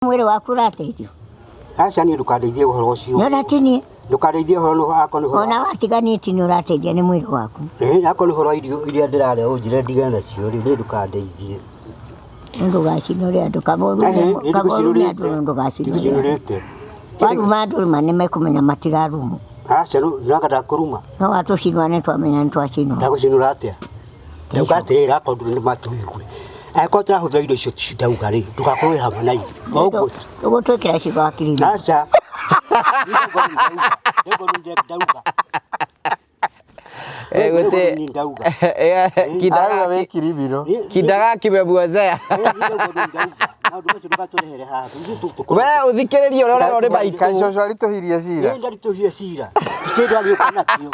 Mwere waku rateithio. Aca ni ndukandeithie uhoro ucio. No ratini. Ndukandeithie uhoro no akoni uhoro. Ona watiganĩtie nĩ ũrateithia nĩ mwĩrĩ waku. Akoni uhoro irio iria ndĩrarĩa ũnjire ndigane nacio rĩ ndukandeithie. Ndũgacinũre andũ kaboru nĩ andũ ndũgacinũre. Waruma andũ nĩ mekũmenya matigarumu. Aca no ngada kuruma. No watũcinwa nĩ twamenya nĩ twacinwo. Ndagucinũra atĩa? Ndaugatirĩra akondu nĩ matuigwe. Akota hutha indo icio cindauga rĩ ndugakorwo hamwe na ithuĩ. Ũguo twĩkĩra cigo akiri-inĩ. Aca. Ndauga. Kidaga wekiribiro. Kidaga kibebuozea. We uthikiririe urora uri baika coco arituhirie cira. Ndarituhirie cira. Tikindu agioka nakio.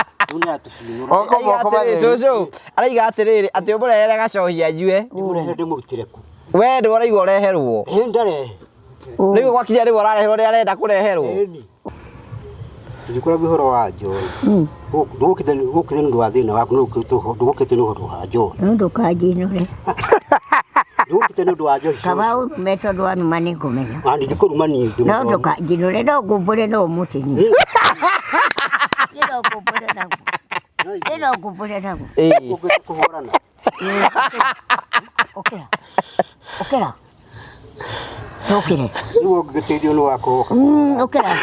Coco araiga atiriri ati umurehere gacohia njue. Umurehere ndimurutire ku. We ndu uraiga ureherwo. Ndarehe. Riu gwakinya riu arareherwo ri arenda kureherwo. Ndikora bihoro wa Njoi. Ndugukite ndu wa thina waku ndugukite ndu wa Njoi. Ndukanjinũre. Ndugukite ndu wa Njoi. Kabau meto ndo anuma nĩ ngũmenya. Andi ndikuruma ni ndu. No ndukanjinũre no ngumbũre no mũtini. Ndio ngumbũre naguo. Ndio ngumbũre naguo. Kuhorana. Okera. Okere. Niwo ngĩteithio nĩ wako. Okera.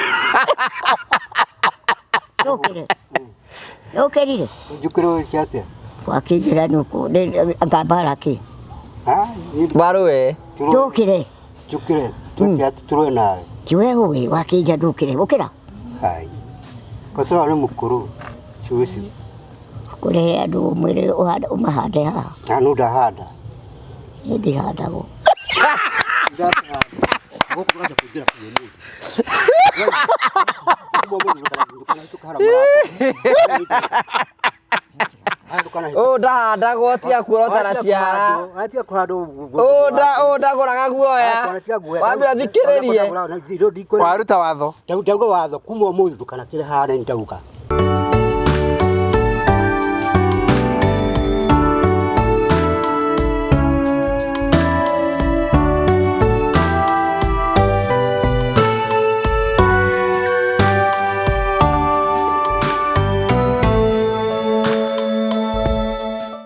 Okerire. Njukĩro ciate. Wakĩnjĩra nuko ngambara kĩ. Baruwe. Ndũkĩre. Njukĩre. Tũrwe nawe. Kiwe ũĩ wakĩnja ndũkĩre. Ũkĩra. Hai. Kotoro nĩ mũkũrũ. Chuisi. Kũrehe andũ mwĩrĩ ũmahande haha. Nũ ndahanda. Ndihandagwo. Ndahanda tia kuorota na ciara. Ndagũraga guoya. Wambe athikĩrĩrie. Waruta watho. Ndauga watho kuma ũmũthĩ ndũkanakĩre haha ndauga.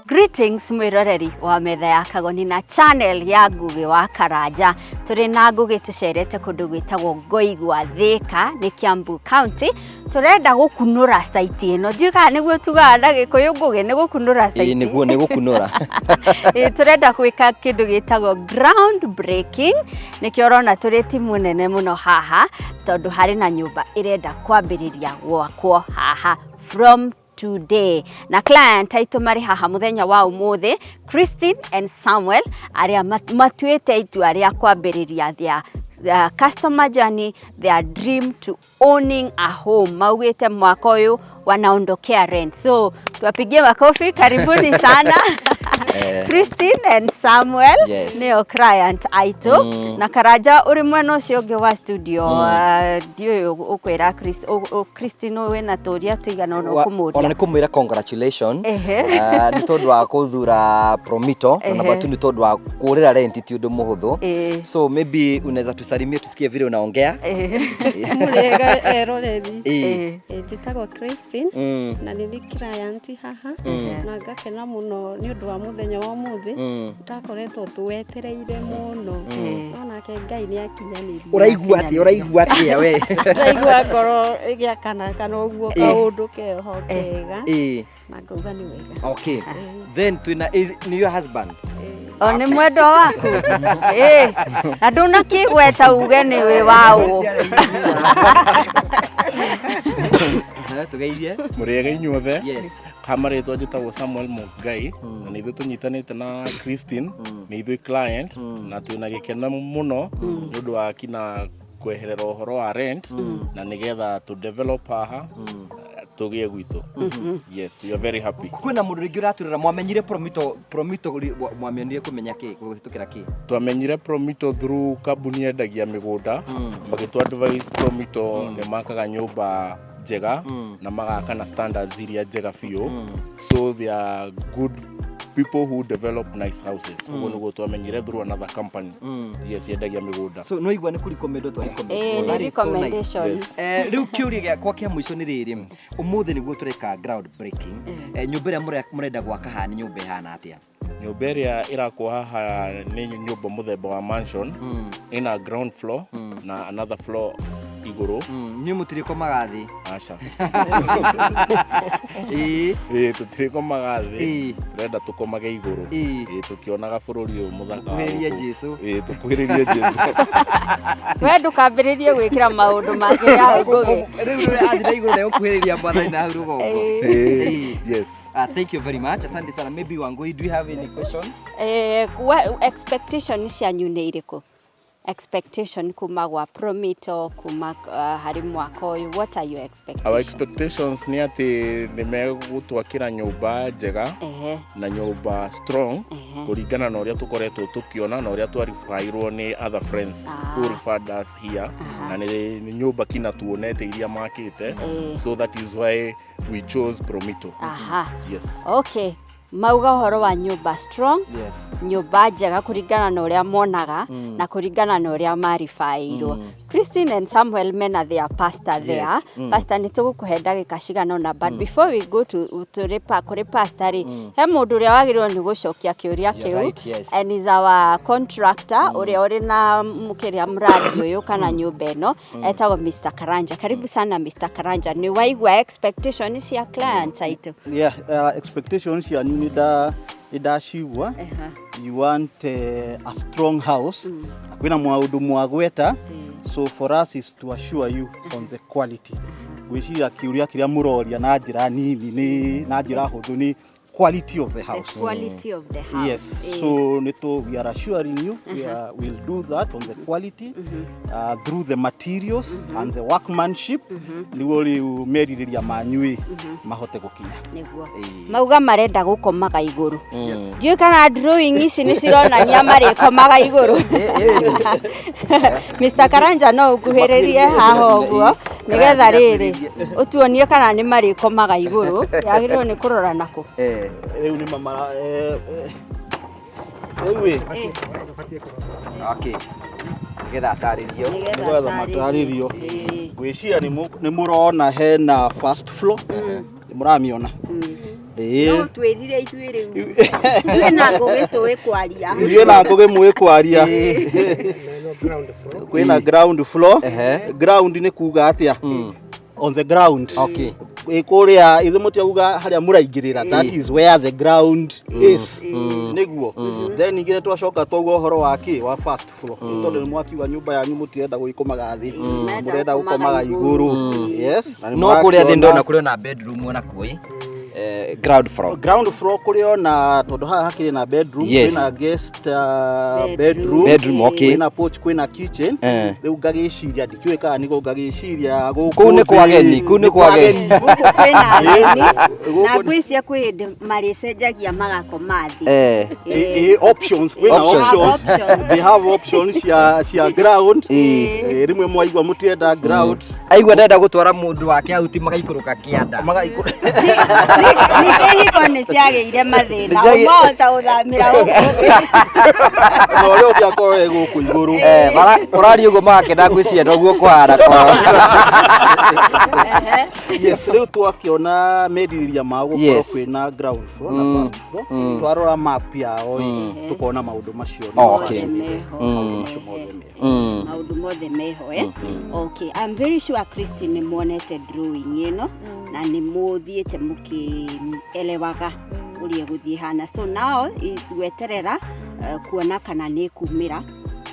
Greetings mwiroreri wa metha ya Kagoni na channel ya Ngugi wa Karanja. Turi na Ngugi tucerete kundu gwitagwo Ngoigwa Thika ni Kiambu County. Turenda gukunura site ino. Ndiuga niguo tuganda Gikuyu Ngugi ni gukunura site. Niguo ni gukunura. Turenda gwika kindu gitagwo ground breaking. Nikio urona turi timu nene muno haha tondu hari na nyumba irenda kwambiriria gwakwo haha from today. Na client aitu mari haha muthenya wa umuthi Christine and Samuel aria matuite itua ria kwambiriria their customer journey, their dream to owning a home. Maugite mwaka uyu wanaondokea rent. So tuwapigie makofi, karibuni sana. Christine and Samuel nio client aitu na Karanja uri mwena ucio ungi wa studio. Dio ukwira Christine we na turia tuigana no kumuria. Ona nikumwira congratulations. Ni tondu wa kuthura Promito na batu ni tondu wa kurira rent ti undu muhuthu. So maybe unaweza tusalimie tusikie vile unaongea. Murega eroreri. Titagwo Christine na ni client haha na ngakena muno ni undu wa muthenya wa muthi ndakoretwo tuwetereire muno onake Ngai ni akinyanirie. Uraigua atia we? Uraigua ngoro igiakana uguo kaundu keho kega na ngauga ni wega. Okay. Then ni your husband? Ni mwendo waku. Na nduna kigweta uge ni we wao. Tugeithie. Murega inyuothe. Yes. Kamaretwo njitagwo Samuel Mugai na nithu tunyitanite na Christine ni ithui client na twina gikeno muno nundu wa kina kweherera uhoro wa rent na nigetha to develop haha tugie gwitu. Yes, we are very happy. Kwina mundu ringi uraturira mwamenyire Promito mwamenyire kumenya ki guhitukira ki? Twamenyire Promito through kambuni endagia migunda magitu advise Promito ni makaga nyumba njega na magaka na standards iria njega biũ. So they are good people who develop nice houses. Ugo nugo twamenyire through another company. Yes, yendagia migunda. So no igwa ni kuri recommend to recommend. Recommendation. Riu kiuri gakwa kia muico ni riri. Umuthi niguo tureka ground breaking. Nyumba ria murenda gwaka haha ni nyumba ihana atia? Nyumba ĩrĩa ĩrakwo haha nĩ nyumba muthemba wa mansion ina ground floor na another floor iguru. Ni mutiriko magathi. Acha. Tutiriko magathi. Turenda tukomage iguru. Tukionaga bururi uyu muthaka. Kuhiriria Jesu. Tukuhiriria Jesu. We ndukambiririe gwikira maundu mangĩ ya ngugi. Riu athira iguru na kuhiriria mwathani na rugongo. Yes. Thank you very much. Asante sana. Maybe Wangui, do you have any question? Expectation cianyu nĩ irĩkũ? Expectation kuma gwa Promito kuma hari mwaka uyu, what are your expectations? Our expectations nĩ atĩ nĩ megũtwakĩra nyũmba njega na nyũmba strong kũringana na ũrĩa tũkoretwo tũkiona na ũrĩa twarifairwo nĩ other friends who referred us here na nĩ nyũmba kina tuonete iria makĩte, so that is why we chose Promito. Yes. Okay. Mauga uhoro wa nyumba strong, nyumba njega kuringana na uria monaga na kuringana na uria marifairwo. Christine and Samuel mena their pastor there. Pastor ni tugukuhe ndagika cigana ona, but before we go to kuri pastor he mundu uria wagirwo ni gucokia kiuria kiu, and is our contractor uria uri na mukiria mradi uyu kana nyumba ino etagwo Mr. Karanja. Karibu sana Mr. Karanja. Ni waigwa expectations ya clients aitu? Expectations ya idashigwa. You want a strong house. Kwina maundu mwagweta. So for us is to assure you on the quality. Gwiciria kiuria kiria muroria na njira nini ni na njira huthu ni quality of the house. The quality of the house. Yes. So we are assuring you we'll do that on the quality through the materials and the workmanship. Niwoli umeriria manyui mahote gukinya. Niguo. Mauga marenda gukomaga iguru. Ndiyo kana drawing ici ni cironania mari komaga iguru. Mr. Karanja no ukuhiririe haha uguo nigetha riri utuonie kana ni mari komaga iguru. Yagirwo ni kurora nako. Ni mama Okay. Nigetha ataririo. Nigetha mataririo. Gwiciria ni murona hena first floor. Ni muramiona. No twirire ithuire riu. Twina ngugi twikwaria. Twina ngugi mwikwaria. Kwina ground floor. Ground ni kuga atia? On the ground. Okay. Ikuria ithe mutia uga haria muraingirira, that is where the ground is. Niguo. Then ingire twacoka twaugwa uhoro waki wa first floor. Tondu ni mwakiuga nyumba yanyu mutirenda guikomaga thi. Murenda gukomaga iguru. Yes. No kuria thi ndona kuria na bedroom ona koi. Ground floor kurio na tondu haha hakiri na bedroom, kwina guest bedroom, okay, kwina porch, kwina kitchen. Riu ngagiciria ndikiwe kana nigo ngagiciria guku ni kwageni kwina ageni na gwisia kwindi mari cenjagia magakoma thi. Options, kwina options. They have options cia ground. Rimwe mwaigwa mutienda ground, aigwa ndenda gutwara mundu wake ahuti magaikuruka kianda Niki ni ciageire mathina umahota uthamira uku no rio biakore guku iguru urari ugo magakenda gwiciria noguo kwara kwa. Yes, riu twakiona meriria magukorwo kwina ground floor na first floor, twarora map yao tukona maundu macio. Okay. Maundu mothe meho. Okay, I'm very sure Christine muonete drawing ino na ni muthiete mukielewaga uria guthie hana. So now itweterera kuona kana ni kumira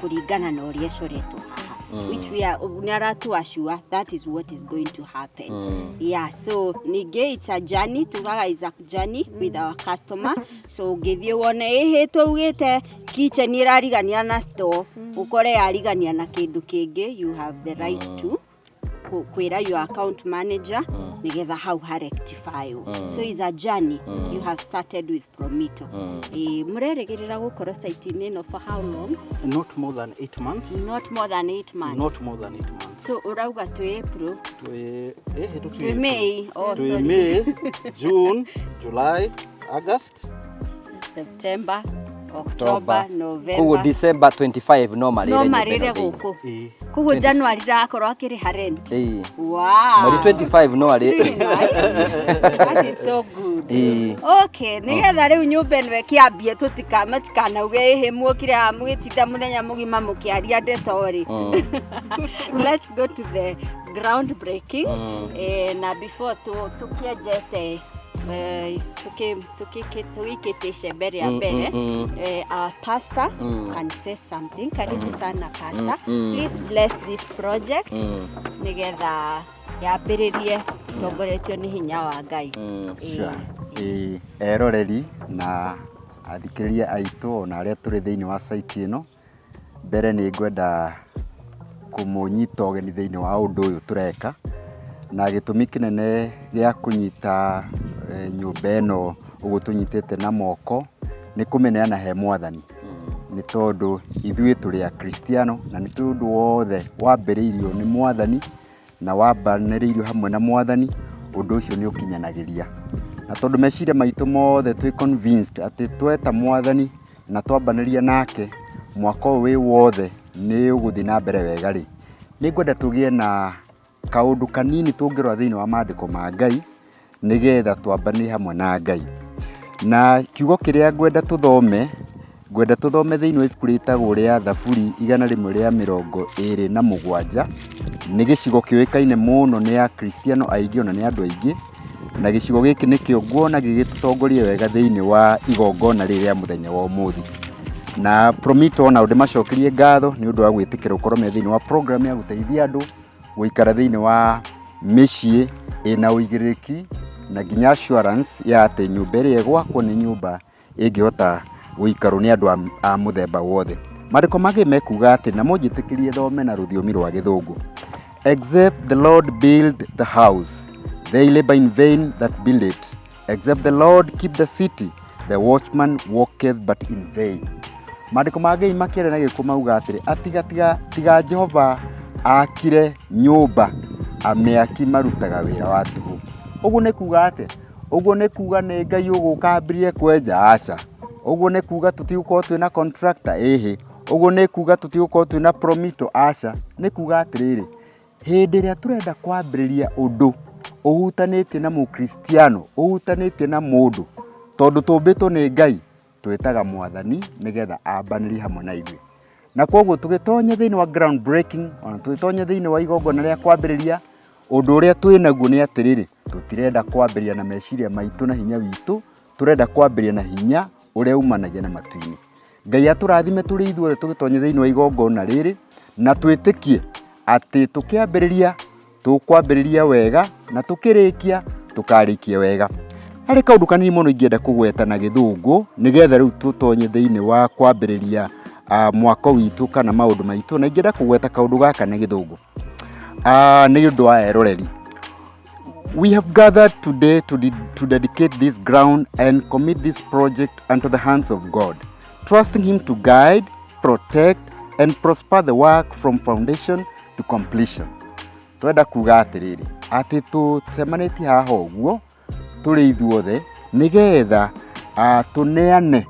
kuringana na uria coretwo haha, which we are near to assure that is what is going to happen. Yeah, so nige it's a journey, tugaga is a journey with our customer. So ngithie wone tugite kitchen irarigania na store ukore yarigania na kindu kingi, you have the right to kwira your account manager nigetha how ha rectify. So is a journey you have started with Promito. Mureregerera gukorwo site ino for how long? Not more than 8 months. Not more than 8 months. Not more than 8 months. So urauga to April, to May, May, June, July, August. September, October, November. Kugu December 25 no marire. No marire guku. Kugu January ndakorwo akiriha rent. Wow. Mweri 25 no ari. That is so good. Okay, nigetha riu nyumba eno kiambie tutikamatikanuge he mwokire mugitinda muthenya mugima mukiaria ndetori. Let's go to the groundbreaking. Na before tukienjete tukikiteshe mbere ya mbere, our pastor can say something. Karibu sana pastor. Please bless this project nigetha yambiririe tongoretio ni hinya wa Ngai. Eroreri na athikĩrĩria aitũ na arĩa tũrĩ thĩinĩ wa site ĩno, mbere nĩ ngwenda kũmũnyita ũgeni thĩinĩ wa ũndũ ũyũ tũreka, na gĩtũmi kĩnene gĩa kũnyita nyũmba ĩno ũguo tũnyitĩte na moko nĩ kũmeneana he Mwathani. Nĩ tondũ ithuĩ tũrĩ Akristiano na nĩ tondũ wothe wambĩrĩirio nĩ Mwathani na wambanĩrĩirio hamwe na Mwathani, ũndũ ũcio nĩ ũkinyanagĩria. Na tondũ meciria maitũ mothe twĩ convinced atĩ tweta Mwathani na twambanĩria nake, mwaka ũyũ wĩ wothe nĩ ũgũthiĩ na mbere wega rĩ, nĩ ngwenda tũgĩe na kaũndũ kanini tũngĩrora thĩinĩ wa maandĩko ma Ngai nĩgetha twambanĩrie hamwe na Ngai. Na kiugo kĩrĩa ngwenda tũthome thĩinĩ wa ibuku rĩtagwo rĩa Thaburi 127 nĩ gĩcigo kĩũĩkaine mũno nĩ Akristiano aingĩ ona nĩ andũ aingĩ, na gĩcigo gĩkĩ nĩkĩo nguona gĩgĩtũtongoria wega thĩinĩ wa igongona rĩrĩ rĩa mũthenya wa ũmũthĩ. Na Promito na ũndũ macokerie ngatho nĩ ũndũ wa gwĩtĩkĩra ũkorwo me thĩinĩ wa program ya gũteithia andũ gũikara thĩinĩ wa mĩciĩ ĩna ũigĩrĩrĩki na nginya assurance ya atĩ nyũmba ĩrĩa ĩgwakwo nĩ nyũmba ĩngĩhota gũikarwo nĩ andũ a mũthemba wothe. Maandĩko mangĩ mekuga atĩ, na mũnjĩtĩkĩrie thome na rũthiomi rwa Gĩthũngũ, except the Lord build the house, they labor in vain that build it. Except the Lord keep the city, the watchman walketh but in vain. Maandĩko mangĩ makĩrĩa na gĩkũ mauga atĩrĩ, tiga Jehova akire nyũmba, amĩaki marutaga wĩra wa tũhũ. Ũguo nĩ kuga atĩ, ũguo nĩ kuga nĩ Ngai ũgũkambirie kwenja? Aca. Ũguo nĩ kuga tũtigũkorwo twĩna contractor? Ĩhĩ. Ũguo nĩ kuga tũtigũkorwo twĩna Promito? Aca. Nĩ kuga atĩrĩrĩ, hĩndĩ ĩrĩa tũrenda kwambĩrĩria ũndũ ũhutanĩtie na Mũkristiano, ũhutanĩtie na mũndũ, tondũ tũmbĩtwo nĩ Ngai, twĩtaga Mwathani nĩgetha ambanĩrie hamwe na ithuĩ. Na koguo tũgĩtonya thĩinĩ wa ground breaking, ona tũgĩtonya thĩinĩ wa igongona rĩa kwambĩrĩria, ũndũ ũrĩa twĩnaguo nĩ atĩrĩrĩ, tũtirenda kwambĩrĩria na meciria maitũ na hinya witũ, tũrenda kwambĩrĩria na hinya ũrĩa umanagia na matu-inĩ. Ngai atũrathime tũrĩ ithuothe tũgĩtonya thĩinĩ wa igongona rĩrĩ, na twĩtĩkie atĩ tũkĩambĩrĩria tũkwambĩrĩria wega na tũkĩrĩkia tũkarĩkia wega. Harĩ kaũndũ kanini mũno ingĩenda kũgweta na Gĩthũngũ nĩgetha rĩu tũtonye thĩinĩ wa kwambĩrĩria mwaka witũ kana maũndũ maitũ, na ingĩenda kũgweta kaũndũ gaka na Gĩthũngũ nĩ ũndũ wa eroreri. We have gathered today to dedicate this ground and commit this project unto the hands of God, trusting Him to guide, protect and prosper the work from foundation to completion. Twenda kuga atĩrĩrĩ, atĩ tũcemanĩtie haha ũguo tũrĩ ithuothe nĩgetha tũneane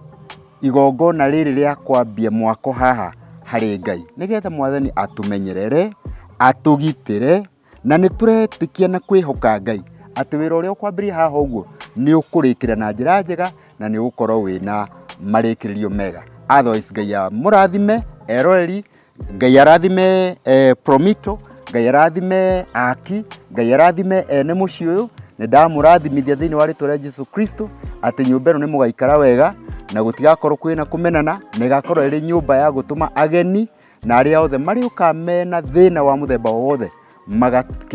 igongona rĩrĩ rĩa kwambia mwako haha harĩ Ngai, nĩgetha Mwathani atũmenyerere, atũgitĩre, na nĩ tũretĩkia na kwĩhoka Ngai atĩ wĩra ũrĩa ũkwambĩrĩria haha ũguo nĩ ũkũrĩkĩra na njĩra njega na nĩ ũgũkorwo wĩna marĩkĩrĩrio mega. Otherwise Ngai amũrathime eroreri, Ngai arathime Promito, Ngai arathime Aki, Ngai arathime ene mũciĩ ũyũ. Nĩ ndamũrathimithia thĩinĩ wa rĩĩtwa rĩa Jesũ Kristo atĩ nyũmba ĩno nĩ mũgaikara wega na gũtigakorwo kwĩna kũmenana, na ĩgakorwo ĩrĩ nyũmba ya gũtũma ageni na arĩa othe marĩũka mena thĩna wa mũthemba wothe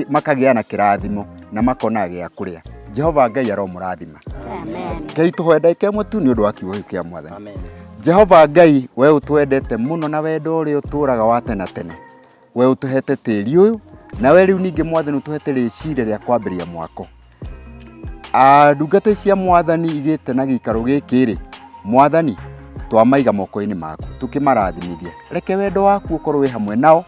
makagĩa na kĩrathimo na makona gĩa kũrĩa. Jehova Ngai aromũrathima. Amen. Kei tũhoe ndagĩka ĩmwe tu nĩ ũndũ wa kiugo kĩa Mwathani. Amen. Jehova Ngai, we ũtwendete mũno na wendo ũrĩa ũtũũraga wa tene tene, we ũtũhete tĩĩri ũyũ, na we rĩu ningĩ Mwathani ũtũhete rĩciria rĩa kwambĩrĩria mwako. Ndungata cia Mwathani igĩte na gĩikaro gĩkĩ rĩ, Mwathani twamaiga moko-inĩ maku tũkĩmarathimithia. Reke wendo waku ũkorwo wĩ hamwe nao,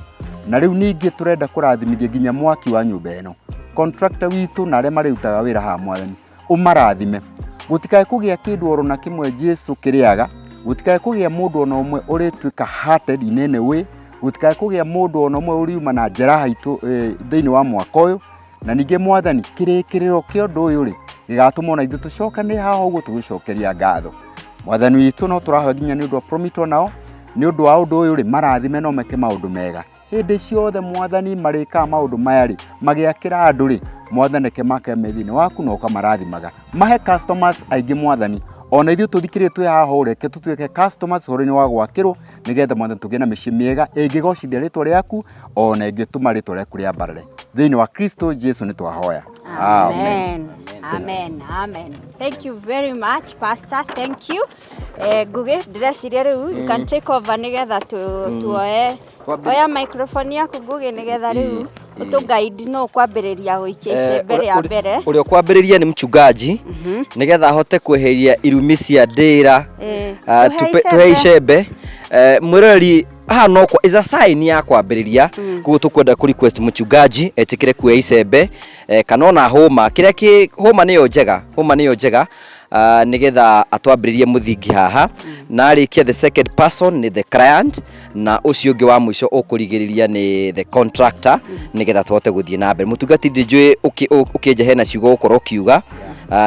na rĩu ningĩ tũrenda kũrathimithia nginya mwaki wa nyũmba ĩno, contractor witũ na arĩa marĩrutaga wĩra haha Mwathani, ũmarathime, gutikae kugia kindu oro na kimwe Jesu kiriaga, gutikae kugia mundu ona umwe uritwika hearted inene we, gutikae kugia mundu ona umwe uriuma na njera haitu thiini wa mwaka uyu, na ninge Mwathani kirikiriro kia undu uyu ri gigatuma ona ithu tucokane haha uguo tugicokeria ngatho. Mwathani witu no turahoya nginya ni undu wa Promito nao, ni undu wa undu uyu ri marathime no meke maundu mega hindi ciothe. Mwathani marika maundu maya ri magiakira andu ri Mwathani ke make methini waku no kamarathimaga, mahe customers aingi Mwathani, ona ithu tuthikiritwe haha ureke tutuike customers horo-ini wa gwakirwo nigetha Mwathani tugie na micii miega ingigocithia ritwa riaku ona ingituma ritwa riaku ria mbarare thiini wa Kristo Jesu ni twahoya. Amen. Amen. Amen. Thank you very much, Pastor. Thank you. Ngugi ndireciria riu you can take over nigetha tuoe oya microphone yaku Ngugi nigetha riu utu guide no kwambiriria guikia icembe ria mbere. Urio kwambiriria ni mchungaji nigetha ahote kweheria irumi cia ndira tuhe icembe mwirori aha no kwa is a sign ya kwambiriria kuko tukwenda ku request mchungaji etikire kuya icembe kanona homa kiria ki homa niyo njega nigetha atwambiririe muthingi haha na arikia the second person ni the client na ucio ungi wa mwisho ukurigiriria ni the contractor nigetha tuhote guthie na mbere. Mutungati ndijui ukinje hena ciugo ukorwo kiuga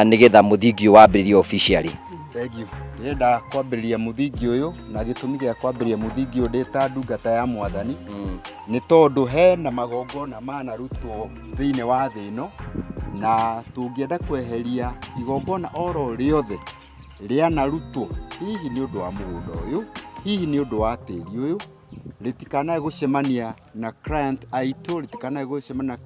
nigetha muthingi wambiririe officially. Thank you. Ndenda kwambiriria muthingi uyu na gitumi gia kwambiriria muthingi uyu ndita ndungata ya Mwathani ni tondu hena magongona manarutwo thiini wa thi ino na tungienda kweheria igongona oro riothe ria narutwo hihi ni undu wa mugunda uyu, hihi ni undu wa tiri uyu, ritikanae gucemania na client aitu, ritikanae gucemania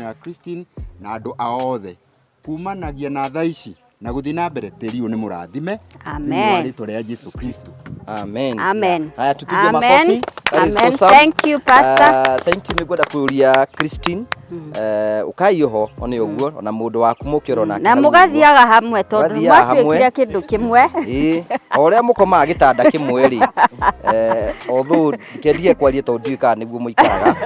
na Christine na andu aothe kumanagia na thaici na guthi na mbere tiri uyu ni murathime. Amen. Ritwa ria Jesu Kristo. Amen. Amen. Haya tupige makofi. Amen. Thank you, Pastor. Thank you nigwenda kuria Christine ukai ho oni uguo ona mundu waku mukioro na na mugathiaga hamwe tondu mwatuikire kindu kimwe oria mukomaga gitanda kimwe ri although kendie kwaria tondu ika niguo muikaraga.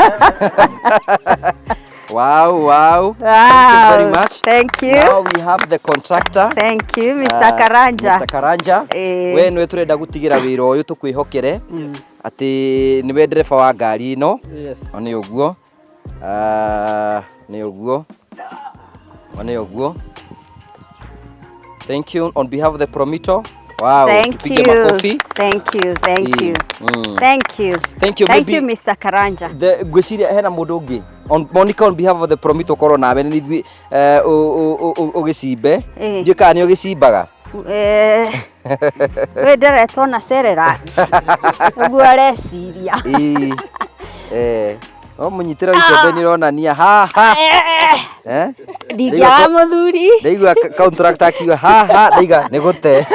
Wow. Thank you very much. Thank you. Now we have the contractor. Thank you, Mr. Karanja. Mr. Karanja. We nwe turenda gutigira wira uyu tukwihokere ati niwe ndereba wa ngari ino. Yes. Oni uguo. Ni uguo. Oni uguo. Thank you on behalf of the Promito. Wow. Thank you. Thank you. Thank you. Thank you. Thank you. Thank you, Mr. Karanja. The gwiciria hena mundu ungi on Monica on behalf of the Promito corona we ni ugicimbe ndika ni ugicimbaga we nderetwo na Serelaki uguo areciria o munyitira icembe ni ronania haha ndigia muthuri ndeigua contractor akiuga haha ndaiga ni gute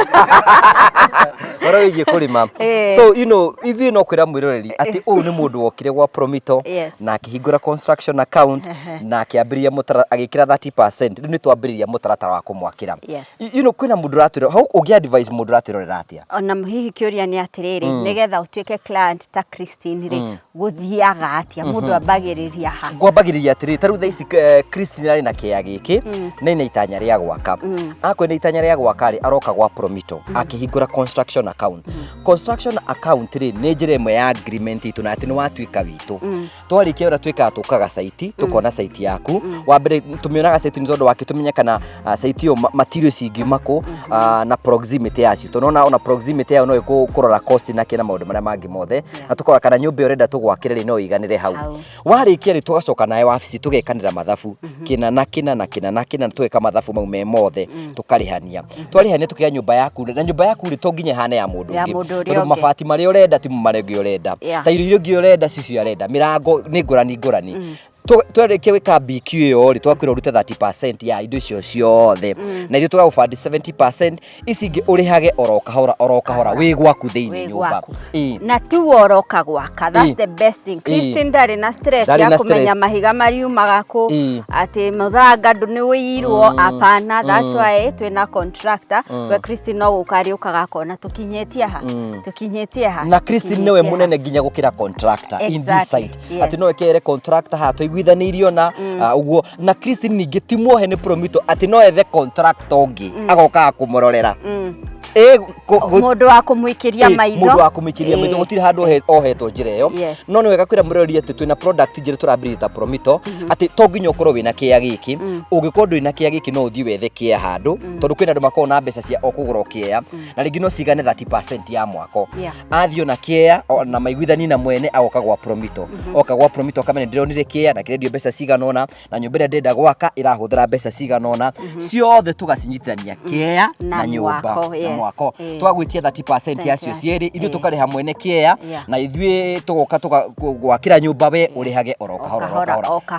ora wige kurima. So you know if you know kwira mwiroreri ati uyu ni mundu wokire gwa Promito na akihingura construction account na akiambiria agikira 30% ni twambiriria mutaratara wa kumwakira. You know kwina mundu ratiro how ugi advise mundu ratirorera atia ona hihi kiuria ni atiriri nigetha utuike client ta Christine ri guthiaga atia mundu ambagiriria ha gwambagiriria atiriri taru thaici Christine ari na kia giki nina itanya ria gwaka akwenda itanya ria gwaka ri aroka gwa Promito akihingura construction account. Construction account ri ni njira imwe ya agreement itu na ati ni watuika witu twarikia ora twika tukaga site tukona site yaku wa mbere tumionaga site ni tondu wake tumenya kana site yo materials ingimako na proximity yacio tonona ona proximity yao no ikurora cost na kina maundu maria mangi mothe na tukora kana nyumba urenda tugwakire ri no iganire hau warikia ri tugacoka nae wabici tugekanira mathabu kina na tugeka mathabu mau me mothe tukarihania twarihania tukia nyumba yaku na nyumba yaku ri to nginya hane ya mundu ungi tondu mabati maria urenda ti maria urenda ta irio irio urenda cicio arenda mirango ni ngurani twarikia wika BQ yo ri twakwira urute 30% ya indo icio ciothe na ithu tugagufandi 70% icingi urihage orokahora wi gwaku thiini nyumba na tu oroka gwaka that's the best thing. Christine ndari na stress ya kumenya mahiga mariumaga ku ati muthanga ndu ni wiyirwo apana that's why twina contractor we Christine no gukari ukaga kona tukinyetie ha na Christine niwe munene nginya gukira contractor in this side ati no ekere contractor ha maiguithanirio na uguo na Christine ningi timuohe ni Promito ati no ethe contractor ungi agoka kumurorera mundu wa kumuikiria maitho gutiri handu ohetwo njira iyo no ni wega kwira murori ati twina product njira turambirita ta Promito ati to nginya ukorwo wina kia giki ungikorwo ndwina kia giki no uthii wethe kia handu tondu kwina andu makorwo na mbeca cia okugura kia na ringi no cigane 30% ya mwako athio na kia na maiguithani na mwene agoka gwa Promito oka gwa Promito kamene ndironire kia na kirendio mbeca ciganona na nyumba ria ndenda gwaka irahuthira mbeca ciganona ciothe tugacinyitithania kia na nyumba mwako twagwitia 30% yacio cieri ithu tukariha mwene kia na ithui tugoka gwakira nyumba we urihage oroka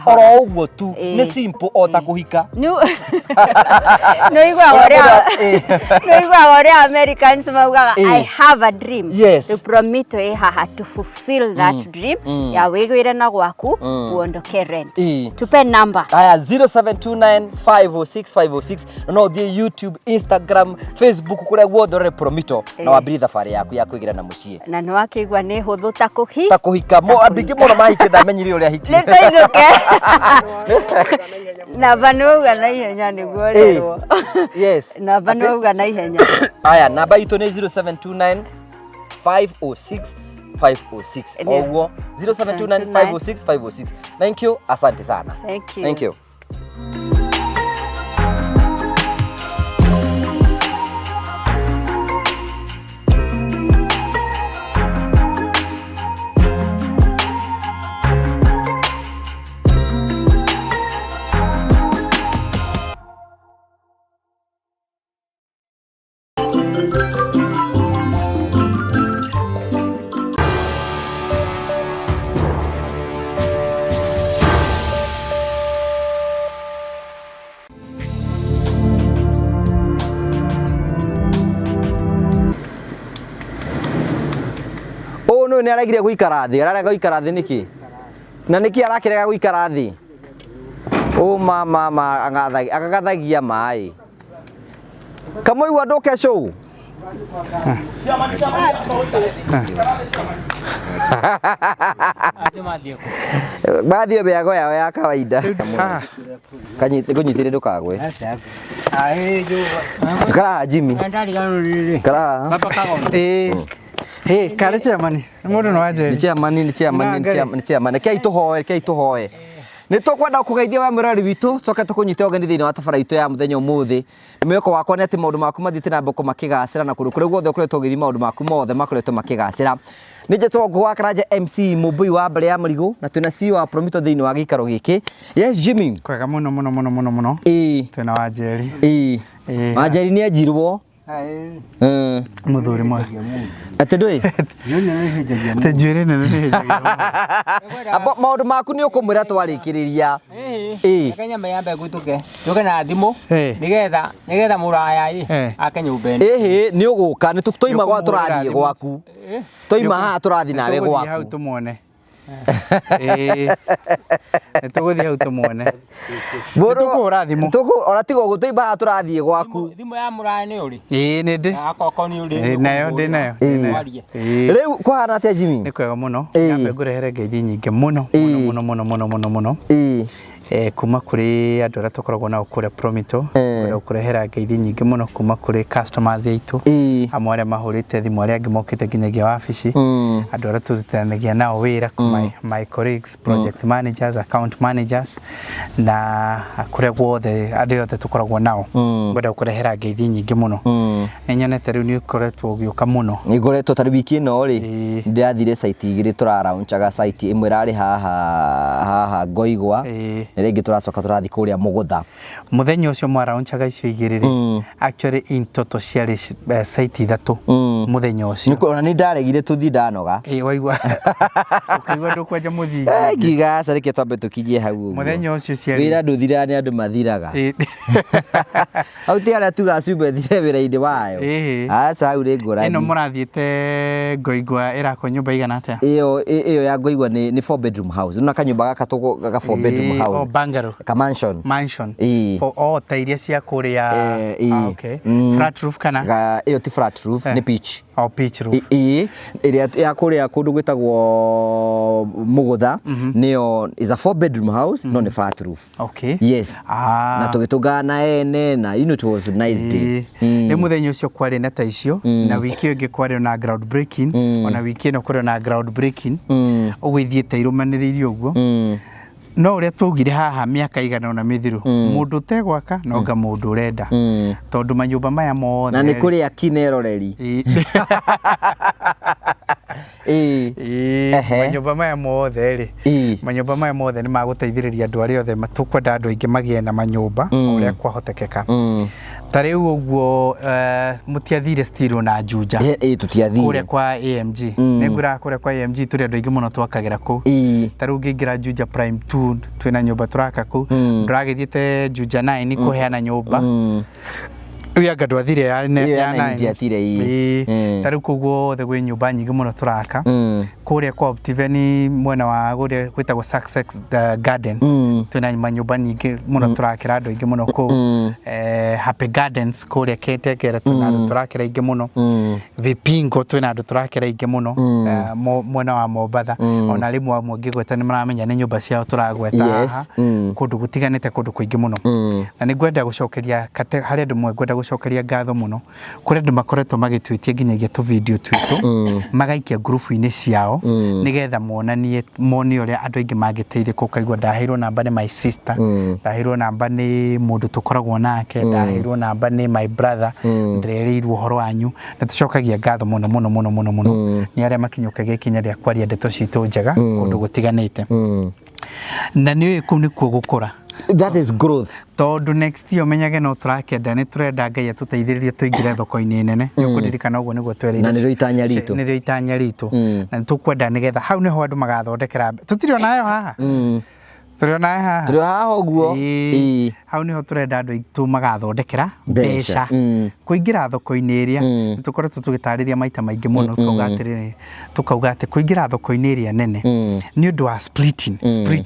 horo uguo tu ni simple o ta kuhika no igwa oria Americans maugaga I have a dream to Promito haha to fulfill that dream ya wigwire na gwaku uondoke rent tupe number aya 0729506506 no thie YouTube Instagram Facebook kule guothe Promito na wambiri thabari yaku ya kuigira na mucie na no akigwa ni huthu ta kuhika mo andingi muno mahike ndamenyire uria hiki nitairuke na banuga na ihenya niguo rirwo yes na banuga na ihenya aya namba itu ni 0729 506 oguo 0729506506 thank you asante sana thank you no ni aragire guikara thi ararega guikara thi niki na niki arakirega guikara thi o mama agagathagia mai kamoigwa ndoke show baadhi ya yago ya kawaida kunyitire ndukagwe kara Jimmy kara kare chairman mundu no waje ni chairman kei tuhoe ni tukwenda kugeithia wa murari witu coke tukunyite ogeni thiini wa tabara itu ya muthenya umuthi mweko wakwa ni ati maundu maku mathite na mboko makigacira na kundu kure guothe kuretwo githi maundu maku mothe makoretwo makigacira ni jetwo ngwa karaje MC Mubui wa mbere ya murigo na twina CEO wa Promito thiini wa gikaro giki yes Jimmy kwega muno twina Wanjeri Wanjeri ni ajirwo muthuri mwe ate ndui te njwire nene ni abo maundu maku ni ukumwira twarikiriria Kenya mayambe gutuke tuke na thimu nigetha muraya ake nyumba ni uguka ni tutoima gwa turathie gwaku toima ha turathi nawe gwaku hau tumone tuguthi hau tumone tukura thimu ora tigo gutoima ha turathie gwaku thimu ya muraya ni uri ni ndi akoko ni uri nayo riu kwahana atia Jimmy ni kwega muno nyambe ngurehere ngeithi nyingi muno kuma kuri andu aria tukoragwo nao kuria Promito kurehera ngeithi nyingi muno kuma kuri customers aitu amwe aria mahurite thimu aria angi mokite nginyagia wabici andu aria turutithanagia nao wira my colleagues project managers account managers na kuria guothe andu othe tukoragwo nao ngwenda kurehera ngeithi nyingi muno nyonete riu ni ukoretwo ugiuka muno ngoretwo tari wiki ino ri ndiathire site igiri turaraunchaga site imwe rari haha Ngoigwa ringi turacoka turathi kuria Mugutha muthenya ucio mwaraunchaga icio igiri ri actually in total ciari site ithatu muthenya ucio niko ni ndaregire tuthi ndanoga waigwa ukaigwa ndukwenja muthi ngiga sarike twambe tukijie hau muthenya ucio ciari wira nduthira ni andu mathiraga au ti aria tugacumbe thire wira-ini wayo aca au ri ngurani ino murathiite Ngoigwa irako nyumba igana atia iyo ya Ngoigwa ni 4 bedroom house una kanyumba gaka 4 bedroom house Oh, bungalow. Ka mansion. Mansion. Ii. Oh, ta iria cia kuria. Okay. Flat roof kana? Iyo ti flat roof, ni pitch. Oh, pitch roof. Ii, iria ya kuria kundu gwitagwo Mugutha, niyo is a 4-bedroom house, no ni flat roof. Okay. Yes. Na tugitungana na ene na it was nice day. Ni muthenya ucio kwari na ta icio na wiki ingi kwari na ground breaking, ona wiki ino kwari na ground breaking. Ugwithiete irumaniririo uguo. No uria tugire haha miaka igana na mithiru mundu tegwaka no nga mundu urenda tondu manyumba maya mothe na ni kuri akineroreri manyumba maya mothe ri manyumba maya mothe ni maguteithiriria andu aria othe matukwenda andu aingi magie na manyumba uria kwahotekeka tariu uguo mutiathire stiro na Juja tutiathire kuria kwa AMG ningura kuria kwa AMG turi andu aingi muno twakagira ku tariu ngingira Juja Prime 2 twina nyumba turaka ku nduragithiete Juja 9 kuheana nyumba uya gadwa thire ya 9 tariu kuguo the gwe nyumba nyingi muno turaka kuria kwa Optiveni mwena wa guria gwitagwo Success Gardens twina manyumba nyingi muno turakira andu aingi muno ku Happy Gardens kuria Ketekera twina andu turakira aingi muno Vipingo twina andu turakira aingi muno mwena wa Mombatha ona rimwe amwe ngigweta ni maramenya ni nyumba ciao turagweta haha kundu gutiganite kundu kuingi muno na ningwenda gucokeria hari andu mwengwenda gucokeria ngatho muno kuri andu makoretwo magitwitia nginyagia tu video twitu magaikia group-ini ciao nigetha monanie uria andu aingi magiteithia kaigua ndaheirwo namba ni my sister ndaheirwo namba ni mundu tukoragwo nake ndaheirwo namba ni my brother ndirerirwo horo wanyu na tucokagia ngatho muno ni aria makinyukagia ikinya ria kwaria ndeto citu njega kundu gutiganite na ni ku ni ku gukura. That is growth. Tondu next year menyage no turakenda ni turenda Ngai atuteithiririe tuingire thoko-ini nene nikuririkana uguo niguo twerire na nirio itanya ritu nirio itanya ritu na tukwenda nigetha hau niho andu magathondekera tutiri nayo haha turi haha uguo hau niho turenda andu aitu magathondekera mbeca kuingira thoko-ini iria tukoretwo tugitariria maita maingi muno tukauga ati kuingira thoko-ini iria nene ni undu wa splitting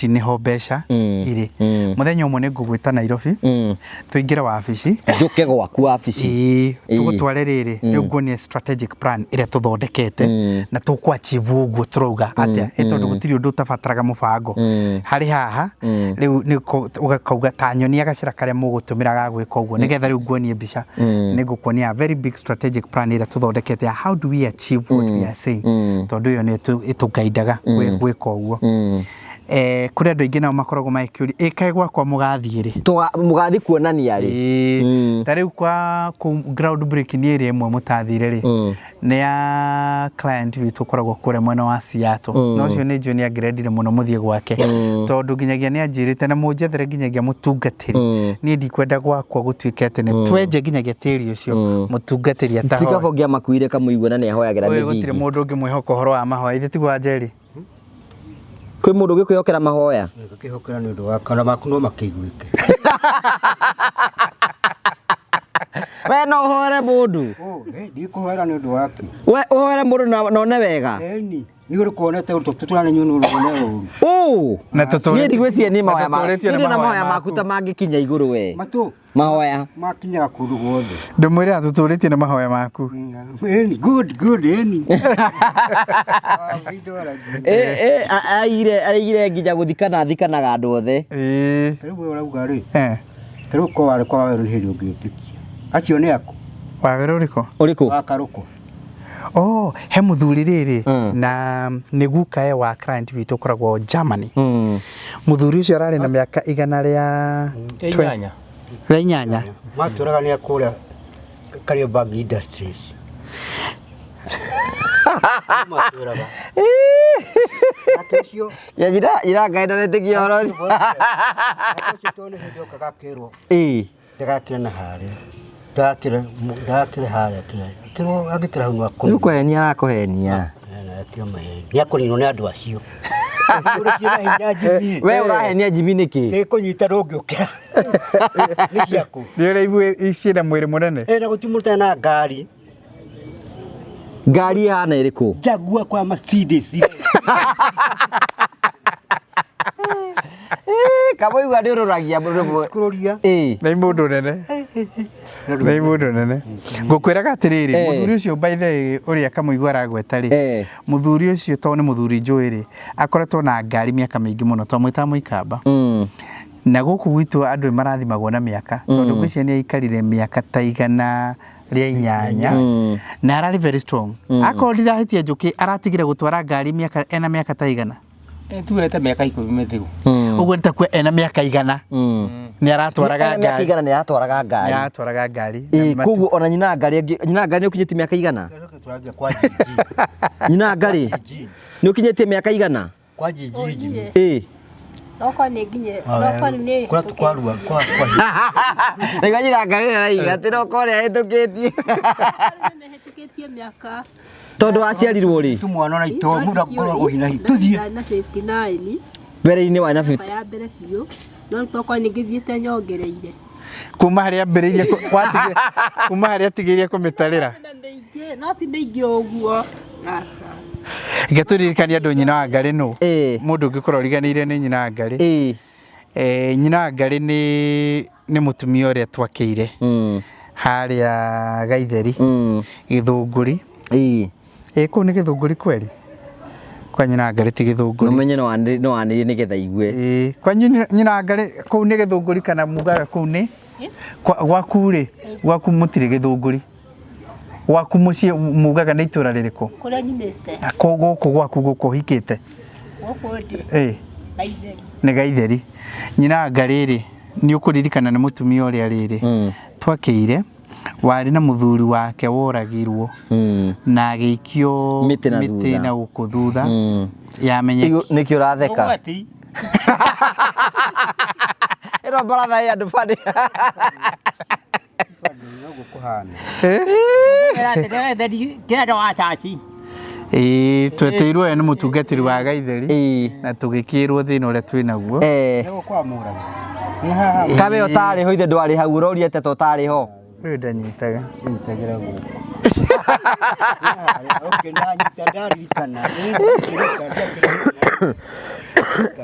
niho mbeca iri muthenya umwe ningugwita Nairobi tuingire wabici njuke gwaku wabici tugutware riri riu nguonie strategic plan iria tuthondekete na tukwachieve uguo turauga atia tondu gutiri undu utabataraga mubango hari haha riu ni ugakauga ta nyoni agacira karia mugutumira gagwika uguo nigetha riu nguonie mbica nigukuonia a very big strategic plan iria tuthondekete how do we achieve what we are saying tondu yo ni itugaidaga gwika uguo kuri andu aingi nao makoragwo makiuri kae gwakwa mugathie ri mugathi kuonania ri tariu kwa ground breaking area imwe mutathire ri ni ya client witu koragwo kure mwena wa Seattle no cio ni njue ni angredire muno muthie gwake tondu nginyagia ni anjirite na munjethere nginyagia mutungatiri ni ndikwenda gwakwa gutwikete ni twenje nginyagia tiri ucio mutungatiri ataho tikabogia makuire kamuigwa na ni ahoyagira mithingi gutire mundu ungi mwihoko horo wa mahoya ithe tigwa Njeri kwi mundu gikuyokera mahoya gikihokera ni undu wa kana maku no makiguike we no hore mundu ndikuhora ni undu waki we hore mundu no ne wega ni uri kuonete uto tutwana nyunu urone na tutore ni ndigwecie ni mahoya maku ta mangikinya iguru we matu mahoya makinya kundu guothe ndumwira tuturitie na mahoya maku good aire nginya guthikana thikanaga andu othe tariu we urauga ri tariu ko wale kwa weru hiri ungitikia acio ni aku waweru uriku wakaruko he muthuri riri na niguka wa client witu koragwo Germany muthuri ucio arari na miaka igana ria 8 maturaga ni akuria Kariobangi Industries maturaga atecio ya ira gaida nete kioro atecio tone hindo kagakirwo ndagakira haria ndakire haria kiro agikira hunu akuru nukwenia arakuhenia na tio maheni ni akurino ni andu acio we urahenia Jimmy niki ni kunyita rungiukira ni ciaku ni uraibu iciira mwiri munene na gutimuta na ngari hana iriku Jaguar kwa Mercedes Kamoigua nĩ ũrũragia mũndũ kuroria nĩ mũndũ nene nĩ mũndũ nene ngũkwĩraga atĩrĩrĩ mũthuri ũcio by the way ũrĩa Kamoigua aragweta rĩ mũthuri ũcio to nĩ mũthuri njũĩ rĩ akoretwo na ngari mĩaka mĩingĩ mũno twamwĩtaga Mũikamba na gũkũ gwitũ andũ marathimagwo na mĩaka tondũ ngwĩciria nĩ aikarire mĩaka ta igana rĩa 8 na ararĩ very strong akorwo ndirahĩtia njũkĩ aratigire gũtwara ngari ena mĩaka ta igana tuwete mĩaka 10 mĩthiru ũguo nĩ takwe ena mĩaka igana nĩ aratwaraga ngari mĩaka igana nĩ aratwaraga ngari koguo ona nyina ngari nĩ ũkinyĩtie mĩaka igana nyina ngari nĩ ũkinyĩtie mĩaka igana kwa jiji Noko nĩ nginye noko nĩ kwa tukwarua kwa Nĩguo nyina ngari araiga atĩ noko nĩ ahĩtũkĩtie nĩhĩtũkĩtie mĩaka tondũ waciarirwo rĩ tumwana na ito muda koragwo hina tuthie na 59 mbere-inĩ wa na 50 ya mbere biũ no toko nĩ ngĩthiĩte nyongereire kuma harĩa ambĩrĩirie watigire kuma harĩa atigĩrĩrie kũmĩtarĩra no ti mĩingĩ ũguo Ngetũririkania andũ nyina wa ngari nũ mũndũ ũngĩkorwo ũriganĩire nĩ nyina wa ngari nyina wa ngari nĩ mũtumia ũrĩa twakĩire harĩa Gaitheri Gĩthũngũri kũu nĩ Gĩthũngũri kweri kwa nyina wa ngari ti Gĩthũngũri ũmenye no wanĩrĩe nĩgetha igue kwa nyina wa ngari kũu nĩ Gĩthũngũri kana mugaga kũu nĩ gwaku rĩ gwaku mũtirĩ Gĩthũngũri gwaku mũciĩ mugaga nĩ itũra rĩrĩkũ kũrĩa nyumĩte gũkũ gwaku gũkũ ũhikĩte gũkũ ndĩ Gaitheri nĩ Gaitheri nyina wa ngari rĩ nĩ ũkũririkana nĩ mũtumia ũrĩa rĩrĩ twakĩire warĩ na mũthuri wake woragirwo na agĩikio mĩtĩ na gũkũ thutha yamenyeki nĩkĩ ũratheka ĩno baratha ya andũ bade kĩrenda wa caci tweteirwo nĩ mũtungatĩri wa Gaitheri na tũgĩkĩrwo thĩna ũrĩa twĩ naguo kabe ũtarĩ ho ithe ndwarĩ hau ũroria teta ũtarĩ ho rĩu ndanyitaga nyitagĩra gũkũ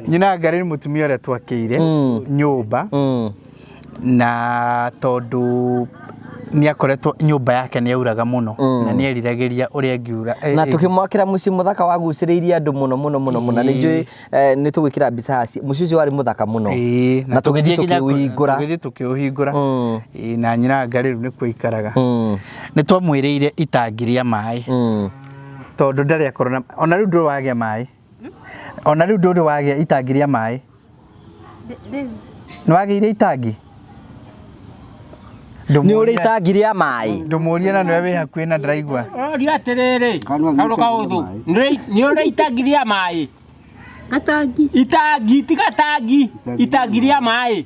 nyina wa ngari nĩ mũtumia ũrĩa twakĩire nyũmba na tondũ nĩ akoretwo nyũmba yake nĩ auraga mũno na nĩ eriragĩria ũrĩa angiura na tũkĩmwakĩra mũciĩ mũthaka wagucĩrĩirie andũ mũno na nĩnjũĩ nĩ tũgwĩkĩra mbica haci mũciĩ ũcio warĩ mũthaka mũno na tũgĩthiĩ tũkĩũhingũra na nyina wa ngari rĩu nĩkuo aikaraga nĩ twamwĩrĩire itangi rĩa maĩ tondũ ndarĩ akorwo ona rĩu ndũrĩ wagĩa maĩ ona rĩu ndũrĩ wagĩa itangi rĩa maĩ nĩ wagĩire itangi nĩ ũrĩ itangi rĩa maĩ ndũmũrie na nĩwe wĩ hakuhĩ na ndĩraigua ũria atĩrĩrĩ kaũndũ kaũthũ nĩ ũrĩ itangi rĩa maĩ itangi ti gatangi itangi rĩa maĩ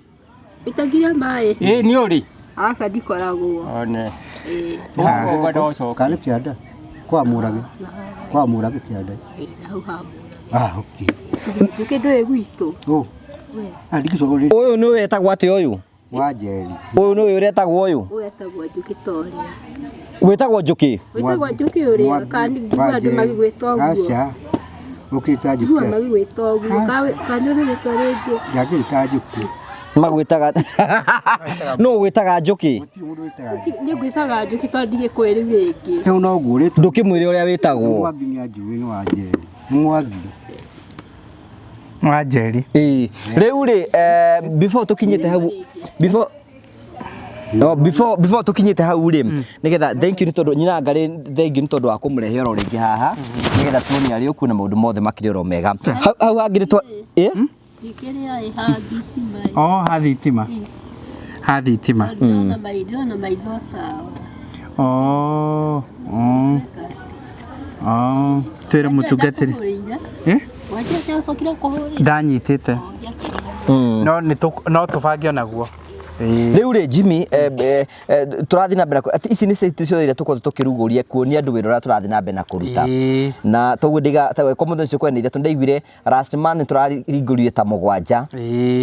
nĩ ũrĩ aka ndikoragwo one ũgwenda ũcoka nĩ kĩanda kwamũrage kĩanda okay ndũĩ gwitũ ũyũ nĩ wetagwo atĩ ũyũ Wajeri ũyũ nĩ ũrĩa etagwo ũyũ wetagwo Njũkĩ Toria wetagwo Njũkĩ Njũkĩ ũrĩa kandi andũ magĩgwĩta ũguo aca ũkĩta Njũkĩ magĩgwĩta ũguo kandi ũrĩa wĩtwo rĩngĩ ndagĩta Njũkĩ magwĩtaga no gwĩtaga Njũkĩ nĩ gwĩtaga Njũkĩ tondũ ndigĩkũĩ rĩu rĩngĩ rĩu no ngũrĩtwo ndũkĩmwĩre ũrĩa wĩtagwo mwanginya njũĩ nĩ Wajeri Mwangi Wajeri rĩu rĩ before tũkinyĩte hau before tũkinyĩte hau rĩ nĩgetha thank you nĩ tondũ nyina ngari thank you nĩ tondũ wa kũmũrehe oro rĩngĩ haha nĩgetha tuonie arĩ ũkuo na maũndũ mothe makĩrĩ oro mega hau hangĩ twa ha thitima ndĩrona maitho tawa twĩre mũtungatĩri ndanyitĩte no tũbange onaguo rĩu rĩ Jimmy tũrathiĩ na mbere ici nĩ ciothe iria tũkorwo tũkĩrugũria kuonia andũ wĩra ũrĩa tũrathiĩ na mbere na kũruta na toguo kwa mũthenya ũcio kwendeire tondũ ndaiguire last month tũraringũrire ta mũgwanja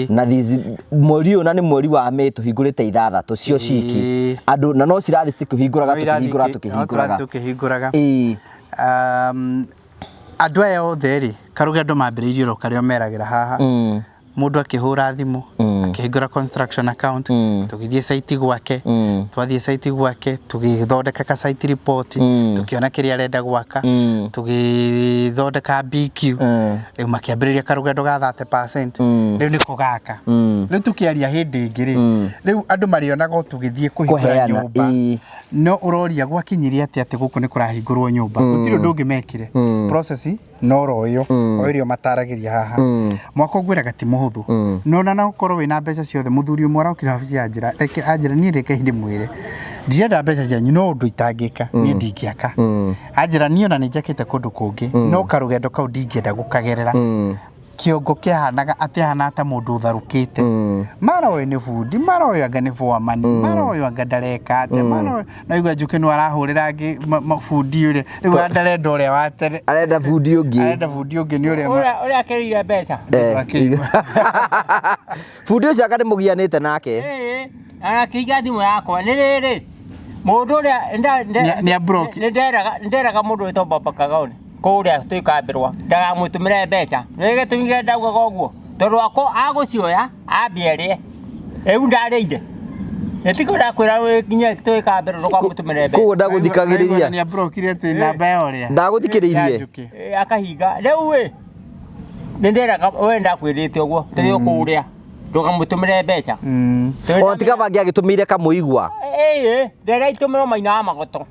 na mweri ũyũ na nĩ mweri wa May tũhingũrĩte 6 cio ciki andũ na no cirathiĩ tũkĩhingũraga andũ aya othe rĩ karuge andũ mambĩrĩirie ro karĩa meragĩra haha mundu akihura thimu akihingura construction account tugithie site gwake twathie site gwake tugithondeka ka site report tukiona kiria arenda gwaka tugithondeka BQ riu makiambiriria karugendo ga 30% riu niko gaka riu tukiaria hindi ingiri riu andu marionaga tugithie kuhingura nyumba no uroria gwakinyiria ati guku ni kurahingurwo nyumba gutiro ndungimekire process no royo oirio mataragiria haha mwako gwiraga ti muhuthu no na gukorwo wina mbeca ciothe muthuri umwe arakira ofici anjira ni reke hindi mwire ndienda mbeca cianyu no undu itangika ni ndingiaka anjira ni ona ni njakite kundu kungi no karugendo kau ndingienda gukagerera kiongo kihanaga atihana ata mundu utharukite mara we ni budi mara we anga ni foamani mara we anga ndareka ate mara na igwa njuke no arahurira ngi mabudi ure riu andarenda uria watere arenda budi ungi ni uria akerire mbeca budi ucio akari mugianite nake akiiga thimu yakwa ni riri mundu uria ni a broke nderaga mundu wito Baba Kagaone kuria tuikambirwa ndagamwitumire mbeca nige tuige ndauga goguo tondu ako agucioya ambierie riu ndarinde etiko ndakwira we kinya tuikambirwa tukamwitumire mbeca kuo ndaguthikagiriria ni a broke ati namba ya uria ndaguthikiririe akahinga riu we nderaga we ndakwirite uguo tuyo kuria ndukamwitumire mbeca o tiga bangi agitumire kamuigwa ndera itumiro maina magoto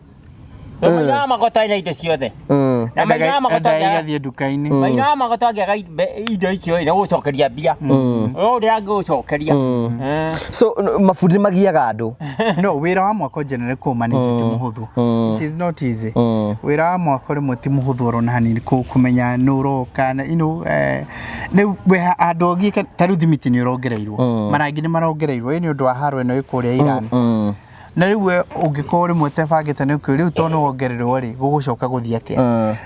maina magoto ina indo ciothe na maina magoto igathie dukaini maina magoto agiaga indo icio ina gucokeria mbia no ndira gucokeria so mabundi magiaga andu no wira wa mwako general ko manage ti muhuthu it is not easy wira wa mwako rimwe ti muhuthu rona hanini kumenya nuroka na ne we andu ogi taru thimiti ni urongereirwo marangi ni marongereirwo ni undu wa haro ino ikuria Iran na riu ungikora rimwe tebangite ni kuri riu tono wongererwo ri gugucoka guthia atia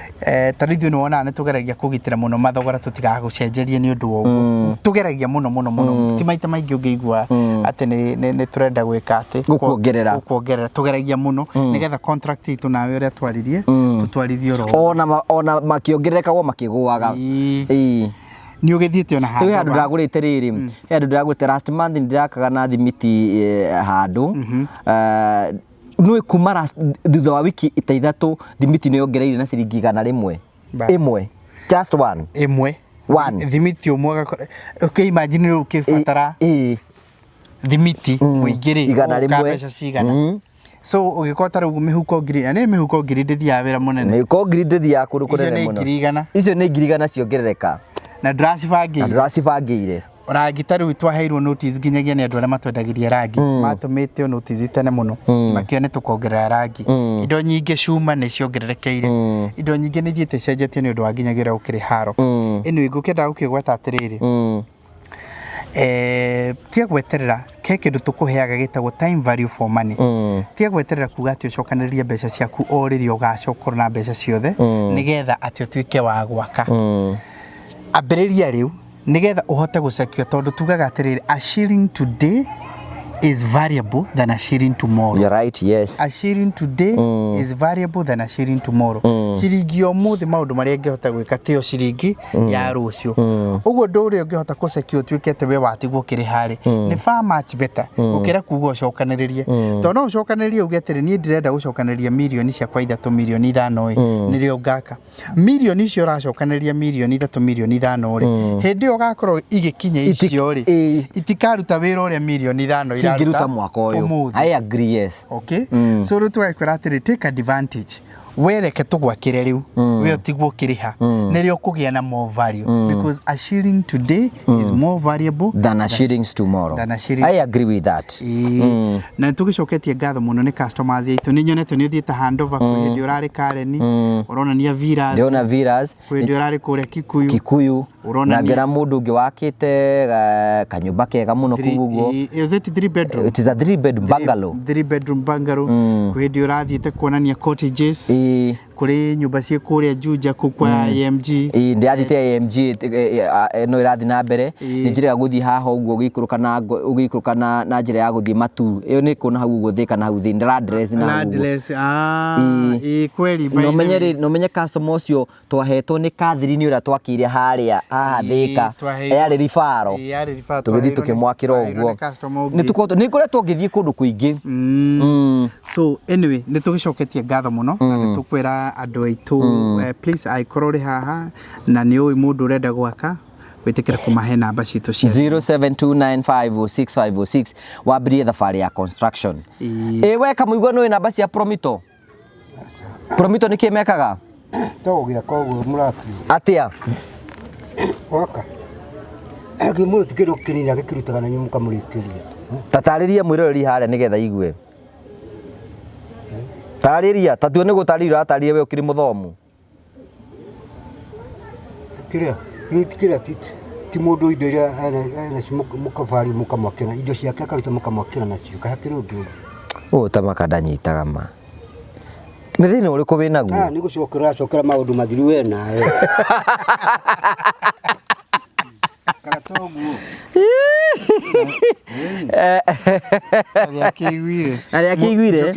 tarithu no wona ni tugeragia kugitira muno mathogora tutigaga gucenjerie ni undu woguo tugeragia muno ti maita maingi ungeigua ati ni turenda gwika ati gukuongerera tugeragia muno nigetha contract itu nawe uria twaririe tutwarithio ro ona makiongerereka makiguaga ni ugithiite ona handu handu ndagurite riri handu ndagurite last month ndirakaga na thimiti handu nui kumara thutha wa wiki itaithatu thimiti ni yongereire na ciringi 100 imwe just one thimiti umwe okay imagine ukifatara thimiti muingire 100 cigana so ugikota riu mihuko ngiri ani mihuko ngiri ndithia wira munene mihuko ngiri ndithia kuru kunene muno icio ni ngiri 100 ciongerereka na nduracibangire rangi taru twaheirwo notice nginyagia ni andu aria matwendagiria rangi matumite notice tene muno makione tukongerera rangi indo nyingi cuma ni ciongererekeire indo nyingi ni thiete cenjetio ni undu wa nginyagira ukiri haro ino igukenda ukigweta atiriri tia gweterera keke tukuheaga gitagwo time value for money tia gweterera kuga ati ucokanirie mbeca ciaku o ririo gacokora na mbeca ciothe nigetha ati utuike wa gwaka abiriria riu nigetha uhote gucekio tondu tugaga atiriri a shilling today is variable than a shilling tomorrow. You're right, yes. A shilling today is variable than a shilling tomorrow. Shiringi omuthi maundu maria ngehota gwika tio shiringi ya rucio. Uguo nduri ngehota kucekio tuikete we watigwo kiri hari. Ni far much better ukira kugo cokaniririe. Tono ucokaniririe ugetire ni ndirenda gucokaniria milioni cia kwa 3 milioni 5 nirio ngaka. Milioni icio uracokaniria milioni 3 milioni 5 hindi ugakorwo igikinya icio ri itikaruta wira uria milioni 5 singiruta mwaka uyu. I agree, yes. Okay. So rutu wakwira atiri take advantage wereke tugwakire riu we otigwo kiriha nirio kugia na more value because a shilling today is more valuable than a shillings tomorrow. I agree with that. Na tugicoketie ngatho muno ni customers yitu ni nyonete ni uthiete handover kwendi urari Kareni urona ni Viras ndiona Viras kwendi urari kure Kikuyu urona ngera mundu ungi wakite kanyumba kega muno kugugo. Is it 3 bedroom? It is a 3 bedroom bungalow. 3 bedroom bungalow kwendi urathiete kuonania cottages kuri nyumba cie kuria Juja kwa IMG ndiathite IMG no irathi na mbere ni njira guthii haha uguo ugikuruka na njira ya guthii Matu iyo ni kuna hau uguo thika na hau thi ndira address na hau address kweli no menye customer ucio twahetwo ni kathiri ni ura twakire haria haha thika yari rifaro tugithi tukimwakira uguo ni kuretwo ngithii kundu kuingi so anyway ni tugicoketie ngatho muno na ni tukwira andu aitu please aikorore haha na ni uyu mundu urenda gwaka witikira kumahe namba citu cia 0729506506 wambirie thabari ya construction weka muigua no namba cia Promito ni kimekaga togia koguo murafi atia waka agi mu tikiro kinira gikirutaga na nyumuka murikiria tatariria mwiroreri haria nigetha igue tariria tatue ni gutarira ataririe we ukiri muthomu kira ti mundu indo iria ana mukafari mukamwakira indo ciake akaruta mukamwakira nacio kahakira undu tamaka ndanyitaga ma nĩ thĩna ũrĩkũ wĩnaguo nĩ gũcokera maũndũ mathiru we nawe arĩa kĩiguire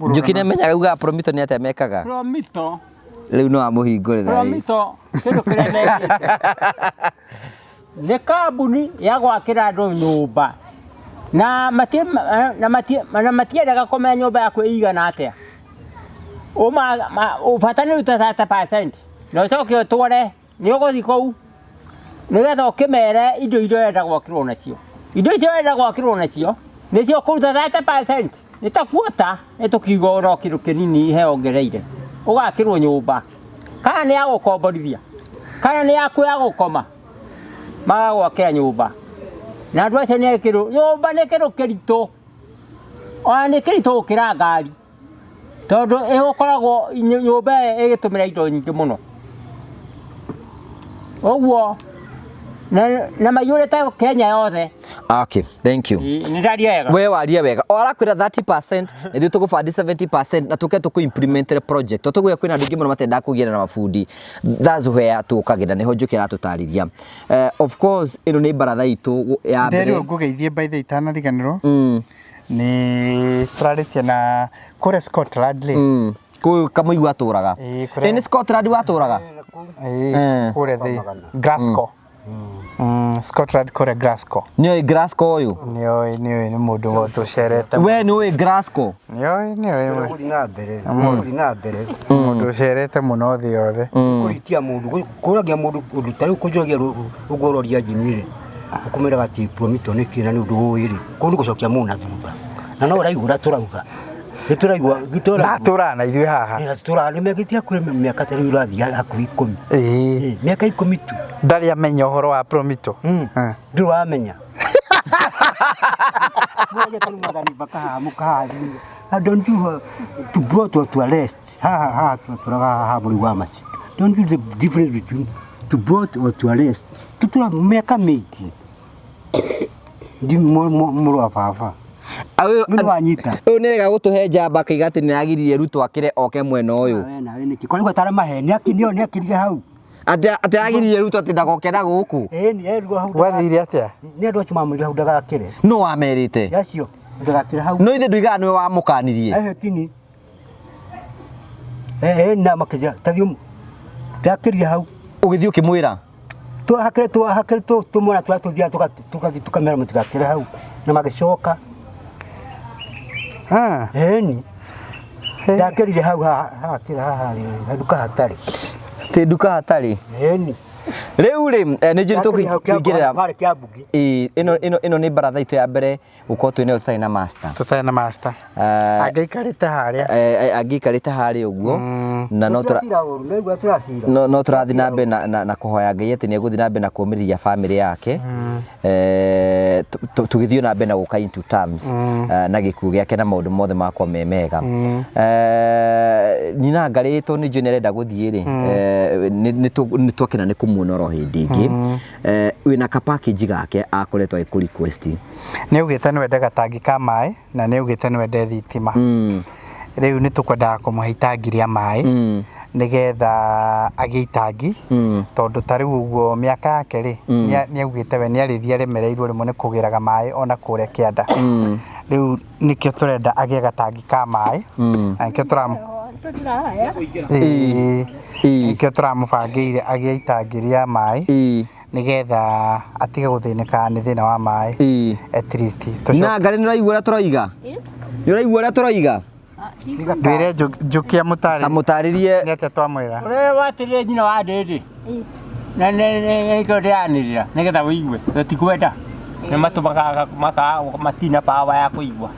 Njuki nĩmenyaga uga Promito nĩ atĩa mekaga Promito rĩu no amũhingũrĩra Promito kĩndũ kĩrĩa mekĩte nĩ kambuni ya gwakĩra andũ nyũmba na matiendaga kũmenya nyũmba yaku ĩigana atĩa ũbata nĩ ruta 30% na ũcoke ũtware nĩ ũgũthiĩ kũu nĩgetha ũkĩmere indo iria ũrenda gwakĩrwo nacio indo icio ũrenda gwakĩrwo nacio nĩcio ũkũruta 30% nĩ ta kuota nĩ tũkiuga oro kĩndũ kĩnini heongereire ũgakĩrwo nyũmba kana nĩ ya gũkomborithia kana nĩ yaku ya gũkoma magagwakĩra nyũmba na andũ acio nĩ nyũmba nĩ kĩndũ kĩritũ ona nĩ kĩritũ gũkĩra ngari tondu ĩgũkoragwo nyũmba ĩgĩtũmĩra indo nyingĩ mũno ũguo na maiyũrĩte Kenya yothe okay thank you nĩ ndaria wega we waria wega orakwĩra 30% nĩ tũgũbandi 70% na tũke tũkũ-implement project tũtũgũya kwĩna andũ aingĩ mũno matendaga kũgiana na mabundi that's where tũkagĩra nĩho Njuki aratũtarĩria of course ĩno nĩ baratha itũ ya mbere nderwo ngũgeithie by the itanariganĩrwo ni tũrarĩtie na kũrĩa Scotland kũu kamũigua atũraga nĩ Scotland watũraga kũrĩa thĩ Glasgow Scotland kũrĩa Glasgow nĩoĩ Glasgow ũyũ nĩ mũndũ tũcerete we nĩũĩ Glasgow gũthiĩ na mbere mũndũ ũcerete mũno thĩ yothe kũritia mũndũ kũragia mũndũ ũndũ tarĩ kũnjoragia ũgororia njinire ũkũmĩraga atĩ Promito nĩ kĩna nĩ ũndũ ũyĩ rĩ kũu nĩ gũcokia mũndũ na thutha na no ũraigua tũrauga nĩ tũraigua na tũrana ithuĩ haha na tũrana nĩ mekĩtie kwĩ mĩaka ta rĩu ũrathiĩ hakuhĩ 10 mĩaka 10 tu ndarĩ amenya ũhoro wa Promito ndũrĩ wamenya mwage tani mwathani bakaha don't you to brought to arrest tũraga haha mũrĩ wa maci don't you the difference between to brought or to arrest tutura mĩaka mĩingĩ ndi mũrũ wa baba nĩ wanyita ũyũ nĩ rega gũtũhe njamba akaiga atĩ nĩ agiririe Ruto akĩre oke mwena ũyũ nawe nĩkĩ kũrĩ gwatara maheni akinio nĩ akirire hau atĩ agiririe Ruto atĩ ndagokera gũkũ nĩ erirwo hau wathire atĩa nĩ andũ acio mamwĩrire hau ndagakĩre no wamerĩte yacio ndagakĩre hau no ithe ndũigaga nĩwe wamũkanirie tini na makĩnjĩra tathiĩ ndakĩrire hau ũgĩthiĩ ũkĩmwĩra twahakĩre tũmwona tũratũthiaga tũgathiĩ tũkamera mũtigakĩre hau na magĩcoka ni ndakĩrire hau hakĩra haha nduka hatarĩ tĩ nduka hatarĩ ni rĩu rĩ nĩ njũri tũkĩingĩrĩra ĩno nĩ baratha itũ ya mbere gũkorwo twĩnayo tũtarĩ na master angĩikarĩte harĩa ũguo na no tũrathiĩ na mbere na kũhoya Ngai atĩ nĩ egũthiĩ na mbere na kũũmĩrĩria famĩlĩ yake tũgĩthiĩ na mbere na gũka into terms na gĩkuũ gĩake na maũndũ mothe makwa me mega Nina ngarĩtwo nĩ njũĩ nĩ arenda gũthiĩ rĩ nĩ twakena nĩ kũmuona oro hĩndĩ ĩngĩ wĩna ka package gake akoretwo agĩkũ request nĩ ugĩte nĩ wende gatangi ka maĩ na nĩ ugĩte nĩ wende thitima riu ni tukwenda kumuhe itangi ria mai nigetha agie itangi tondu tariu uguo miaka yake ri ni augite we ni arithia remereirwo rimwe ni kugiraga mai ona kuria kianda riu nikio turenda agie gatangi ka mai nikio nikio turamubangire agie itangi ria mai nigetha atige guthinika ni thina wa mai at least na ngari ni uraigua uria turaiga ni uraigua uria turaiga ndwire njukia mutari tamutaririe ni ate twamwira ure watire nyina wa ndindi na ne ko ndianirira nigetha wigue tutikwenda ni matumaga matina pawa ya kuigua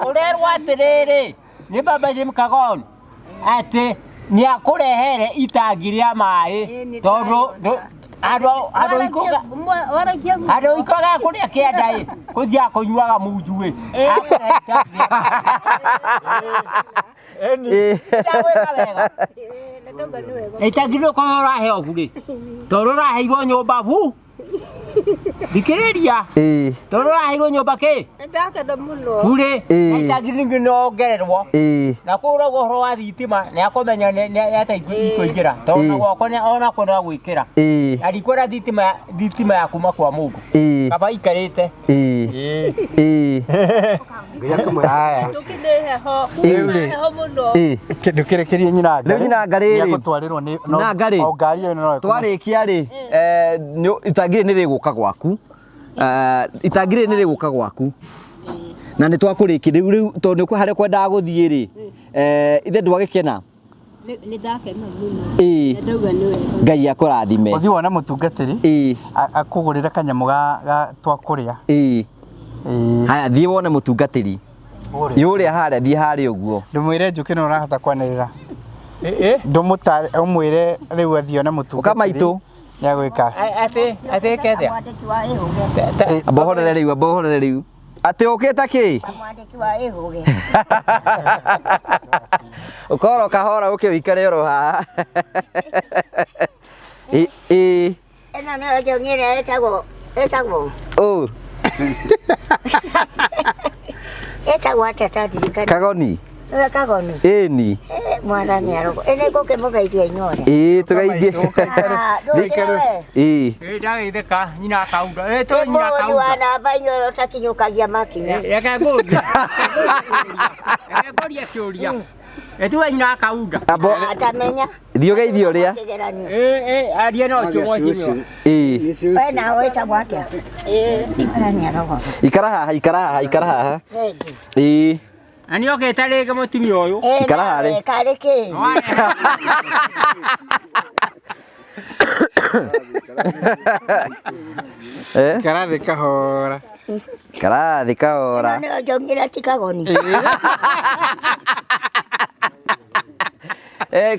urerwa atiriri ni baba Jim Kagon ati ni akurehere itangi ria mai tondu ado ikoga kuria kianda kuthia kunyuaga munju itangi no kora he oguri tondu raheirwo nyumba bu dikiriria tondu raheirwo nyumba ki ndakenda muno bure itangi ningi no ngererwo na kuragwo horo wa thitima ni akomenya ni ataigui kuingira tondu gwako ni ona kwenda gwikira alikwenda thitima ya kuma kwa Mungu kaba ikarite haya tukineho muno ndukirekerie nyina ngari nyina ngari gutwarirwo ni na ngari ngari yo no twarikia ri itangi ni riguka gwaku itangi ni riguka gwaku na ni twakurikia riu tondu hare kwenda guthie ri ithe ndwagikena ni ndakena muno ndauga ni wega Ngai akurathime uthi wona mutungatiri akugurira kanyamu ga twakuria haya thie wone mutungatiri yuria haria thie haria uguo ndumwire njuki no urahota kwanirira ndumutare umwire riu athio na mutungatiri ukamaitu ni agwika ate kethia abohorere riu ate ukita ki mwandiki wa ihuge ukoro kahora ukiwikare ro ha ena no jongire etagwo oh etagwo atata dirikana Kagoni Kagoni ni mwathani arogo ene ko ke mugeithia inyore tugeithie ndageithika nyina kaunda to nyina kaunda wana banyo takinyukagia makinya yake ngoria yake ngoria kiuria etu nyina kaunda atamenya thio geithio ria aria no cio mwacimio we na weta bwatia mwathani arogo ikara haha ani oketa rege mutimi uyu ikara hare kareke karathi kahora no jongira tikagoni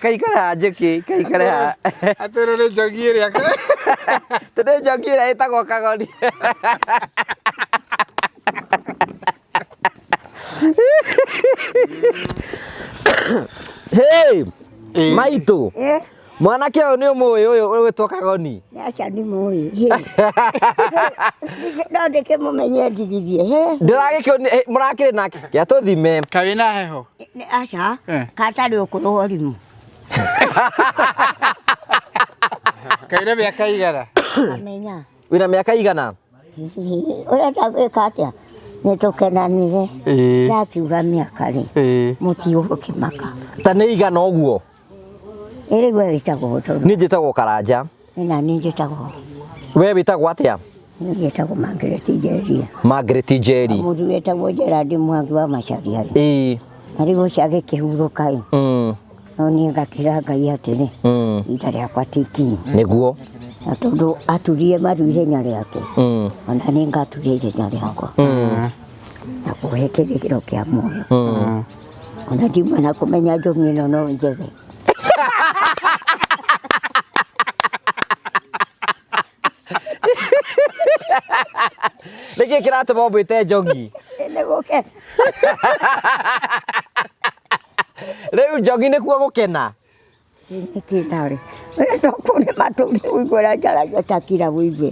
kaikara njiki kaikara atero ni jogire aka tene jogire itagwo Kagoni hey maitu mwanake uyu ni umuwi uyu witwo Kagoni acha ni muwi no ndeke mumenye ndigithie ndiragikio murakire nake ya tuthime kawi na heho acha katari ukuruho rimu kawi na miaka igana amenya wina miaka igana urenda gwika atia nitukenanire ndakiuga miaka ri mutiugo kimaka ta ni igana uguo iri we witagwo ni njitagwo Karanja ina ni njitagwo we witagwo atia ni njitagwo Margaret Njeri mũndũ wetagwo Gerard Mwangi wa Macharia na rĩu ciage kĩhurũka no niĩ ngakĩra Ngai atĩrĩ ita rĩakwa ti ikinyu nĩguo na tondũ aturire maru ihenya rĩake ona niĩ ngaturire ihenya rĩakwa na kũhe kĩrĩgĩro kĩa muoyo ona ndiuma na kũmenya njũng'ĩ ĩno no njethe nĩkĩ kĩratũma ũmbĩte njogi rĩu njogi nĩkuo gũkena nĩkĩndarĩ ũrenda matũrie ũigua ũrĩa njaragia takira ũigue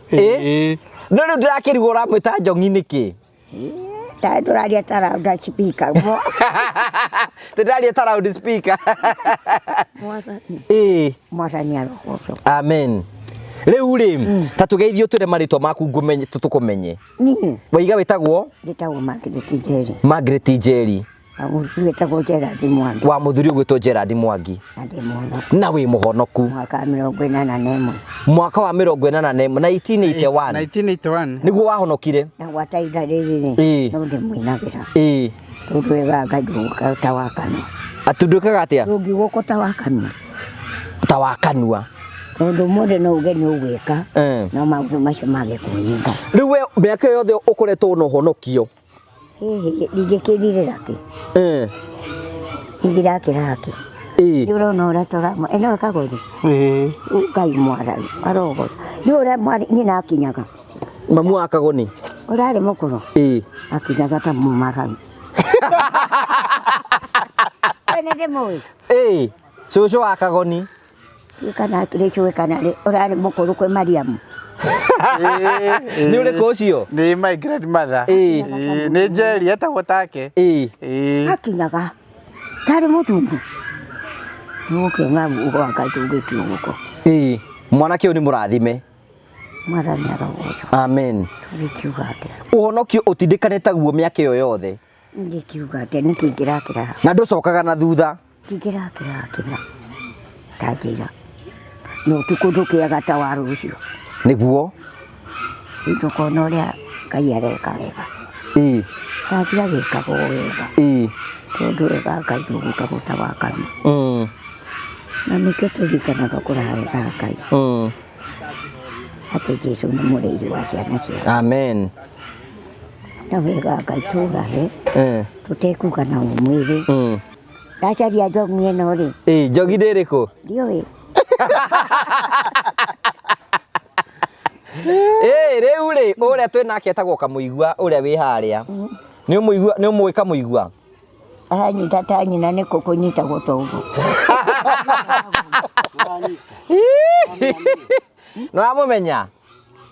no rĩu ndĩrakĩrigwo ũramwĩta njogi nĩkĩ Turaria tarauda speaker mo. Turaria tarauda speaker. Mwathani arogoco. Amen. Riu ri ta tugeithio ture maritwa maku ngumenye tutukumenye. Ni. Waiga witagwo? Nditagwo Margaret Njeri. Margaret Njeri. Witagwo Gerard Mwangi. Wa muthuri ugwitwo Gerard Mwangi. Na wi muhonoku. Mwaka 1981. Mwaka wa 1981 1981 niguo wahonokire. Na wataida riri no ndi muinagira. Tudwega ngajuka tawakano. Atudwekaga atia? Rugi goko tawakano. Tawakanua. Tondu mothe no ugeni ugwika no maundu macio mage kuhinga. Riu we miaka yothe ukoretwo no honokio. Ndigikirire raki. Ngirakira raki. Yuro no ratoramo eno kagodi. Ukai mwara arogo. Yura mwari ni nakinyaga. Mamu akagoni. Urare mukuru. Akinyaga ta mumara. Ene demoi. Shosho akagoni. Kana kirecho kana urare mukuru kwe Mariamu. Ni ule kocio ni my grandmother ni Njeri etagwo take akinyaga tari mutungu nuke ngamu ugo akatunge kiugo mwanake ni murathime mwathani arogoco. Amen. Tugikiuga atia uhonokio utindikanite guo miaka iyo yothe ngikiuga atia nikingirakira na nducokaga na thutha kingirakira kira tajira no tukundukiaga ta waru ucio niguo tukona uria Ngai areka wega tatia gikago wega tondu wega Ngai nduguka gutawakana na nikio turirikanaga kũraga wega Ngai atĩ Jesu nĩ mũrĩithi wa ciana ciake. Amen. Na wega Ngai tũrahe tũtekuga na ũmwĩrĩ ndacaria njogi ĩno rĩ njogi ndĩrĩkũ ndiũĩ riu ri uria twi nake etagwo Kamũigua uria wi haria ni umũĩ Kamũigua aranyita ta nyina nĩ kũkũnyita gũtongo no amũmenya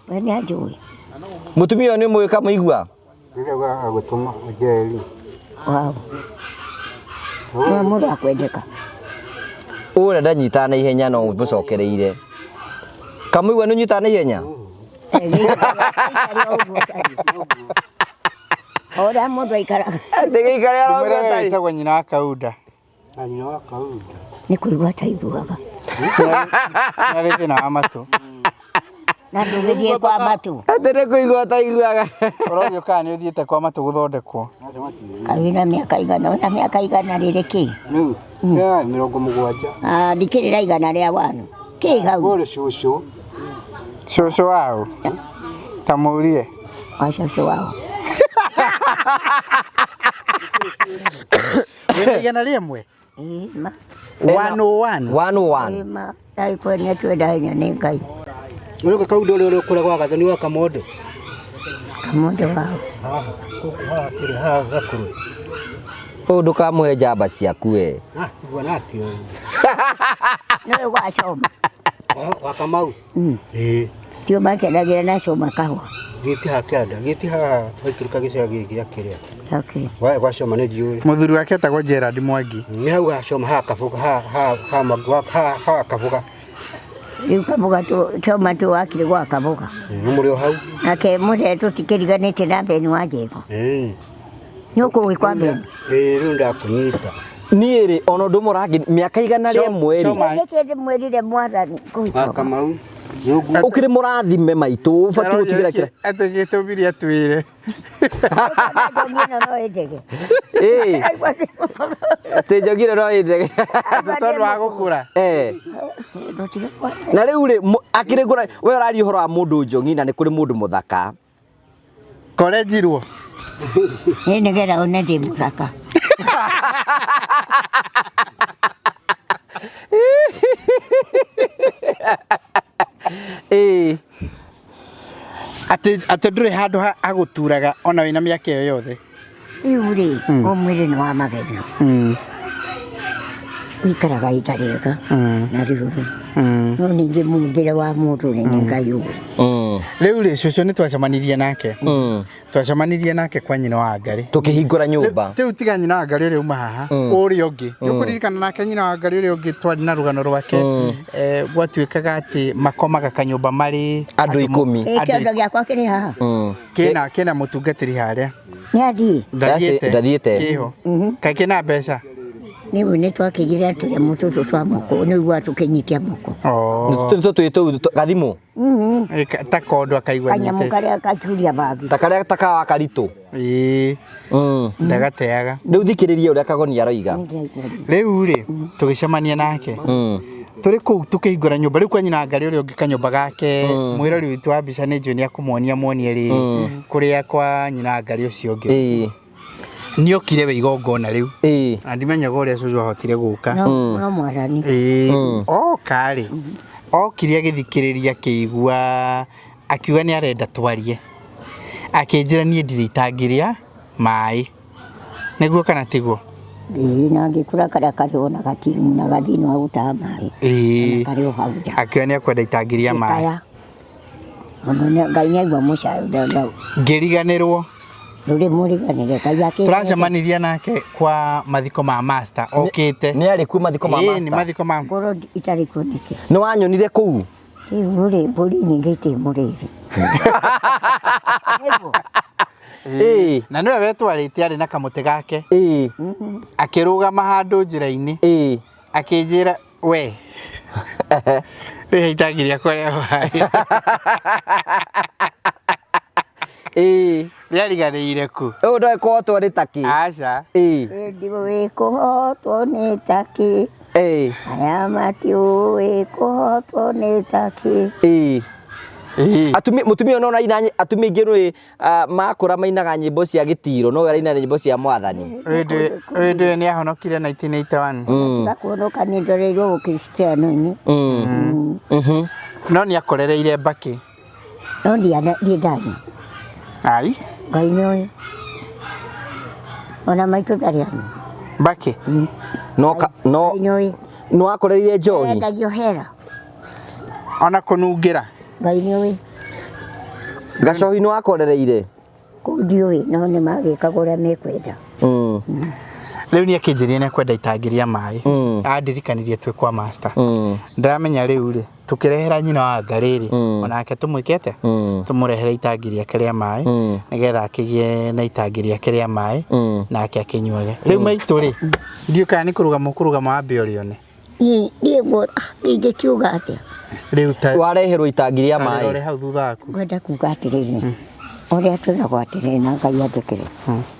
we nĩ anjũĩ mũtumia ũyũ nĩ ũmũĩ Kamũigua Ndirega agũtũma Njeri wao nĩ mũndũ akwendeka uria ndanyitaga na ihenya no mũcokereire Kamũigua nĩ ũnyitaga na ihenya Ora mundu aikaraga. Ndĩgĩikare arauga etagwo nyina wa Kaunda. Nyina wa Kaunda. Nĩ kũigua ta iguaga. Nĩ thĩna wa matũ. Na ndũgĩthiĩ kwa matũ. Atĩ nĩ kũigua ta iguaga. Ũrorio kana nĩ ũthiĩte kwa matũ gũthondekwo. Kawina mĩaka igana ona mĩaka igana rĩrĩ kĩ? Rĩu 70. Ndikĩrĩra igana rĩa wanu. Kĩ hau? Ũrĩ cũcũ. Cũcũ wao. Tamũrie. Wa cũcũ wao. Wĩna igana rĩmwe? Ma. 101. 101. Ma. Dai kwene twenda hinya nĩ Ngai. Ũrĩ Kaunda ũrĩa ũkũragwo wa gathoni wa Kamondo. Kamondo wao. Kĩrĩ haha gakũrũ. Ndũkamũhe njamba ciaku we. Iguana atĩ ũyũ. Nĩwe wacoma. Wa Kamau. Tio makenagĩra na coma kahũa. Gĩtĩ haha kĩanda, gĩtĩ haha waikũrũka gĩcagi gĩkĩ gĩa kĩrĩa. Okay. Wacoma nĩ ndiũĩ. Mũthuri wake etagwo Gerard Mwangi. Nĩ hau hacoma haha Kabuga, haha Kabuga. Rĩu Kabuga coma tũwakire gwa Kabuga. Nĩ mũrĩ o hau. Nake mũthee tũtikĩriganĩte na Beni wa Njengo. Nĩ ũkũĩ kwa Beni? Rĩu ndakũnyita. Niĩ rĩ ona ũndũ mũrangi mĩaka igana rĩmwe rĩ. Gĩkĩndĩ mwĩrire Mwathani. Wa Kamau. Ukire mũrathime maitũ ũbatiĩ gũtigĩra kĩra. Atĩ gĩtũmire atwĩre. Atĩ njogire no ĩndege. Tondũ wa gũkũra. Na rĩu rĩ akĩrĩ ngũra we ũraria ũhoro wa mũndũ njogi na nĩ kũrĩ mũndũ mũthaka. Kore njirwo. Nĩgetha one ndĩ mũthaka. Atĩ ndũrĩ handũ agũturaga ona wĩna mĩaka ĩyo yothe. Rĩu rĩ mwĩrĩ nĩ wa magerio. Wĩikaraga ihinda rĩega na rĩu rĩ no ningĩ mũmbĩre wa mũndũ nĩ Ngai ũĩ. Rĩu rĩ cũcũ nĩ twacemanirie nake. Twacemanirie nake kwa nyina wa Ngarĩ. Tukĩhingũra nyũmba. Rĩu tiga nyina wa Ngarĩ ũrĩa uma haha. Ũrĩa ũngĩ. Nĩũkũririkana nake nyina wa Ngarĩ ũrĩa ũngĩ twarĩ na rũgano rwake. Gwatuĩkaga atĩ makomaga kanyũmba marĩ andũ 10. Kĩondo gĩakwa kĩrĩ haha. Kĩna mũtungatĩri harĩa. Nĩathiĩ. Ndathiĩte. Kĩho. Kaĩ kĩna mbeca. Nĩu nĩ twakĩgire tũnyamũ tũtũ twa moko nĩguo tũkĩnyitia moko. Tũtũ gathimũ. Ta kondo akaigua kanyamũ karĩa kacuria bagi. Ta karĩa takawa karitũ. Ndagateaga. Rĩu thikĩrĩria ũrĩa Kagoni aroiga. Rĩu rĩ tũgĩcemania nake. Tũrĩ kũu tũkĩhingũra nyũmba rĩu kwa nyina Ngarĩ ũrĩa ũngĩ kanyũmba gake. Mwĩrori witũ wa mbica nĩ John akũmonia rĩrĩ kũrĩa kwa nyina Ngarĩ ũcio ũngĩ. Nĩokire we igongona rĩu. Na ndimenyaga ũrĩa cũcũ ahotire gũka. No mwathani. Okarĩ. Okire agĩthikĩrĩria akĩigua akiuga nĩ arenda twarie. Akĩnjĩra niĩ ndirĩ itangĩrĩa maĩ. Nĩguo kana tiguo? Na ngĩkũra karĩa karĩ ona gatinu na gathini wa gũtaha maĩ. Karĩ o hau nja. Akiuga nĩ akwenda itangĩria maĩ. Ngai nĩaigua mũcaara. Ngĩriganĩrwo. Turacemanirie nake kwa mathiko ma master okite. Nĩ arĩ ku mathiko ma master. Ni mathiko ma. Ngoro itarĩ kuo nĩkĩ. Nĩ wanyonire kũu? Rĩu mbũri nyingĩ itĩ mũrĩri. Na nĩwe wetwarĩte arĩ na kamũtĩ gake. Akĩrũgama handũ njĩra-inĩ. Akĩnjĩra we. Rĩhe itangĩria kũrĩa waĩ. Rĩariganĩire ku. Ũyũ ndoĩ kũhotwo nĩ takĩ. Aca. Ndiũĩ kũhotwo nĩ takĩ. Aya matiũĩ kũhotwo nĩ takĩ. Mũtumia no aina atumia aingĩ nĩ makũra mainaga nyĩmbo cia gĩtiro no araina nyĩmbo cia mwathani. Ũndũ nĩ ahonokire 1981. Ndakuonoka nĩ ndoreirwo Ũkristiano-inĩ. No nĩ akorereire Mbakĩ. No ndiendani. Ai. Ngai nĩoĩ. Ona maitũ ndarĩ ano. Mbakĩ. No akorereire njohi. Endagio hera. Ona kũnungĩra. Ngai nĩoĩ. Gacohi no akorereire. Ndiũĩ no nĩ magĩkaga ũrĩa mekwenda. Rĩu nĩ akĩnjĩrire nĩ akwenda itangĩria maĩ. Andirikanirie twĩ kwa master. Ndiramenya rĩu rĩ tukĩrehera nyina wa Ngarĩ onake tũmwĩkete tũmũrehere itangĩria kĩrĩa maĩ nĩgetha akĩgĩe na itangĩria kĩrĩa maĩ nake akĩnyuage. Rĩu maitũ rĩ ndiũĩ kana nĩ kũrugama wambe ũrĩone. Niĩ ingĩkiuga atĩa. Rĩu wareherwo itangĩria maĩ. Rore hau thutha waku. Ngwenda kuuga atĩrĩrĩ ũrĩa twĩragwo atĩrĩrĩ na Ngai andĩkĩre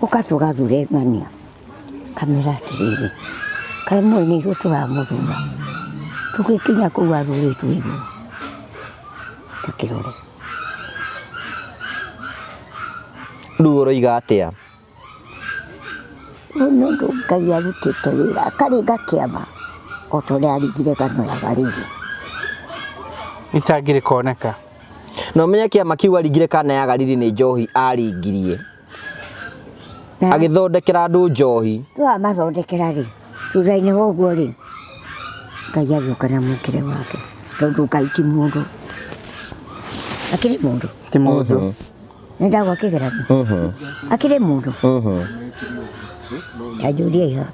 ũka tũgathure ng'ania kamera atĩrĩrĩ kaĩ mũĩ nĩ ithuĩ tũramũthura tũgĩkinya kũu arũrĩtwo igũrũ tũkĩrore. Rĩu ũroiga atĩa? Nĩ ũndũ Ngai arutĩte wĩra akarĩnga kĩama o ta ũrĩa aringire ngano ya Galili. Itangĩrĩ kuoneka. No menya kĩama kĩu aringire kana ya Galili nĩ njohi aringirie. Agĩthondekera andũ njohi. Amathondekera rĩ thutha-inĩ wa ũguo rĩ Ngai agĩũka na mwĩkĩre wake tondũ Ngai ti mũndũ. Akĩrĩ mũndũ. Ti mũndũ. Nĩ ndagwa kĩgeranio. Akĩrĩ mũndũ. Tajũria iha.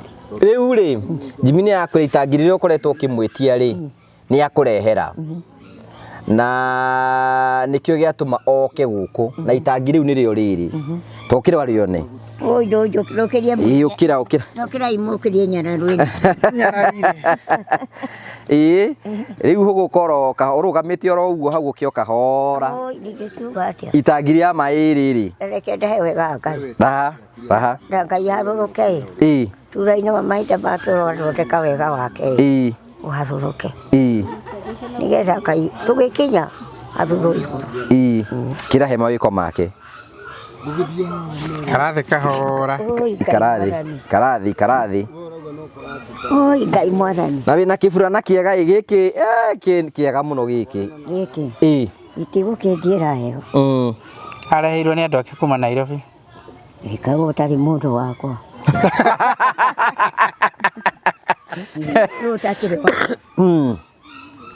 Rĩu rĩ Jimmy nĩ akwĩra itangĩrĩre ũkoretwo ũkĩmwĩtia rĩ nĩ akũrehera. Na nĩkĩo gĩatũma oke gũkũ na itangi rĩu nĩrĩo rĩrĩ. Tokĩra warĩone. Oi ndojo turokeria Ĩĩ ũkĩra. Tokĩra imũkĩrie nyararũ. Ĩĩ rĩu hũgũkorwo ũrũgamĩte oro ũguo hau ũkĩoka hora. Oi ndingĩkiuga atĩa. Itangi rĩa maĩ rĩrĩ. Reke ndahe wega Ngai. Raha. Na Ngai harũrũke. Ĩĩ. Thutha-inĩ wa mahinda matũthondeka wega wake. Ĩĩ. Ũharũrũke. Ĩĩ. Nĩgetha Ngai tũgĩkinya harũrũ igũrũ. Ĩĩ. Kĩrahe mawĩko make. Karathi kahora. Karathi. Oi Ngai mwathani. Na wĩna kĩburana kĩega gĩkĩ kĩega mũno gĩkĩ. Gĩkĩ. Ĩĩ. Itigũkĩndiĩra heo. Areheirwo nĩ andũ ake kuma Nairobi. Ĩkagwo ũtarĩ mũndũ wakwa.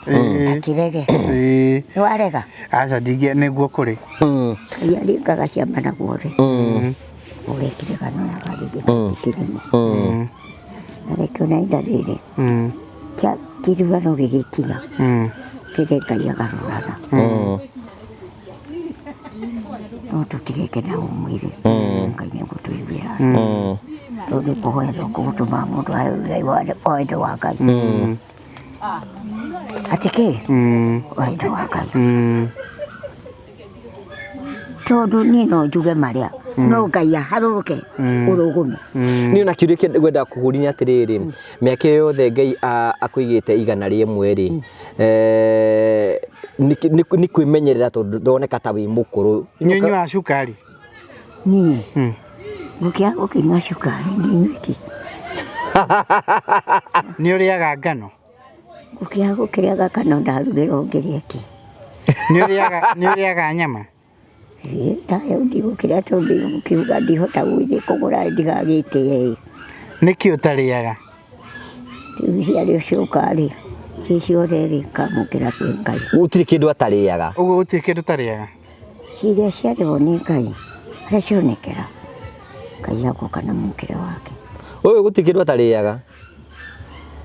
akirege warega aca ndingia nĩguo kũrĩ Ngai aringaga ciama na guothe ũgekire gano yagarĩria tikirimo na rĩkĩo na ihinda rĩrĩ kĩa kĩrugano gĩgĩkinya kĩrĩ Ngai agarũraga no tũtigekena ũmwĩrĩ Ngai nĩgũtũiguĩra tondũ kũhoya no kũgũtũma mũndũ oe wendo wa Ngai atĩ wendo wa Ngai tondũ niĩ no njuge marĩa no Ngai aharũrũke ũrũgũme Niĩ ona kĩũria kĩrĩa ngwenda kũhũria atĩrĩrĩ mĩaka yothe Ngai akwĩgĩte igana rĩmwe rĩ nĩ kwĩmenyerera tondũ ndoneka ta wĩ mũkũrũ nyunyua cukari niĩ gũkĩa gũkĩnyua cukari nĩnyuĩki nĩ ũrĩaga ngano gũkĩa gũkĩrĩaga kana ndarugĩrwo ngĩrĩa kĩ nĩ ũrĩaga nyama ndayo ndigũkĩrĩa tondũ ũkiuga ndihota gũthiĩ kũgũra ndigagĩtĩe nĩkĩ ũtarĩaga rĩu ciarĩ cukari ciothe rĩ kamũkĩra kwĩ Ngai gũtirĩ kĩndũ atarĩaga ũguo gũtirĩ kĩndũ ũtarĩaga ciria ciarĩho nĩ Ngai harĩa cionekera Ngai agoka na mũkĩra wake ũyũ gũtirĩ kĩndũ atarĩaga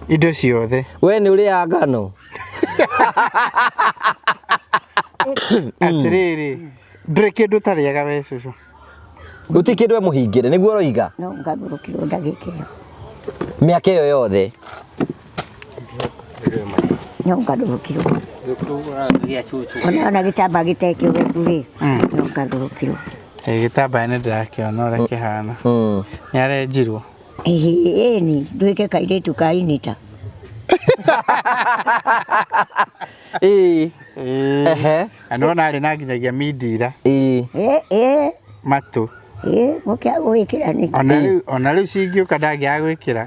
indo ciothe we nĩ ũrĩaga ngano atĩrĩrĩ ndũrĩ kĩndũ ũtarĩaga we cũcũ gũtirĩ kĩndũ we mũhingĩre nĩguo ũroiga no ngarũrũkirwo ndagĩka ĩyo mĩaka ĩyo yothe no ngarũrũkirwo ona gĩtamba gĩtekĩũgeku rĩ no ngarũrũkirwo gĩtambaya nĩ ndĩrakĩona ũrĩa kĩhana nĩ arenjirwo ĩni nduĩke kairĩtu ka inita anona arĩ na nginyagia mindira matũ gũkĩa gwĩkĩra nĩkĩ ona rĩu cingĩũka ndangĩaga gwĩkĩra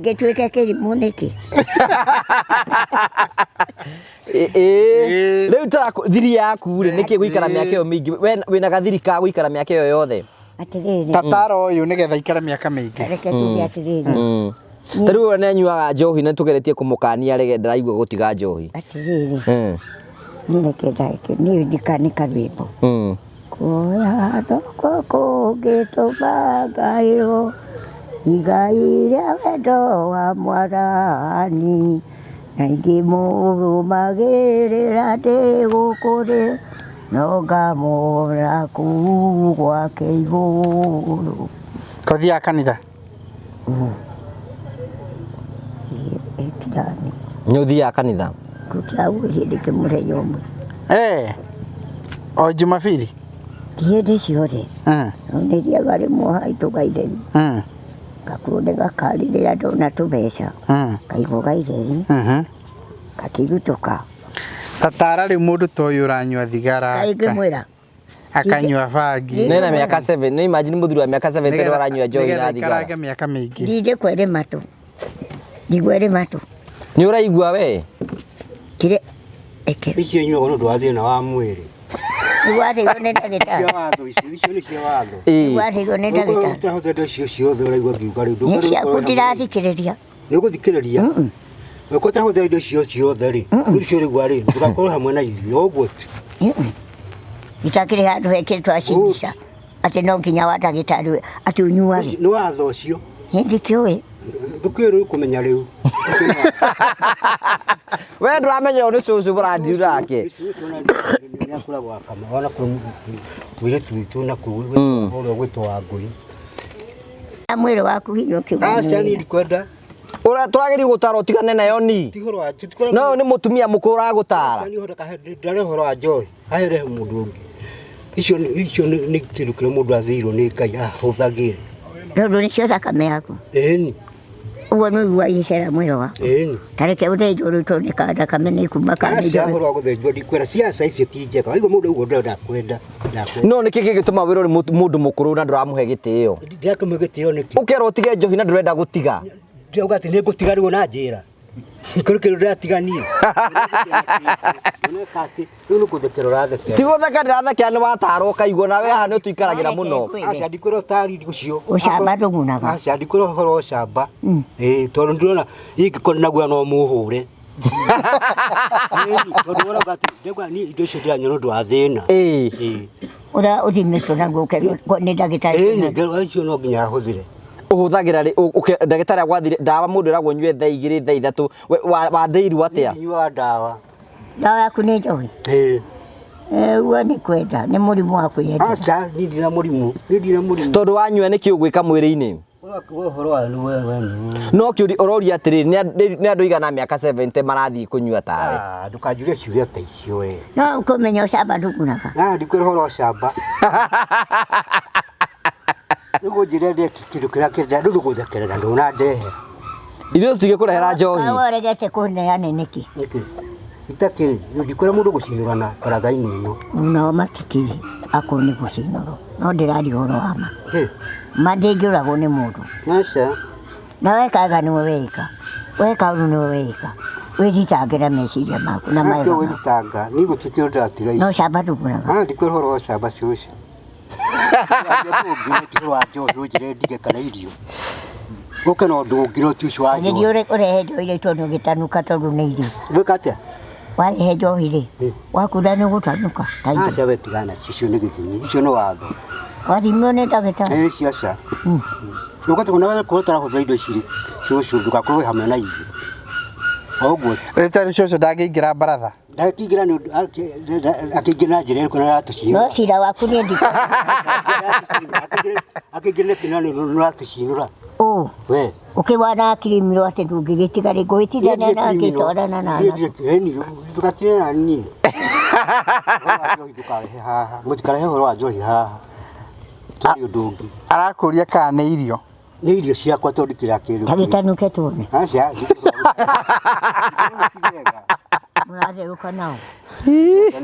gĩtuĩke kĩrimũ nĩkĩ rĩu thiri yaku rĩ nĩkĩ gũikara mĩaka ĩyo mĩingĩ wĩna gathiri ka gũikara mĩaka ĩyo yothe atĩrĩrĩ tatara ũyũ nĩgetha ikara mĩaka mĩingĩ reke tuge atĩrĩrĩ tarĩu nĩ anyuaga njohi na tũgeretie kũmũkania rege ndaraigua gũtiga njohi atĩrĩrĩ niĩ ndikanika rwĩmbo kuoya thoko kũngĩtũma ngaĩrwo igai rĩa wendo wa Mwathani na ingĩmũrũmagĩrĩra ndĩ gũkũ thĩ no ngamũra kuu gwake igũrũ kothiaga kanitha nĩ ũthiaga kanitha gũtiragũrie ndĩke mũthenya ũmwe o Jumapili hĩndĩ ciothe no nĩthiaga rĩmwe haitũ gaitheri ngakorwo nĩ gakari rĩrĩa ndona tũbeca ngaigwo gaitheri gakĩrutũka tatara rĩu mũndũ ta ũyũ ũranyua thigara ngĩmwĩra akanyua bangi nena mĩaka 7 nĩ imagine mũthuri wa mĩaka 7 tena aranyua njohi na thigara mĩaka mĩingĩ ndindekwere matũ ndigwere matũ nĩ ũraigua we kire eke icio nyuaga nĩ ũndũ wa thĩna wa mwĩrĩ nĩgwathĩirwo nĩ ndagĩtarĩ icio nĩ cia watho nĩgwathĩirwo nĩ ndagĩtarĩ ũtahota indo icio ciothe ũraigua ngiuga rĩu nĩ ciaku ndirathikĩrĩria nĩ ũgũthikĩrĩria ũko ũtahota indo icio ciothe rĩ icio ũraigua rĩ ndũgakorwo hamwe na irio ũguo tu itakĩrĩ handũ hekĩrĩtwo acindica atĩ no nginya wa ndagĩtarĩ atĩ ũnyuage nĩ watho ũcio ndikĩũĩ ndũkĩrĩ kũmenya rĩu we ndũramenya nĩ cũcũ Brandi ũrake nĩakoragwo akama ona kũrĩ mũirĩtu witũ na kũu ũrĩa gwĩtwo Wangũi mwĩrĩ waku hinya ũkiuga aca niĩ ndikwenda tũragĩrĩirwo gũtara ũtigane nayo ni no nĩ mũtumia mũkũrũ ũragũtara ndarĩ ũhoro wa njohi aherehe mũndũ ũngĩ icio nĩ kĩndũ kĩrĩa mũndũ athĩirwo nĩ Ngai ahũthagĩre tondũ nĩcio thakame yaku ĩni ũguo nĩ ũigua igĩcera mwĩrĩ waku ĩni tareke ũthĩnjwo rĩu tondũ nĩ thakame nĩ kuma cia ũhoro wa gũthĩnjwo ndikwenda ciaca icio ti njega waigua mũndũ ũguo ndakwenda no nĩkĩ gĩgĩtũma wĩrwo nĩ mũndũ mũkũrũ na ndũramũhe gĩtĩo ndakĩmũhe gĩtĩo nĩkĩ ũkerwo ũtige njohi na ndũrenda gũtiga ndĩrauga atĩ nĩ ngũtiga rĩu na njĩra kĩrĩ kĩndũ ndĩratiganire rĩu nĩ gũthekera ũrathekera ti gũtheka ndĩrathekera nĩ watarwo ũkaigua nawe haha nĩ ũtũikaragĩra mũno aca ndikwĩra ũtari ũcio ũcamba ndũmunaga aca ndikwĩra ũhoro wa ũcamba tondũ ndĩrona ingĩkorwo naguo no mũhũre Tondu wona gati ndegwa ni indo cio ndia nyono ndwa thina. Ora uthimitwo na guke ni ndagitari. Ni ndio acio no nginya ahuthire. Uhuthagira ri ndagitari agwathire ndawa mundu iragwo nyue thaa 2 thaa 3 wa ndeiru atia? Nyua ndawa. Ndawa yaku ni njohi? Uwa ni kwenda ni murimu wa kwiyenda. Acha ni ndina murimu. Tondu wanyua niki ugwika mwiri-ini? Uhoro wa wewe ni. No kiuri uroria atiri ni andu igana miaka 70 marathi kunyua tawe. Ndukanjure ciuria ta icio we. No ukomenya ucamba ndukunaga. Ndikwira horo camba. Nugo njire kindu kiria kirenda nduguthekerera nduna ndehe. Irio tutige kurehera njohi. Aworegete kuneana niki? Niki. Itakiri ndikwira mundu gucinurana baratha-ini ino. No matikiri akoni gucinuro. No ndirari horo wama. Mandingĩũragwo nĩ mũndũ. Aca. Na wekaga nĩ weka. Weka ũndũ nĩ weka. Wĩthitangĩra meciria maku na mawega. Nĩkĩo wĩthitanga, nĩ gũtikĩrwo ndatiga. No camba ndũkũraga. Ndikwĩra ũhoro wa camba ciũcio. Ũngĩ wa njohi ũnjĩre ndige kana irio. Gũke na ũndũ ũngĩ no ti ũcio wa njohi. Nĩthiĩ ũrehe njohi iria tondũ ũgĩtanuka tondũ nĩ irio. Wĩka atĩa? Warehe njohi rĩ, wakunda nĩ ũgũtanuka. Aca we tigana icio nĩ gĩthimi, icio nĩ watho. Wathimwo nĩ ndagĩtarĩ? Ciaca. Ũgate kuna kũrutara hũthĩra indo ici ciũcio ndũgakorwo hamwe na irio. Oguo. Ndagĩtarĩ ũcio ndangĩingĩra baratha? Ndangĩingĩra nĩ akĩingĩra na njĩra ĩrĩkũ na aratũcinũra. No cira waku nĩ ndika. Akĩingĩra kĩna nĩ aratũcinũra. We. Ũkĩwana akirimirwo atĩ ndũngĩgĩtiga rĩ ngũhĩtithania na akĩtwarana na ndũgatige na niĩ. Ndũkarehe haha. Mũtikarehe ũhoro wa njohi haha. Arakuria kana nĩ irio? Nĩ irio ciakwa tondũ kĩrĩa kĩrĩ. Tagĩtanuke tuone. Aca. Mũratherũka nao.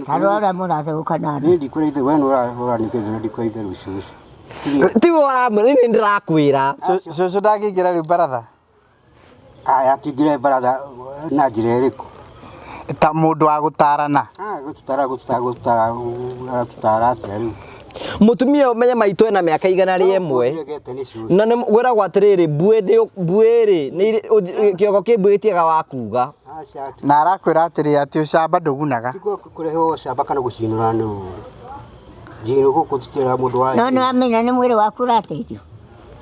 Arora mũratherũka nao. Nĩ ndikwĩra ithe we nĩũranĩkĩte na ndikwĩra ithe rũciũ. Tigo waramwĩra nĩ ndĩrakwĩra. Cũcũ ndangĩingĩra rĩu baratha? Akĩingĩra baratha na njĩra ĩrĩkũ? Ta mũndũ wa gũtarana. Gũtara atĩa rĩu? Mutumia umenye maitũ ena miaka 100 na gwĩragwo atĩrĩrĩ mbuĩ-rĩ kĩongo kĩ mbuĩ gĩtiaga wa kuga. Na arakwĩra atĩrĩ atĩ ũcamba ndũgunaga. Kũrehe camba kana gũcinũra nĩ ũru. Njĩra gũkũ tũtĩra mũndũ wa. No nĩwamenya nĩ mwĩrĩ waku ũrateithio.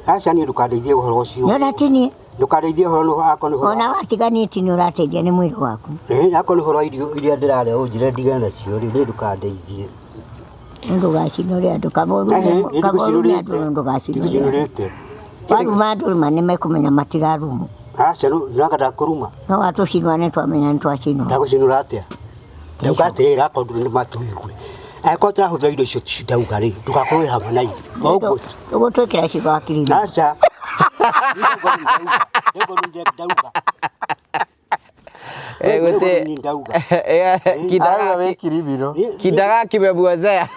Aca niĩ ndũkandeithie ũhoro ũcio. No natinie. Ndũkandeithie ũhoro akoni ũhoro. Ona watiganĩtie nĩ ũrateithia nĩ mwĩrĩ waku. Akoni ũhoro irio iria ndĩrarĩa ũnjĩre ndigane nacio rĩ ndũkandeithie. Ndũgacinũre andũ kamorume andũ ndũgacinũre. Waruma andũ nĩ mekũmenya matirarumu. Aca naka ndakũruma. No watũcinũra nĩ twamenya nĩ twacinũra. Ndagũcinũra atĩa? Ndauga atĩrĩrĩ akorwo ndũrĩ matũigwe. Angĩkorwo tũrahũthĩra indo icio ndauga rĩ ndũgakorwo wĩ hamwe na ithuĩ. Ũguo ũgũtwĩkĩra ciugo akiri-inĩ. Aca. Ndauga. Kidaga kimebuozea.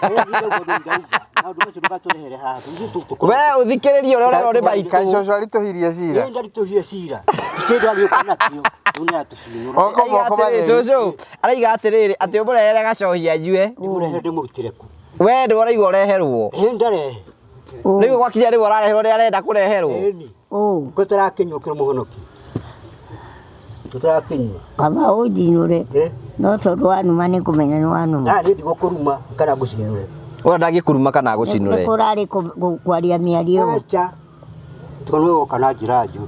We uthikĩrĩrie ũrĩa ũrona ũrĩ maitũ. Cũcũ aritũhirie cira. Ndarituhirie cira. Tikĩndũ agĩũka nakĩo. Cũcũ araiga atĩrĩrĩ atĩ ũmũrehere gacohi anyue. Ndĩmũrehere ndĩmũrutĩre ku. We ndĩ ũraigua ũreherwo. Ndarehe. Rĩu gwakinya rĩu ũrareherwo rĩrĩa arenda kũreherwo. Ngũtarakinywo kĩrĩ mũhonoki. Tutakinywa. Kama ũnjinũre. No tondũ wanuma nĩ kũmenya nĩ wanuma. Nĩ ndigũkũruma kana ngũcinũre. Ona ndangĩkũruma kana gũcinũre. Kũrarĩ kwaria mĩario. Aca. Tũkonwo kana njĩra njũ.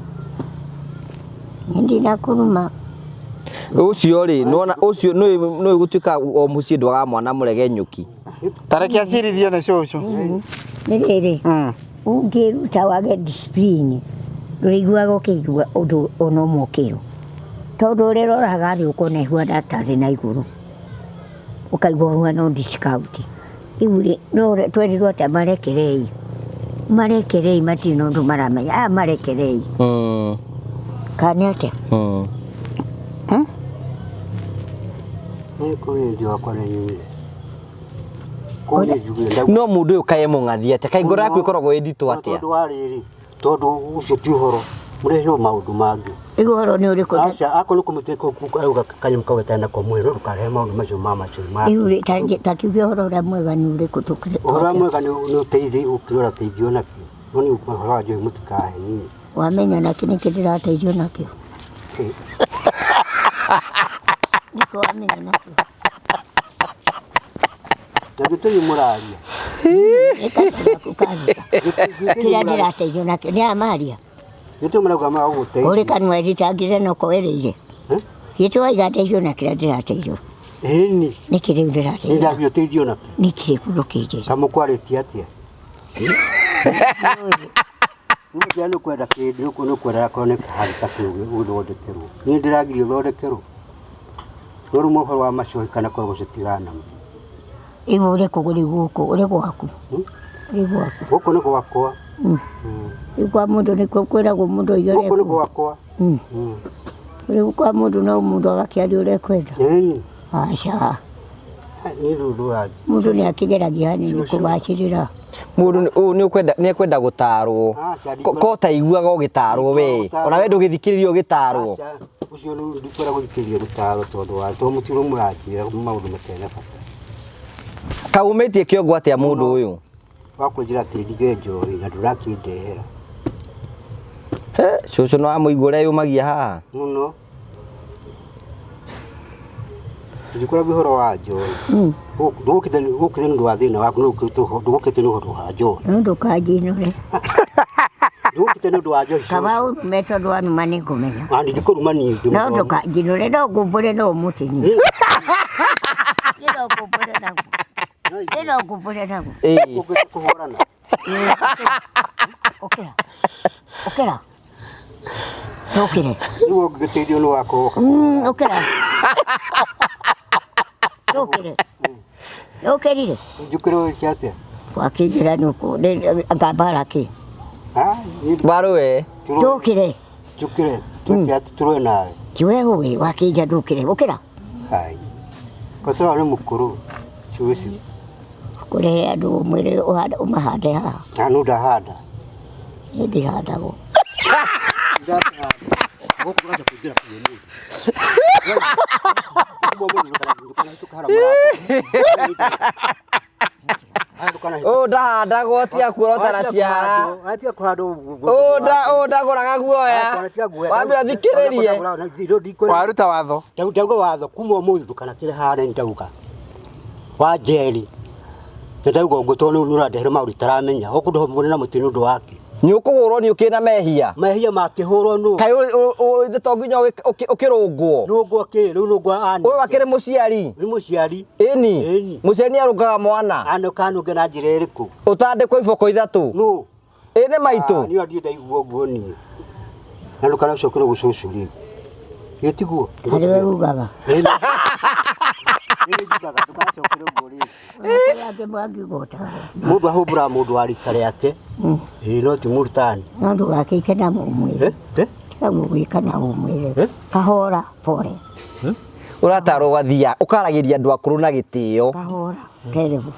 Ndinakũruma. Ũcio rĩ nona ũcio nĩ gũtuĩka o mũciĩ ndwaga mwana mũrege nyuki. Tareke acirithio nĩ cũcũ. Nĩ rĩrĩ. Ũngĩruta wage discipline. Ndũrĩiguaga ũkĩigua ũndũ ona ũmwe ũkĩrwo. Tondũ ũrĩa ũroraga thĩ ũkona ihua ndatathi na igũrũ. Ũkaigua hua no discount. Rĩu rĩ no twerirwo atĩ marekerei matirĩ na ũndũ maramenya. Marekerei. Kana atĩa? No mũndũ ũyũ kaĩ mũng'athi atĩa kaĩ ngoro yaku ĩkoragwo ĩ nditũ atĩa? Tondũ wa rĩrĩ tondũ ũcio ti ũhoro mũrehe maũndũ mangĩ. Ũhoro nĩ ũrĩkũ? Aca akorwo kũmũteka auga kanyamũ kau gatana kwa mwĩrĩ ndũkarehe maũndũ macio macio ma. Rĩu takiuge ũhoro ũrĩa mwega nĩ ũrĩkũ tũkĩrĩ? Ũhoro mwega nĩ ũteithie ũkĩrora teithio nakĩo. No nĩ ũhoro wa njohi mũtikahe niĩ. Wamenya nakĩ nĩkĩ ndĩrateithio nakĩo? niko amina na Nagitoi muraria. Kila ndirateithio nakio nĩ amaria. Gitoi murauga ma gũteithia. Kũrĩ kanua ritangire no koereire. Gitoi gateithio na kila ndirateithio. Ĩni. Nĩ kĩrĩ ndirateithio. Ndagio teithio nakio. Nĩ kĩrĩ kũrũkĩire. Kamũkwarĩtie atĩa? Nĩ nĩ kwenda kĩndũ kũ nĩ kwenda kone kahari ta kĩu ũthondekerwo. Nĩ ndĩragirio thondekerwo. Rũrũ mohoro wa macohi kana korwo citigana. Ibu ule kuguri guko ule gwaku. Ibu waku. Guko nĩ gwakwa. Kwa mundu nĩ kwĩra go mundu iyo Guko nĩ gwakwa. Ule kwa mundu no mundu agakiari ule kwenda. Acha. Ni ruru aje. Mundu nĩ akigeragia hani kubashirira. Mundu nĩ kwenda gutarwo ko ta iguaga ũgĩtarwo we ona we ndũgĩthikĩrĩrio ũgĩtarwo ucio nĩ ndikwenda gũthikĩrĩria gutarwo tondu wa to mutiro mũrakira maũndũ matene bata kaumĩtie kĩongo atĩa mũndũ ũyũ wakũnjĩra atĩ ndige njohi na ndũrakĩndehera cũcũ no amũigua ũrĩa yũmagia haha mũno ndikora bihoro wa njohi ndũgũkĩte nĩ ũndũ wa thĩna waku ndũgũkĩte nĩ ũndũ wa njohi ndũkanjinũre ndũgũkĩte nĩ ũndũ wa njohi kaba umeto ndwanu mani ngũmenya ndikũruma niĩ no ndũkanjinũre no ngũmbũre no mũtini Ino ngũmbũre naguo ino ngũmbũre naguo kũhũrana okera okera okera nĩguo ngĩteithio nĩ wakwa okera okera okerire njũkĩrwo ciatĩa wakĩnjĩra nũkũ ngambara kĩ barũwe njũkĩre njũkĩre twĩke atĩ tũrũe nawe tiwe ũĩ wakĩnja ndũkĩre okera hai kotoro nĩ mũkũrũ cuci kũrehe andũ mwĩrĩ ũmahande haha nũ ndahanda ndihandagwo gũkũ gaja kũingĩra kũrĩ mũndũ ndahandagwo tia kuorota na ciara ndagũraga guoya wambe athikĩrĩrie waruta watho ndauga watho kuma ũmũthĩ ndũkanakĩre harĩa ndauga wa njeri ndauga ũguo tondũ nĩ ũrandehere maũndũ itaramenya ũkũndũha mũnene na mũtĩ nĩ ũndũ wake nĩ ũkũhũrwo nĩ ũkĩna mehia makĩhũrwo nũ kaĩ to nginya ũkĩrũngwo nũngwo kĩ rĩu nũngwo ani ũyũ akĩrĩ mũciari nĩ mũciari ĩni mũciari nĩ arũngaga mwana kanũnge na njĩra ĩrĩkũ ũtandĩkwo iboko ithatũ nũ ĩnĩ maitũ niĩ ndiĩ ndaigua ũguo niĩ na ndũkana ũcokere gũcũcũ rĩu gĩtiguo harĩwe ugaga mũndũ ahũmbũraga mũndũ wa rika rĩake no ti mũrutani no ndũgakĩike na mũmwĩre tiga gũgĩka na mũmwĩre kahora pore ũratarwo ũgathia ũkaragĩria andũ akũrũ na gĩtĩo kahora terebu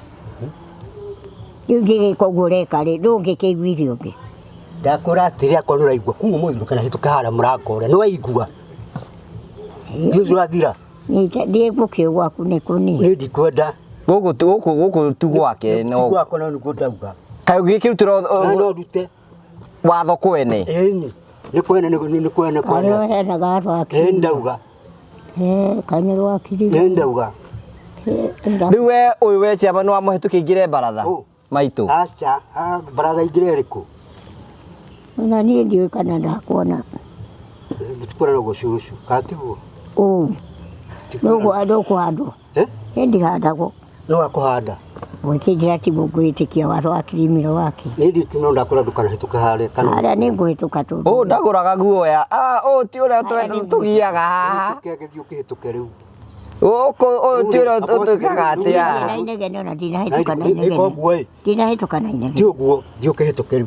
rĩu ngĩgĩka ũguo ũreka rĩ ndũngĩkĩiguithia ũngĩ ndakũra atĩrĩ akorwo nĩ ũraigua kuma mũndũ kana hĩtũke harĩa mũrango ũrĩa nĩ waigua nĩ ũrathira ndiĩ gũkĩo gwaku nĩ kũnini nĩ ndikwenda gũkũ tu gwake no nĩguo ndauga kaĩ ũngĩkĩrutĩra no ndute watho kwene ĩni nĩ kwene arĩa henaga rwaki ndauga kanyũ rwakiri ndauga rĩu we ũyũ we ciama nĩ wamũhetũkia ingĩre baratha maitũ aca baratha ingĩre ĩrĩkũ ona niĩ ndiũĩ kana ndakuona ndikuona no gũcucu katiguo ndũkũhandwo ndihandagwo no akũhanda gwĩkĩnjĩra ti ngwĩtĩkia watho wa kirimiro wake nĩ nditi no ndakũra ndũkanahĩtũke harĩa harĩa nĩ ngũhĩtũka tondũ ndagũraga guoya ti ũrĩa twenda tũgiaga haha gĩthiĩ ũkĩhĩtũke rĩu ũyũ ti ũrĩa ũtũĩkaga atĩa na inegene ona ndinahĩtũka na inegene ndinahĩtũka na inegene ti ũguo thiĩ ũkĩhĩtũke rĩu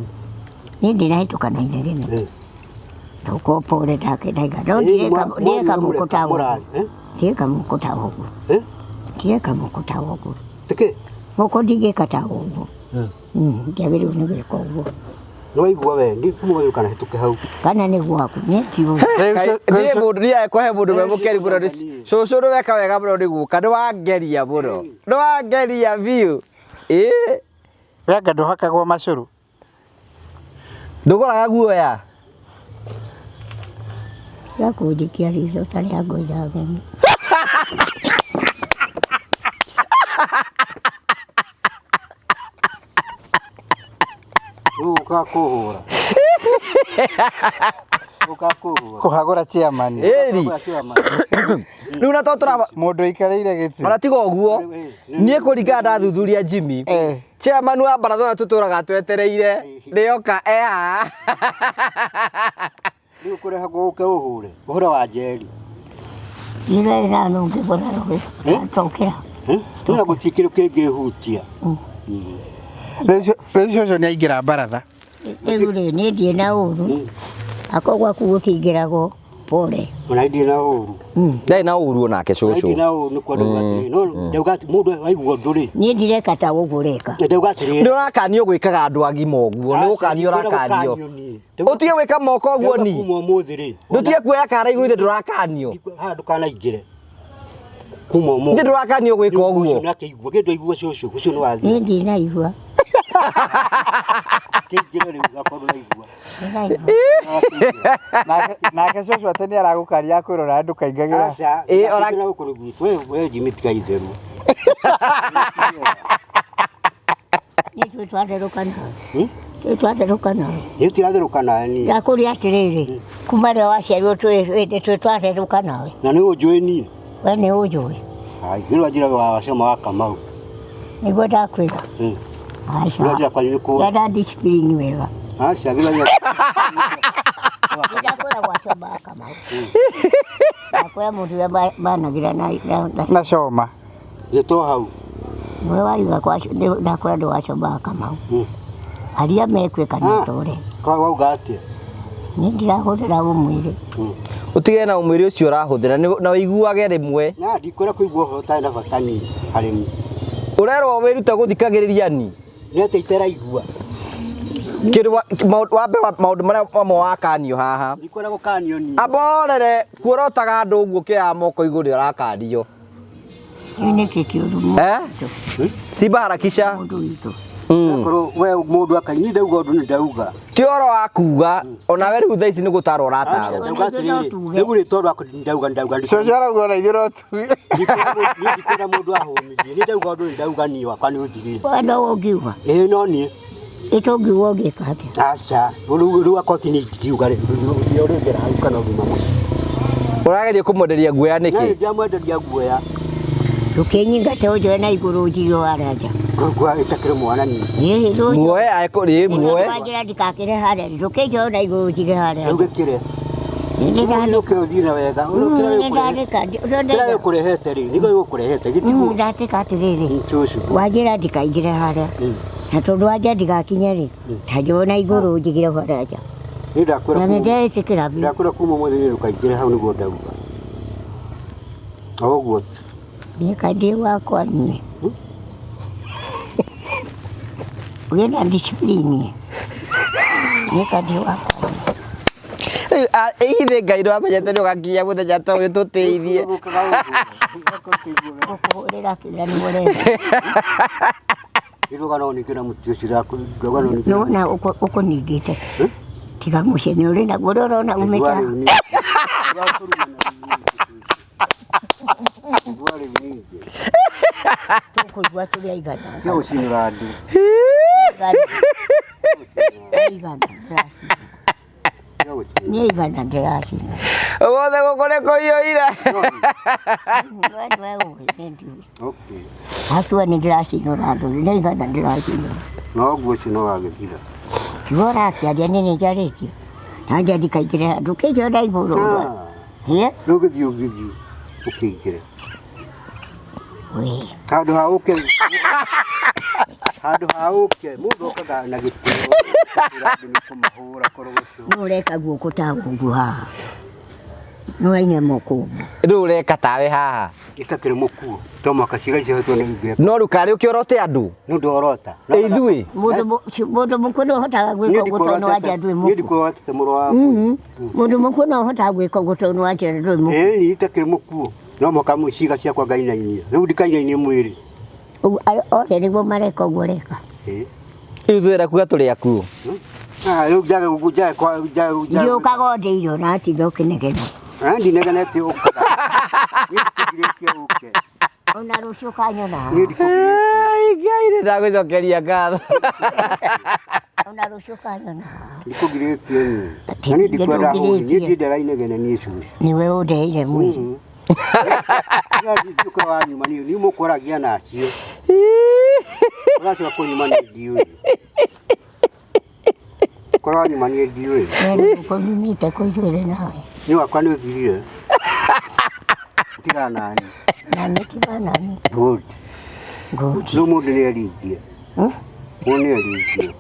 niĩ ndinahĩtũka na inegene tũkopore ndake ndaiga no ndireka mũkũ ta ũguo ndireka mũkũ ta ũguo ndireka mũkũ ta ũguo mũkũ ndingĩka ta ũguo ndiagĩrĩirwo nĩ gwĩka ũguo nĩwaigua we ndikũmũĩ ũkanahĩtũke hau kana nĩ gwaku nĩ tiũ niĩ mũndũ ndiakũhe mũndũ me mũkeri mũno cũcũ nĩweka wega mũno nĩ guka nĩwangeria mũno nĩwangeria biũ wenga ndũhakagwo macũrũ ndũgũraga guoya yakũnjikia rico tarĩa ngũiga ageni Ukakuhura. Ukakuhura. Kuhagura chairman. Eri. Riu na totora Mundu ikarire giti. ona tiga uguo nie kuringa ndathuthuria Jimmy chairman wa Barathona tuturaga twetereire rioka eha Riu kureha guke uhure. Uhura wa jeri. Ire na nungi boraro. Tokera. Tuna gutikiro kingihutia. Rejo ni aingira Baratha. Egure ni ndie na uru. Akogwa kugutingirago pole. Ona ndie na uru. ndai na uru onake cucu Na uru ni kwa ndugatire. No ndugati mundu aigua nduri. Ni ndireka ta gugureka. Ndugati. ndurakanio gwikaga andu agima uguo ni gukanio rakanio utige gwika moko uguo ni Kuma muthiri. ndutige kuoya kara iguru ndurakanio Ha ndukana ingire. Kuma mu. ndi ndurakanio gwika uguo Nakigua kindu igua cucu. Cucu ni wathi. Ni ndi na igua. Kingire riu gakorwo igua. Nake cucu ateni aragukaria kwirora ndukaingagira. Ora na gukuru gwitu we Jimmy tikaitheru. Ni twatheruka nawe. Twatheruka nawe. Ni twatheruka nawe ni. Ndakuri atiriri. Kuma rĩo waciarirwo twatheruka nawe. Na ni unjui ni. We nĩ ũnjũĩ. Ai, ni wajira wa wasema wa Kamau. Nĩguo ndakwĩra. Ni wajira kwa ni ku. Yada discipline wega. Acha bila ya. Ndakwĩra gwacomba wa Kamau. Ndakwĩra mũndũ ũrĩa managira Na coma. Yeto hau. we waiga ndakwĩra ndũgacomba wa Kamau. Aria mekwe kana tore. Kwa wauga atia. Nĩ ndirahũthĩra ũmwĩrĩ. utige na umwiri ucio urahuthira na wiguage rimwe Na ndikwĩra kuigua ũhoro ũtarĩ na bata ni harĩ ni. urerwo wiruta guthikagiriria ni Nĩ atĩ itaraigua. kindu wambe maundu maria mamwe wakanio haha Ndikwĩra gũkanio ni. aborere kuorotaga andu uguo kĩa moko iguru urakanio Nĩ kĩkĩũru mũno. simba harakisha Mũndũ witũ. Korwo we mũndũ akaini ndauga ũndũ nĩ ndauga. ti oro wa kuga ona we riu thaa ici nĩ gũtarwo ũratarwo Ndauga atĩrĩrĩ. Rĩu rĩtondũ ndauga. Cucu arauga na ithuĩ tu. Ndikwĩra mũndũ ahũmithie. Nĩ ndauga ũndũ nĩ ndauga ni wakwa nĩ ũthirĩte. We no ũngiuga. Ĩĩ no niĩ. Ĩtũngiuga ũngĩka atĩa. Acha. Rĩu akoti nĩ ingiuga rĩ. Ũrĩngĩra hau kana ũgima mũcio. ũrageria kũmwenderia guoya Nĩ nĩkĩ ndamwenderia guoya. Ndũkĩnyingate ũnjoe na igũrũ njigio harĩa nja. Ngwa ĩtakĩrĩ mwana ni. muoya ekũrĩ muoya Wanjĩra ndikakĩre harĩa. Ndũkĩnjoe na igũrũ njige harĩa. Rĩu gĩkĩre. Nĩ Ũke ũthiĩ na wega. Kĩrĩa gĩkũrehete rĩ. Nĩguo gĩkũrehete gĩtigwo. ndatĩka atĩrĩrĩ. Cucu. Wanjĩra ndikaingĩre harĩa. Na tondũ wanja ndigakinye rĩ. Ndanjoe na igũrũ njigire harĩa nja. Nĩ ndakwĩra. Na nĩ ndeĩtĩkĩra biũ. Ndakwĩra kuma mũthĩ nĩ ndũkaingĩre hau nĩguo ndauga. O ũguo. Niĩ kaingĩ wakwa niĩ. Ũgĩe na discipline. Niĩ kaingĩ wakwa. igithe ngai ndwamenyete nĩ ũgakinya mũthenya ta ũyũ tũteithie Gũkũhũrĩra kĩrĩa nĩ mũrenda. Ndoga no nikira muti ucio rako ndoga no nikira. Nona ũkũningĩte. Tiga mũciĩ nĩ ũrĩ naguo ũrona umĩka. Tũkũigua tũrĩ aigana. Cia gũcinũra andũ. Aigana ndĩracina. Nĩ aigana ndĩracina. ũmũthĩ gũkũ nĩ kũiyũire Okay. Hakua nĩ ndĩracinũra andũ nĩ aigana ndĩracinũra. No ũguo ũcio no wagĩthira. Tiga ũrakĩaria nĩ nĩnjarĩtie. Na nja ndikaingĩre handũ kĩnjio na igũrũ. Rĩu ũgĩthiĩ ũkĩingĩre. Handũ ha ũke. Handũ ha ũke. Mũndũ okaga na gĩtĩo. Ũrambĩ nĩ kũmahũra korogoco. Nĩ ũreka guoko ta ũguo haha. Nĩ waine moko. rĩu ũreka tawe haha Itakĩrĩ mũkuo. To mwaka ciga icio twana igwe. no rĩu karĩ ũkĩorote andũ Nĩ ndorota. ithuĩ Mũndũ mũkũ no hotaga gwĩka ũguo tondũ wanja ndũĩ mũkũ. Niĩ ndikorotete mũrũ wa. Mũndũ mũkũ no hotaga gwĩka ũguo tondũ wanja ndũĩ mũkũ. Niĩ itakĩrĩ mũkuo. No mwaka mũciga ciakwa ngainainie. Rĩu ndikainainie mwĩrĩ. Othe nĩguo mareka ũguo reka. rĩu twĩra kuga tũrĩ akuo Rĩu njaga kwa Ndiũkaga ũndĩirio na atinda ũkĩnegena. Ndinegenete ũkaga. Niĩ ndikũgirĩtie ũke. Ona rũciũ kanyona. Niĩ ndikũgirĩtie. ngai nĩ ndagũcokeria ngatho Ona rushuka na. Ndikugirĩtie ni. Nani ndikwenda hũ ni ndindaga inegene ni icu. Ni wewe ndeire mwili. Nani ndikuwa wanyu mani ni mukoragia nacio. Unacho kunyuma ni ndiwe. Kora wanyu mani ndiwe. Nani kunyumita kuizwele nawe. Ni wakwa ni uthirire. Tiga nani. Nani tiga nani. Good. Good. No mundu ni aritie. Ni aritie.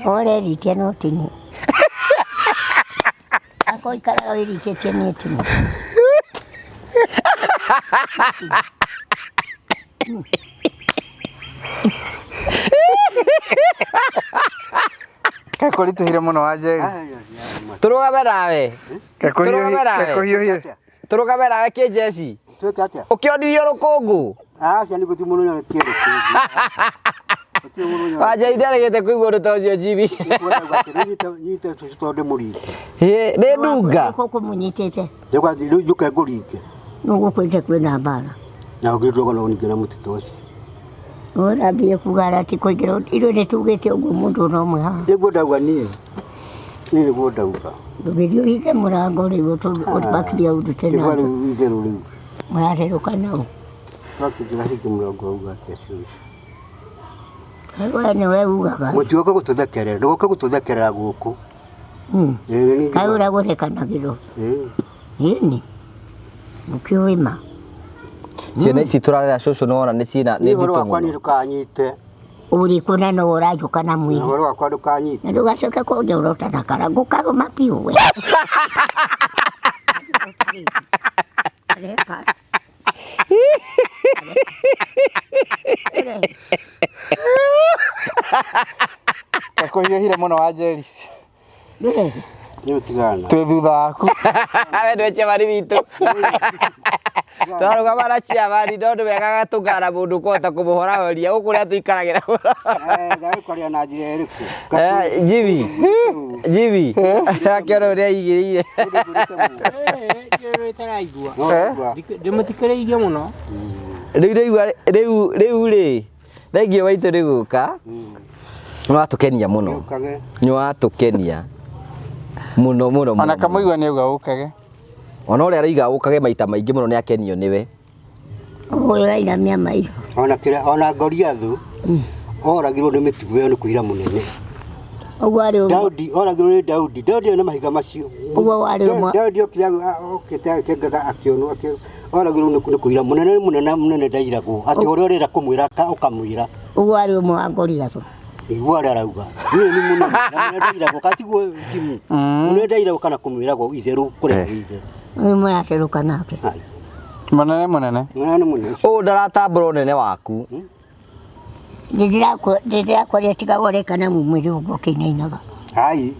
Ore aritie no tini. Ako ikara aritie tini tini. Kakorituhire muno wanje. Turugame nawe. Kakohiyohie. Turugame nawe kĩnjeci. Tweka atia. Ũkĩonirio rũkũngũ. Aca nĩ gũtimũno na kĩero kĩngĩ. Wanja nderegete kũigua ũndũ ta ũcio Jimmy. Nyite tũtondĩ mũrite. Nĩ ndunga. Koko munyitete. Ndĩkwa rĩu njũke ngũrite. Nũgũkwĩte kwĩna mbara. Na ũngĩtuoka no ningĩ na mũtitũ ũcio. Ũrambie kuga atĩ kũingĩra irio nĩ tugĩte ũguo mũndũ no ũmwe haha. Nĩguo ndauga niĩ. Niĩ nĩguo ndauga. Ndũgĩthiĩ ũhinge mũrango rĩu ũtũbakirie ũndute na. Rĩu itherũ rĩu. Mũrarerũka nau. Wakĩnjĩra hinge mũrango auga atĩa cio. We nĩwe ugaga. Mũtioka gũtũthekerera, ndũgoka gũtũthekerera gũkũ. Kaĩ ũrĩa gũthekanagĩrwo. Ĩni. Mũkĩũĩ ma. Ciana ici tũrarera cũcũ nĩwona nĩ ciĩna nĩ nditũ mũno. Ndũkanyite. Ũrĩkũ na no ũrajũka na mwĩrĩ. Ũhoro wakwa ndũkanyite. Na ndũgacoke kũnja ũrota na kara ngũkarũma piũ we. Kakohiyohire muno wanje. Nĩ ũtigana. Twĩ thutha waku. We nĩwe ciamani witũ. Twarũgama na ciamani no nĩ wega gatũngana mũndũ kũhota kũmũhora horia gũkũ rĩa tũikaragĩra. Ndagĩkwaria na njĩra ĩrĩkũ? Jimmy akĩona ũrĩa aigĩrĩire. Ndĩmũthikĩrĩirie mũno. Rĩu rĩ thengiũ waitũ nĩ gũka. Nĩwatũkenia mũno. Nĩwatũkenia mũno mũno mũno. Ona kamũigua nĩ auga ũkage. Ona ũrĩa araiga ũkage maita maingĩ mũno nĩ akenio nĩwe. Ũrainamia maitho. Ona Goliathũ oragirwo nĩ mĩtugo ĩyo nĩ kũira mũnene. Ũguo arĩ ũmwe. Daudi oragirwo nĩ Daudi. Daudi na mahiga macio. Ũguo warĩ ũmwe. Daudi okĩte akĩngaga akĩonwo oragirwo nĩ kũira mũnene ndairagwo. Atĩ ũrĩa ũrenda kũmwĩra ũkamwĩra. Ũguo arĩ ũmwe wa Goliathũ. Iguo arĩa arauga. Niĩ nĩ mũnene na ndairagwo katiguo Jimmy. Mũnene ndairagwo kana kũmwĩragwo itherũ kũrĩa itherũ. Ũyũ mũracerũka nake. Mũnene. Ũũ ndaratambũra ũnene waku. Ndĩrakũria tiga worekana mumwĩrĩ ũguo ũkĩinainaga. Ai.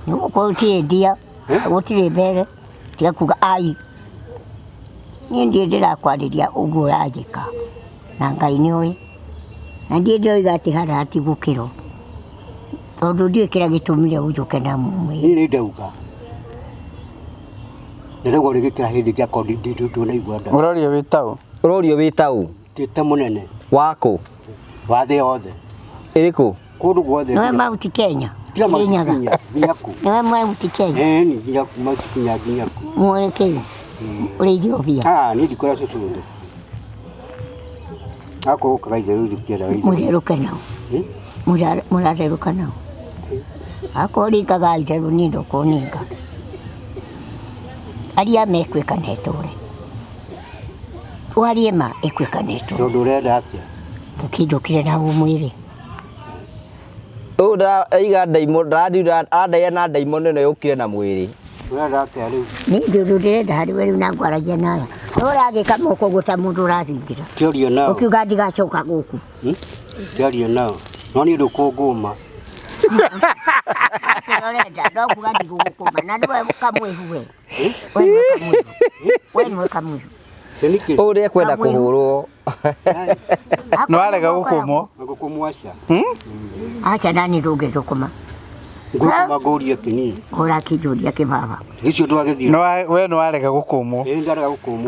Nĩgũkorwo gũtirĩ ndia, gũtirĩ mbere, tiga kuga ai. Niĩ ndiĩ ndĩrakwarĩria ũguo ũranjĩka. Na Ngai nĩũĩ. Na ndiĩ ndĩroiga atĩ harĩa hatigũkĩrwo. Tondũ ndiĩ kĩrĩa gĩtũmire ũnjũke na mumwĩrĩ. Niĩ nĩ ndauga. Nĩrĩgwo rĩgĩkĩra hĩndĩ cia kondi ndũnaigua nda. Ũrorio wĩ taũ. Tĩte mũnene. Wakũ? Wa thĩ yothe. Ĩrĩkũ? Kũndũ guothe. Nĩwe Mount Kenya. Tiga Mount Kenya. Nginya-kũ. Nĩwe Mount Kenya. Ĩni nginya Mount Kenya nginya-kũ. Muone Kenya. Ũrĩ Ethiopia. Niĩ ndikora cũcũ ũndũ. Ako ũkaga itherũ thikiera. Mũrerũka nao. Mũrarerũka nao. Ako rĩngaga itherũ niĩ ndũkũninga. Aria mekwĩka na etũre. Warie ma ekwĩka na etũre. Tondũ ũrenda atĩa? Ũkĩnjũkire na mwĩrĩ. Ũũ ndaiga ndaia na ndaimono ĩno yũkire na mwĩrĩ. Ũrenda atĩa rĩu? Niĩ ndũndũ ndĩrenda harĩ we rĩu na ngwaragia nayo. Ũragĩka moko ũguo ta mũndũ ũrathingĩra. Kĩoria nao. Ũkiuga ndigacoka gũkũ. Kĩoria nao. No niĩ ndũkũngũma. Ũrenda ndokuga ndigũgũkũma na nĩwe kamwĩhu we nĩwe kamwĩhu. Ũũ nĩekwenda kũhũrwo. Nĩwarega gũkũmwo. Gũkũmwo aca. Aca nani ndũngĩthũkũma. Ngũkũmagũria kĩnini. Ũrakĩnjũria kĩbaba. Gĩcio ndwagĩthiĩ. No we no arega gũkũmwo. Ndarega gũkũmwo.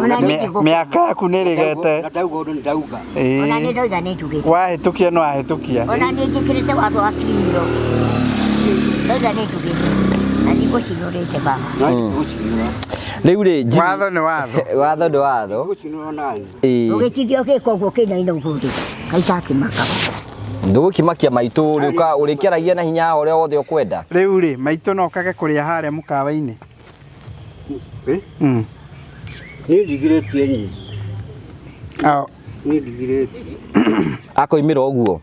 Mĩaka yaku nĩ ĩrĩgete. Na ndauga ũndũ nĩ ndauga. Ona nĩ ndoiga nĩ njugĩte. Wahĩtũkia no ahĩtũkia. Ona nĩ njĩkĩrĩte watho wa kirimiro. Ndoiga nĩ njugĩte. Na nĩngũcinũrĩte baba. Rĩu rĩ watho nĩ watho. Watho nĩ watho. Ũgĩtithia ũgĩka ũguo kĩna-inĩ ũguo kaita akĩmaka. Ndũgũkimakia maitũ ũrĩkĩaragia na hinya ũrĩa wothe ũkwenda. Rĩu rĩ maitũ no kage kũrĩa harĩa mũkawa-inĩ. Nĩ ndigirĩtie nyinyi. Nĩ ndigirĩtie. Akoimĩra ũguo.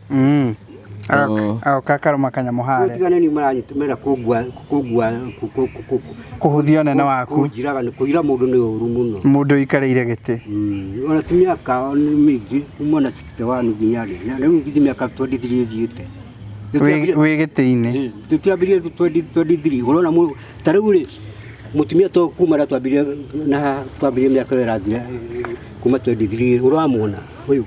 Agoka akarũma kanyamũ harĩa. Tigane ni maranyitumĩra kũhuthia nene waku. Kũnjiraga nĩ kũira mũndũ nĩ ũru mũno. Mũndũ ikarĩire gĩtĩ. Ona ti mĩaka nĩ mĩingĩ kuma na 61 nginya rĩu. Rĩu nginya mĩaka 23 ĩthiĩte. Wĩ gĩtĩ-inĩ. Tũtiambirie 23 ũrona ta rĩu rĩ mũtumia to kuma na twambirie mĩaka ĩrathira kuma 23 ũramwona ũyũ.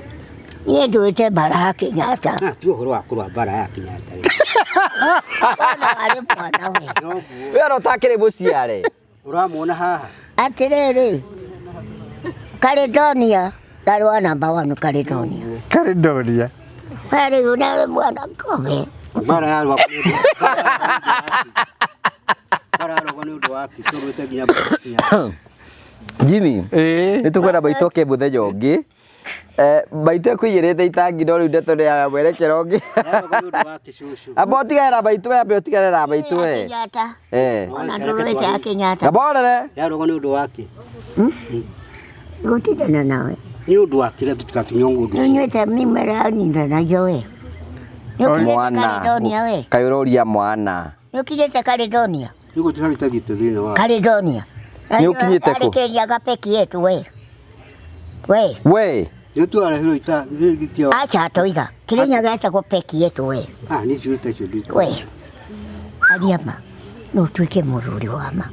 Niĩ ndũĩte mbara ya Kenyatta. Ti ũhoro wa kũrũa mbara ya Kenyatta. Ona warĩ mwana we. We no takĩrĩ mũciare. Ũramwona haha. Atĩrĩrĩ. Caledonia ndarĩ wa number 1 Caledonia. Caledonia. Harĩ una mwana kobe. Mbara ya rwa. Mbara ya rwa nĩ ũndũ wa kĩtũrũte nginya. Jimmy. Nĩ tũkwenda baitoke mũthenya ũngĩ. Baitũ kwĩyĩrĩte itangi no rĩu ndeto nĩ ya mwerekero ũngĩ. Amba ũtigane na baitũ we ambe ũtigane na baitũ we. Ona ndũrũĩte ya Kenyatta. Gaborere. Yarogwo nĩ ũndũ wake. Gũtindana nawe. Nĩ ũndũ wa kĩrĩa tũtigatunywo ũndũ. Nĩnyuĩte mĩmera yanina nayo we. Mwana. Kaĩ ũroria mwana. Nĩũkinyĩte Caledonia. Nĩguo tũrarita gĩtũ thĩinĩ wa. Caledonia. Nĩũkinyĩte kũ? Arĩkĩria gapeki yetu we. We. Nĩtwarehirwo itagĩtio. Acha toiga. Kĩrĩnya gĩtagwo peki yetu we. Nĩ ciũte icio nditũ. We. Ariama. No tuĩke mũrũri wa ma.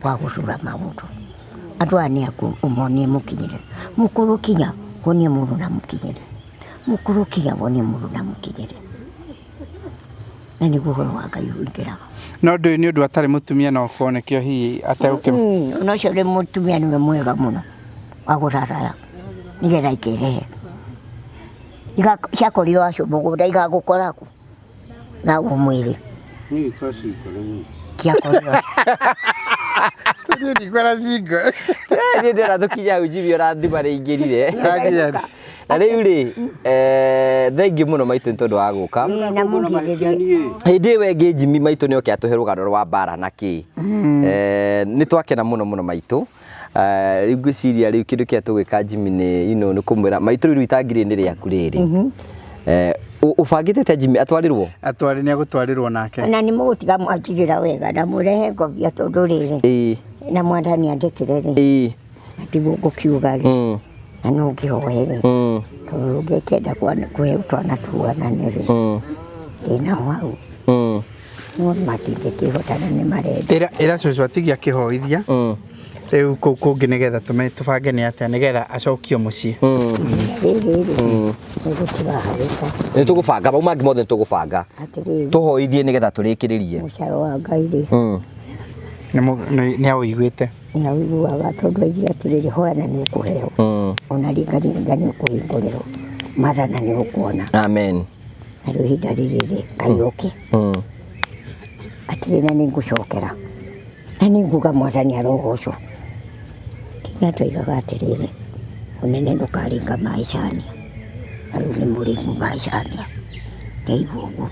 Wa gũcura maũndũ. Andũ aya nĩ aku ũmonie mũkinyĩre. Mũkũrũ kinya wonie mũndũ na mũkinyĩre. Mũkũrũ kinya wonie mũndũ na mũkinyĩre. Na nĩguo ũhoro wa Ngai ũingĩraga. No ndũĩ nĩ ũndũ atarĩ mũtumia no kuonekio hihi ategũkĩma. Ona ũcio ũrĩ mũtumia nĩwe mwega mũno wa gũcacaya nĩgetha ikĩrehe. Ciakorirwo acio mũgũnda igagũkoragwo na mwĩrĩ. Nĩ kasi ikore. Ciakorirwo. Nĩ ndikwara cingo. Nĩ ndĩra tũkinya Jimmy ũrathima rĩingĩrire. Na rĩu rĩ thengiũ mũno maitũ nĩ tondũ wa gũka. Hĩndĩ ĩyo ĩngĩ Jimmy maitũ nĩoke atũhe rũgano rwa mbara na kĩ. Nĩ twakena mũno mũno maitũ. Rĩu ngwĩciria rĩu kĩndũ kĩrĩa tũgwĩka Jimmy nĩ kũmwĩra maitũ rĩu itangirĩ nĩ rĩaku rĩrĩ. Ũbangĩte atĩa Jimmy atwarĩrwo? Atwarĩ nĩ agũtwarĩrwo nake. Na nĩ mũgũtiga mwanjigĩra wega na mũrehe ngobia tondũ rĩrĩ. Na mwathani andĩkĩre rĩ. Ndigũ ngũkiuga rĩ. Na no ngĩhoe rĩ. Tondũ ngĩkenda kũhe twana tuonane rĩ. Ndĩna hau. No matingĩkĩhotana nĩ marenda. Ĩra cũcũ atigia kĩhoithia. Rĩu kũu kũngĩ nĩgetha tũbange nĩ atĩa nĩgetha acokio mũciĩ. Nĩ tũgũbanga mau mangĩ mothe nĩ tũgũbanga. Tũhoithie nĩgetha tũrĩkĩrĩrie. Mũcaro wa Ngai rĩ. Nĩ aũiguĩte. Nĩ aũiguaga tondũ aigire atĩrĩrĩ hoya na nĩ ũkũheo. Ona ringaringa nĩ ũkũhingũrĩrwo. Matha na nĩ ũkuona. Amen. Na rĩu ihinda rĩrĩ rĩ Ngai oke. Atĩrĩ na nĩ ngũcokera. Na nĩ nguga mwathani arogocwo. Kinya tũigaga atĩrĩrĩ ũnene ndũkaringa maicania. Na rĩu nĩ mũrĩmu maicania. Ndaigua ũguo.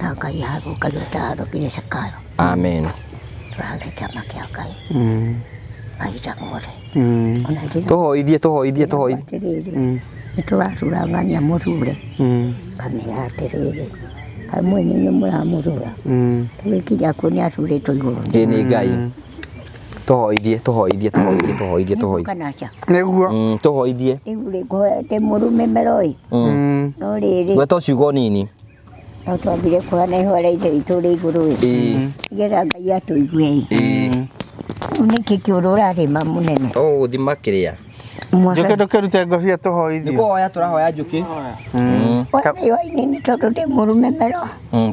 Na Ngai hagũka gĩtaro nginya cakayo. Amen. Tũrage kĩama kĩa Ngai. Mahinda mothe. Tũhoithie. Nĩ tũracurangania mũthure. Kamera atĩrĩrĩ. Hamwe nĩ mũramũthura. Tũgĩkinya kuo nĩ acurĩtwo igũrũ. Nĩ Ngai. Tũhoithie. Nĩguo. Tũhoithie. Rĩu rĩ ngũhete mũrume meroi. No rĩrĩ. Gweta ciugo nini. No twambire kũhana ihora itũ rĩ igũrũ ĩ. Nĩgetha Ngai atũigue ĩ. Rĩu nĩkĩ kĩũru ũrarĩma mũnene. Gũthima kĩrĩa. Njuki ndukirute ngobia tuhoithio. Nikuhoya turahoya njuki. Waini ni tondu ndi murume mero.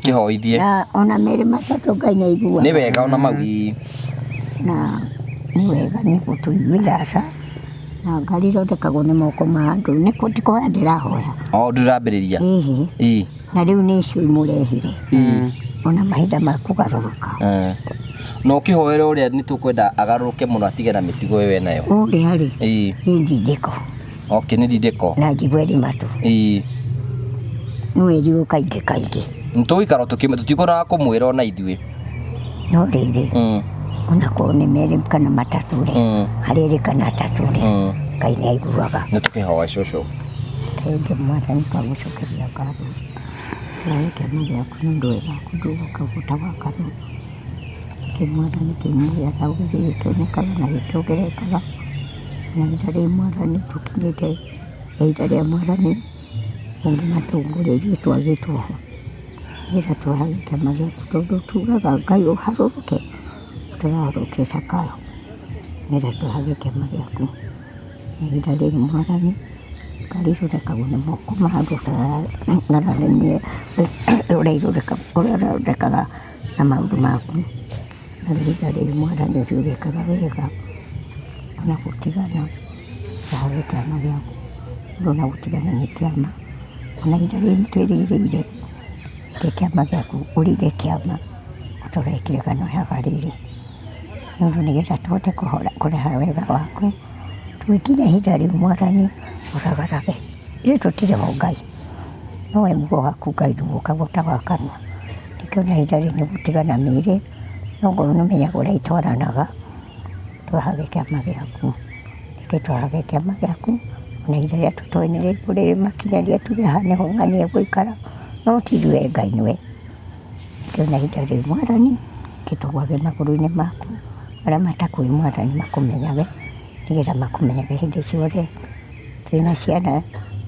Kihoithie. Na ona mere matatu Ngai na igua. Ni wega ona magi. Na ni wega ni gutuigwithaca. Na Ngai thondekagwo nĩ moko ma andũ nĩ kũhoya ndĩrahoya. Ndĩrambĩrĩria. Na rĩu nĩ icio imũrehire. Ona mahinda ma kũgarũrũka. No kihoere uria ni tukwenda agaruruke muno atige na mitigo we nayo. Uria ri. Ni ndindiko. Okay, ni ndindiko. Na njigweri matu. No eri kaingĩ. Ntuikara tutikora kumwira ona ithuĩ. No riri. Ona ko ni mere kana matatu ri. Harĩ kana atatu ri. Ngai nĩ aiguaga. Nĩ tukihoya cũcũ. Kaingĩ mwathani kagucokeria ngatho. Na kĩama gĩaku nĩ ũndũ wega kũnduga gũtawakana. Mwathani kĩmũgĩa thauthi gĩtũnĩkaga na gĩtũgerekaga. Na ihinda rĩa Mwathani tũkinyĩte ihinda rĩa Mwathani ũngĩmatũngũrĩrie twagĩtwo ho. Nĩgetha tũrage kĩama gĩaku tondũ tugaga Ngai ũharũrũke tũraharũke cakayo. Nĩgetha tũrage kĩama gĩaku. Na ihinda rĩa Mwathani Ngai rũrekagwo nĩ moko ma andũ naranemie ũrĩa ũrekaga na maũndũ maku. Ihinda rĩa Mwathani rĩũrĩkaga wega ona gũtigana harĩ kĩama gĩaku ona gũtigana nĩ kĩama ona ihinda rĩrĩ twĩrĩgĩrĩire kĩama gĩaku ũrige kĩama ũtũrekire kanoyaga rĩrĩ nĩũndũ nĩgetha tũhote kũreha wega waku twĩkinye ihinda rĩu Mwathani ũragarage ithuĩ tũtirĩ ho Ngai no we muoyo waku Ngai ndũgũkaga ũtawakana nĩkĩo na ihinda rĩrĩ nĩ gũtigana mĩĩrĩ no ngoro nĩmenyaga ũrĩa itwaranaga tũrage kĩama gĩaku nĩkĩ tũrage kĩama gĩaku ona ihinda rĩrĩa tũtoĩ nĩ rĩrĩkũ rĩmakinyaria tuge haha nĩho ng'ania egũikara no ti ithuĩ Ngai nĩwe nĩkĩo na ihinda rĩu Mwathani kĩtũgwage magũrũ-inĩ maku arĩa matakwĩ Mwathani makũmenyage nĩgetha makũmenyage hĩndĩ ciothe twĩna ciana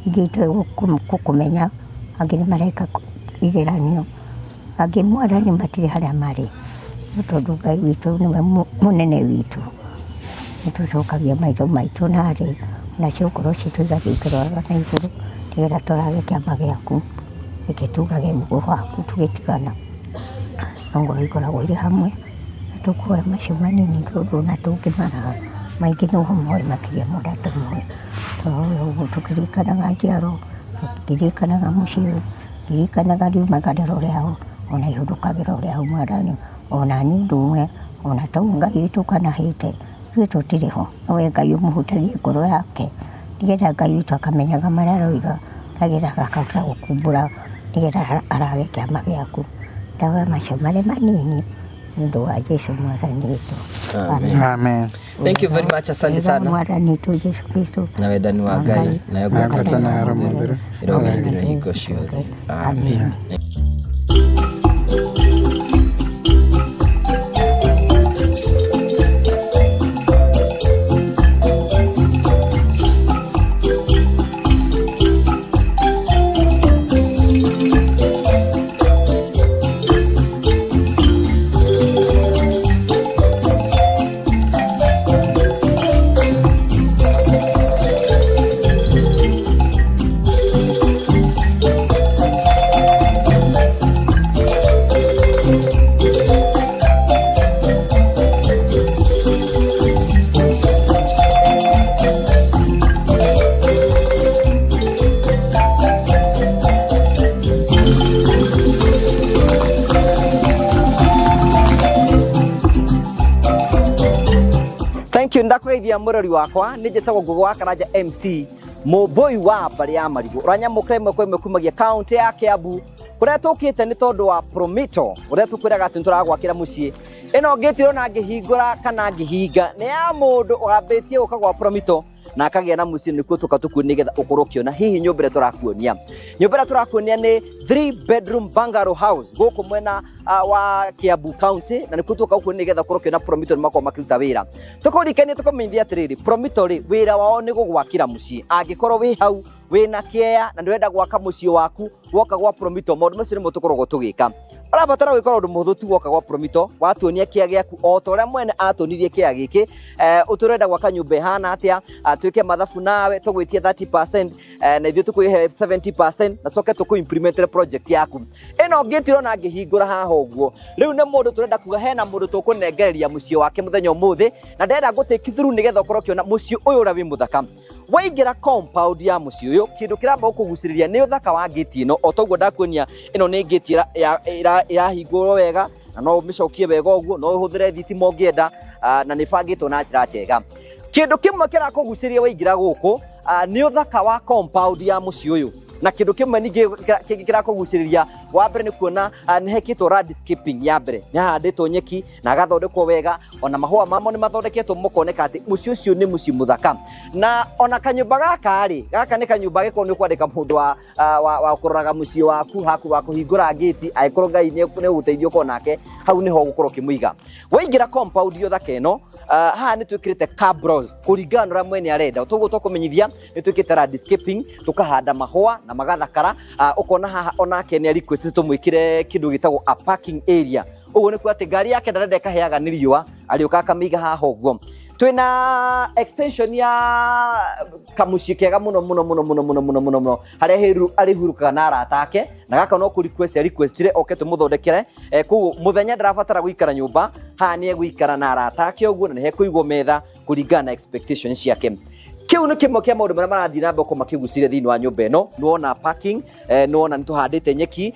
ingĩ itoĩ gũkũmenya angĩ nĩ mareka igeranio angĩ Mwathani matirĩ harĩa marĩ nĩ tondũ Ngai witũ nĩwe mũnene witũ nĩtũcokagia maitho maitũ narĩ nacio ngoro citũ igathiĩ ikĩroraga na igũrũ nĩgetha tũrage kĩama gĩaku reke tugage muoyo waku tũgĩtigana no ngoro ikoragwo irĩ hamwe na tũkuoya macio manini tondũ ona tũngĩmaraga maingĩ nĩ ũmoĩ makĩria mũrĩa tũmoĩ tũroya ũguo tũkĩririkanaga njiaro tũkĩririkanaga mũciĩ tũkĩririkanaga riumaganĩro rĩao ona ihũthũkagĩra ũrĩa Mwathani ona nĩ ũndũ ũmwe ona to Ngai witũ kanahĩte ithuĩ tũtirĩ ho nowe Ngai ũmũhutagie ngoro yake nĩgetha Ngai witũ akamenyaga marĩa aroiga nĩgetha akahota gũkumbũra nĩgetha arage kĩama gĩaku ndawa macio marĩ manini nĩ ũndũ wa Jesũ Mwathani witũ. Amen. Thank you very much, asante sana. Mwathani witũ Jesũ Kristo na wendani wa Ngai na ngwata na Roho Mũtheru ĩrogĩrĩre hingo ciothe. Amen. Ndakwĩthia mũrori wakwa nĩ njĩtagwo Ngũgũ wa Karanja MC mũmbũi wa mbarĩ ya Marigũ ũranyamũkĩra ĩmwe kwa ĩmwe kumagia kaunti ya Kiambu kũrĩa tũkĩte nĩ tondũ wa Promito ũrĩa tũkwĩraga atĩ nĩtũragwakĩra mũciĩ ĩno ngĩtirwo na ngĩhingũra kana ngĩhinga nĩ ya mũndũ ũgambĩtie gũka gwa Promito na akagĩa na mũciĩ nĩkuo tũkatukũonia nĩgetha ũkorwo ũkĩona hihi nyũmba ĩrĩa tũrakuonia nĩ 3 bedroom bungalow house gũkũ mwena wa Kiambu County na nĩkuo tũkakuonia nĩgetha ũkorwo ũkĩona Promito nĩmakorwo makĩruta wĩra tũkũrikania tũkamenyithia atĩrĩrĩ Promito rĩ wĩra wao nĩ gũgwakĩra mũciĩ angĩkorwo wĩ hau wĩna kĩeya na ndũrenda gwaka mũciĩ waku woka gwa Promito maũndũ macio nĩmo tũkoragwo tũgĩka Ũrabatara gwĩka ũndũ mũhũthũ tu woka gwa Promito, watuonia kĩa gĩaku o ta ũrĩa mwene atonirie kĩa gĩkĩ, ũtũrenda gwaka nyũmba ĩhana atĩa, twĩke mathabu nawe tũgwĩtie 30%, na ithuĩ tũkwĩhe 70%, na coke tũkũ-implement project yaku. Ĩno ngĩti ũrona ngĩhingũra haha ũguo, rĩu nĩ mũndũ tũrenda kuga hena mũndũ tũkũnengereria mũciĩ wake mũthenya ũmũthĩ, na ndĩrenda gũ-take through nĩgetha ũkorwo ũkĩona mũciĩ ũyũ ũrĩa wĩ mũthaka. Waingĩra compound ya mũciĩ ũyũ, kĩndũ kĩramba gũkũgucĩrĩria nĩ ũthaka wa gate ĩno, o toguo ndakuonia ĩno nĩ gate ĩrahingũrwo wega, na no ũmĩcokie wega ũguo, no ũhũthĩre thitima ũngĩenda, na nĩ bangĩtwo na njĩra njega. Kĩndũ kĩmwe kĩrakũgucĩrĩria waingĩra gũkũ nĩ ũthaka wa compound ya mũciĩ ũyũ, na kĩndũ kĩmwe ningĩ kĩrakũgucĩrĩria wa mbere nĩ kuona nĩ hekĩtwo landscaping ya mbere, nĩ hahandĩtwo nyeki na agathondekwo wega, ona mahũa mamo nĩ mathondeketwo mũkoneka atĩ mũciĩ ũcio nĩ mũciĩ mũthaka. Na ona kanyũmba gaka nĩ kanyũmba gĩkorwo nĩ ũkwandĩka mũndũ wa kũroraga mũciĩ waku haku wa kũhingũra gate, angĩkorwo Ngai nĩ ũgũteithia ũkorwo nake, hau nĩho ũgũkorwo ũkĩmũiga. Waingĩra compound yo thaka ĩno, haha nĩ twĩkĩrĩte cabros kũringana na mwene arenda. Toguo tũkũmenyithia nĩ twĩkĩte landscaping, tũkahanda mahũa na magathakara, ũkona haha onake nĩ request tũmwĩkĩre kĩndũ gĩtagwo a parking area. Ũguo nĩ kuga atĩ ngari yake ndarenda ĩkaheaga nĩ riũa, arĩũka akamĩiga haha ũguo. Twĩna extension ya kamũciĩ kega mũno harĩa arĩhurũkaga na arata ake, na gaka no kũ requestire oke tũmũthondekere. Koguo mũthenya ndarabatara gũikara nyũmba, haha nĩ egũikara na arata ake ũguo, na nĩ hekũigwo metha kũringana na expectation ciake. Kiu nĩ kĩmwe kĩa maũndũ marĩa marathiĩ na mbere gũkorwo makĩgucĩrĩria thĩinĩ wa nyũmba ĩno. Nĩ wona parking, nĩ wona nĩ tũhandĩte nyeki,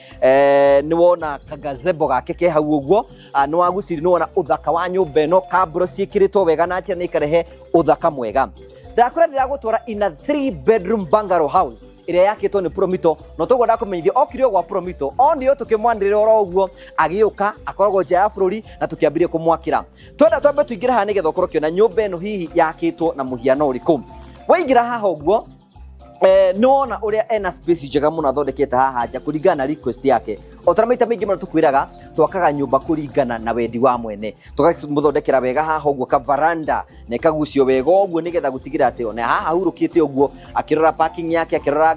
nĩ wona kagazebo gake ke hau ũguo, nĩ wagucĩrĩria, nĩ wona ũthaka wa nyũmba ĩno, kabro ciĩkĩrĩtwo wega na njĩra nĩ ikarehe ũthaka mwega. Ndakwenda gũtwara in a 3-bedroom bungalow house ĩrĩa yakĩtwo nĩ Promito, no toguo ndakũmenyithia okire gwa Promito, onio tũkĩmwanĩrĩra oro ũguo, agĩũka akoragwo nja ya bũrũri na tũkĩambĩrĩria kũmwakĩra. Twenda twambe tũingĩre haha nĩgetha ũkorwo ũkĩona nyũmba ĩno hihi yakĩtwo na mũhiano ũrĩkũ. Waingĩra haha ũguo, nĩ wona ũrĩa ena space njega mũno athondekete haha nja kũringana na request yake. O ta maita maingĩ mũno tũkwĩraga twakaga nyũmba kũringana na wendi wa mwene, tũkamũthondekera wega haha ũguo ka veranda na ĩkagucio wega ũguo nĩgetha gũtigĩra atĩ ona haha hurũkĩte ũguo, akĩrora parking yake, akĩrora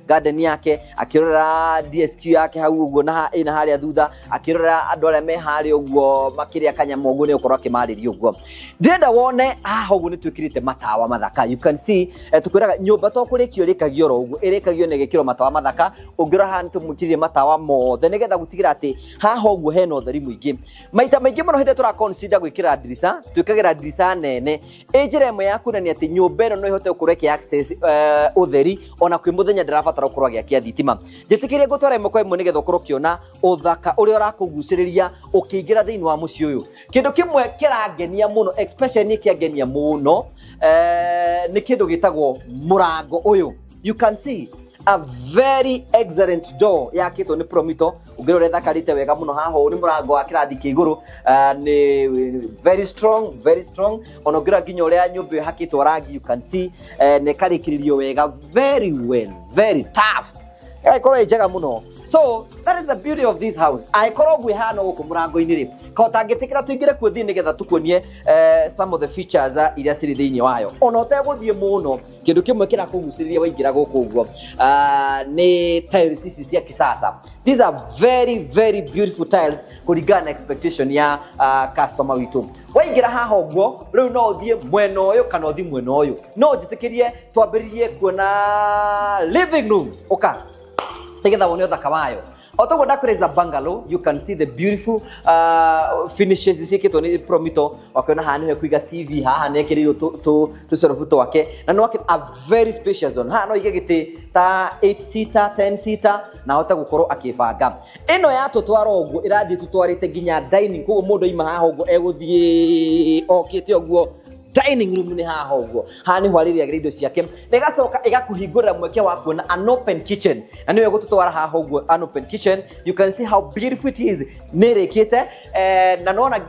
garden yake, akĩrora DSQ yake hau ũguo na ĩna harĩa thutha, akĩrora andũ arĩa me harĩa ũguo makĩrĩa kanyamũ ũguo nĩ ũkorwo akĩmarĩria ũguo. Ndĩrenda wone haha ũguo nĩ twĩkĩrĩte matawa mathaka. You can see tũkwĩraga nyũmba to kũrĩkio ĩrĩkagio oro ũguo, ĩrĩkagio na ĩgekĩrwo matawa mathaka. Ũngĩrora haha nĩ tũmwĩkĩrire matawa mothe nĩgetha gũtigĩra atĩ haha ũguo hena ũtheri mũingĩ. Maita maingĩ mũno hĩndĩ tũra consider gwĩkĩra ndirica, twĩkagĩra ndirica nene. Njĩra ĩmwe ya kuonania atĩ nyũmba ĩno no ĩhote gũkorwo ĩkĩ access ũtheri ona kwĩ mũthenya ndĩrabatara gũkorwo agĩakia thitima. Njĩtĩkĩrie ngũtwara ĩmwe kwa ĩmwe nĩgetha ũkorwo ũkĩona ũthaka ũrĩa ũrakũgucĩrĩria ũkĩingĩra thĩinĩ wa mũciĩ ũyũ. Kĩndũ kĩmwe kĩrangenia mũno, especially nĩ kĩangenia mũno, nĩ kĩndũ gĩtagwo mũrango ũyũ. You can see a very excellent door yakĩtwo nĩ Promito. Ũngĩrora thakarĩte wega mũno haha, nĩ mũrango wa kĩrathi kĩa igũrũ, nĩ very strong. Ona ũngĩrora nginya ũrĩa nyũmba ĩhakĩtwo rangi, you can see nĩ karĩkĩrĩrio wega very well, very tough. Ĩkorwo ĩ njega mũno. So that is the beauty of this house. Aikorwo gwĩ hana gũkũ mũrango-inĩ rĩ, ko tangĩtĩkĩra tũingĩre kuo thĩinĩ nĩgetha tũkuonie some of the features iria cirĩ thĩinĩ wayo. Ona ũtegũthiĩ mũno, kĩndũ kĩmwe kĩrakũgucĩrĩria waingĩra gũkũ ũguo nĩ tiles ici cia kisasa. These are very beautiful tiles kũringana na expectation ya customer witũ. Waingĩra haha ũguo, rĩu no ũthiĩ mwena ũyũ kana ũthiĩ mwena ũyũ. No njĩtĩkĩrie twambĩrĩrie kuona living room. Ũka nĩgetha wone ũthaka wayo. O toguo ndakwĩra bungalow, you can see the beautiful finishes ciĩkĩtwo nĩ Promito. Wakiona haha nĩho kũiga TV, haha nĩ ekĩrĩirwo tũcorobu twake, na nĩ wakĩona a very spacious one. Haha no ige gĩtĩ ta 8 seater, 10 seater, na ahote gũkorwo akĩbanga. Ĩno ya tũtwara ũguo ĩrathiĩ tũtwarĩte nginya dining, koguo mũndũ oima haha ũguo egũthiĩ okĩte ũguo dining room nĩ haha ũguo. Haha nĩho arĩrĩagĩra indo ciake, na ĩgacoka ĩgakũhingũrĩra mweke wa kuona an open kitchen, na nĩyo ĩgũtũtwara haha ũguo an open kitchen. You can see how beautiful it is. Nĩ ĩrĩkĩte na nona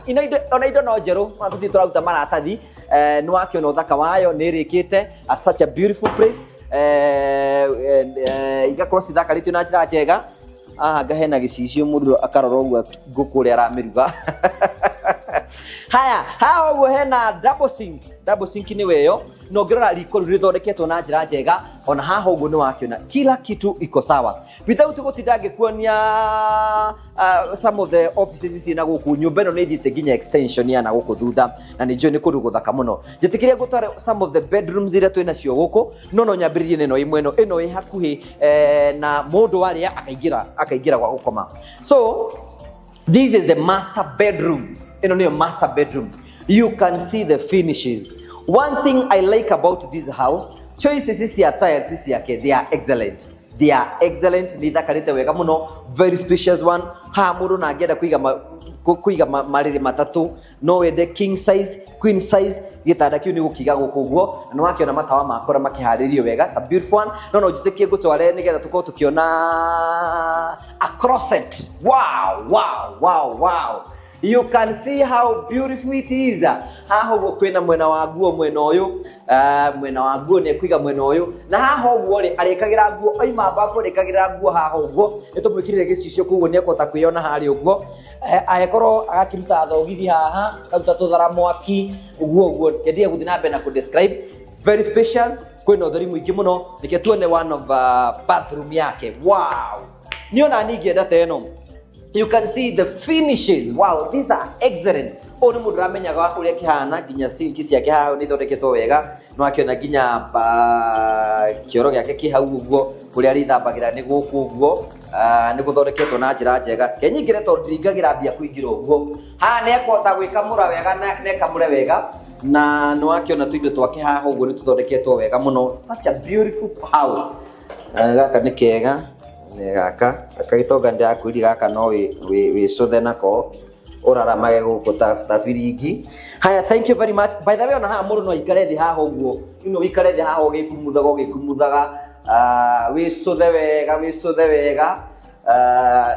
ona indo no njerũ, tũthiĩ tũraruta maratathi. Nĩ wakĩona ũthaka wayo, nĩ ĩrĩkĩte such a beautiful place. Igakorwo cithakarĩtio na njĩra njega. Haha ngahena gĩcicio mũndũ akarora ũguo ngũkũ ũrĩa aramĩruga. Haya, haha ũguo hena double sink nĩ weyo. no ngirora riko rithondeketwo na njira njega ona haha uguo ni wakiona kila kitu iko sawa without gutinda ngikuonia some of the offices ciina guku nyumba ino ni thite nginya extension ya na guku thutha na ni njoo ni kundu guthaka muno njitikiria gutware some of the bedrooms iria twina cio guku no nyambiririe neno imwe ino i hakuhi na mundu waria akaingira gwa gukoma. So this is the master bedroom. Ino ni master bedroom. You can see the finishes. One thing I like about this house, choices is ya tiles is yake, they are excellent. They are excellent. Ni thakarite wega muno, very spacious one. Ha mundu na angenda kuiga mariri matatu, no wende king size, queen size, gitanda kiu ni gukiga gukuguo, no wakiona matawa makora makiharirio wega. It's a beautiful one. No jitikie gutware nigetha tuko tukiona a closet. Wow. You can see how beautiful it is. Haha kwina mwena wa guo mwena uyu, mwena wa guo ni kwiga mwena uyu, na haha uguo ri arikagira guo oima bafu rikagira guo haha uguo nitumwikirire gicicio kuguo ni ekota kwiona hari uguo ahekorwo agakiruta thogithi haha karuta tuthara mwaki uguo ngendie guthi na mbere na ku describe. Very spacious, kwina utheri mwingi muno, nike tuone one of bathroom yake. Wow, niona ningienda teno. You can see the finishes. Wow, these are excellent. Oni mundu ramenyaga uria kihana ginya sinki ciake haha ni thondeketwo wega, no akiona ginya kioro giake kihau uguo kuria rithambagira ni guku uguo ni guthondeketwo na njira njega. Kenyingire tondu ndingagira mbia kuingira uguo haha ni ekota gwikamura wega na ekamure wega na no akiona tuindo twake haha uguo ni tuthondeketwo wega muno. Such a beautiful house. Gaka ni kega gaka gitonga ndia kwiri gaka no we cuthe nako uraramaye guku ta firingi. Haya, thank you very much. By the way, ona haha mundu no ikare thi haha uguo ino ikare thi haha ugikumuthaga we cuthe wega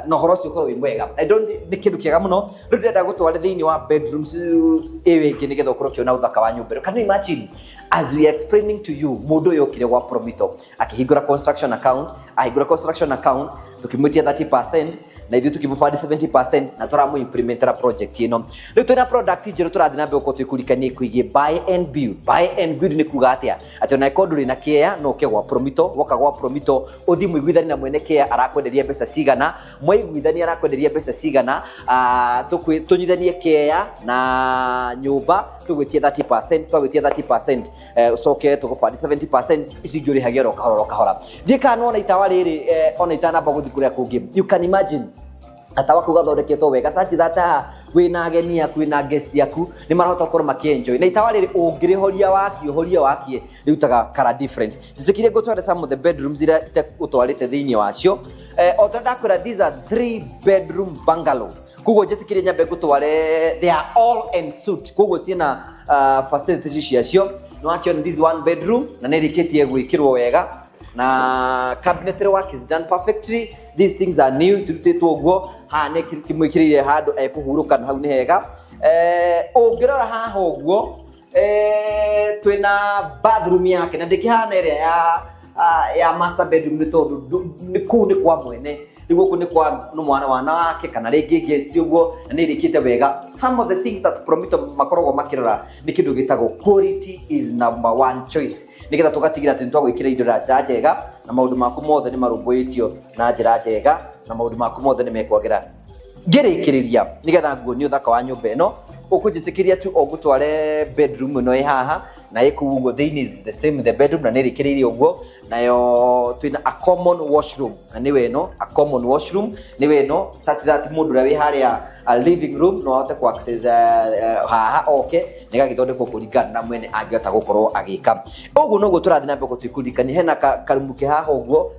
no horo cio ko wimwega. I don't ni kindu kiega muno ndenda gutware thiini wa bedrooms ewe ngi nigetha ukorwo kiona uthaka wa nyumba. Can you imagine as we are explaining to you mundu yokire gwa Promito akihingura construction account tukimwitia 30% na ithu tukimufadi 70% na turamu implementera project ino. Riu twina product njeru turathi na mbeko twikurikanie kwigie buy and build ni kuga atia ati ona ikoduri na kia no ke gwa Promito woka gwa Promito uthi muiguithani na mwene kia arakwenderia mbeca cigana muiguithani arakwenderia mbeca cigana tunyithanie kia na nyumba tugwitie 30% ucoke tugufadi 70% icingiuri hagia ro kahora ndikana ona itawa riri ona itana baguthi kuria kungi. You can imagine atawa kugathondeketwo wega sachi that wina ageni yaku wina guest yaku ni marahota gukora makienjoy na itawa riri ungirihoria wakie riutaga kara different. Zikire gutware some of the bedrooms ira utwarite thiini wacio otada kura. These are 3 bedroom bungalow kugo jetikire nyambe gutware, they are all en suite kugo ciina facilities ciacio. No akiona this one bedroom na nirikitie gwikirwo wega na cabinetry work is done perfectly. These things are new turutetwo guo ha ne kimwikirire handu ekuhuruka hau ni hega. Ungirora haha uguo twina bathroom yake na ndikihana ire ya master bedroom ni tondu ni kwa mwene niguo ni kwa mwana wake kana ringi guest uguo na ni rikite wega. Some of the things that Promito makorogo makirora ni kindu gitago quality is number 1 choice. Nigetha tugatigira ati twagwikira indo na njira njega na maundu maku mothe ni marumbuitio na njira njega na maundu maku mothe ni mekwagira ngirikiriria nigetha nguo ni uthaka wa nyumba ino ukujitikiria tu ogutware bedroom ino haha na ikuguo thiini is the same the bedroom na nirikiririe uguo nayo twina a common washroom na niwe no a common washroom niwe no such that mundu ria wi haria a living room no ahote ku access haha okay nigagithondekwo kuringana na mwene angiota gukorwo agika uguo no guturathi na mbeko twikurikani hena karumuke haha uguo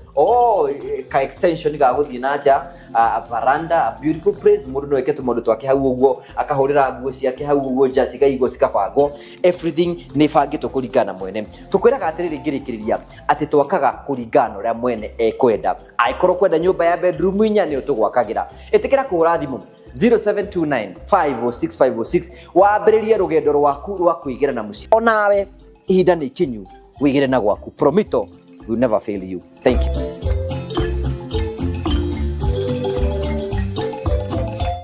ka extension ga guthii na nja a veranda, a beautiful place. Mundu no eke tumundu twake hau uguo akahurira nguo ciake hau uguo nja cigaigwo cikabango everything ni bangitwo kuringana mwene. Tukwiraga atiriri ngirikiriria ati twakaga kuringana uria mwene ekwenda. Aikorwo kwenda nyumba ya bedroom inya ni utugwakagira itikira kuhura thimu 0729506506 wambiririe rugendo rwaku rwa kuigira na muci onawe ihinda ni kinyu wigire na gwaku. Promito will never fail you. Thank you.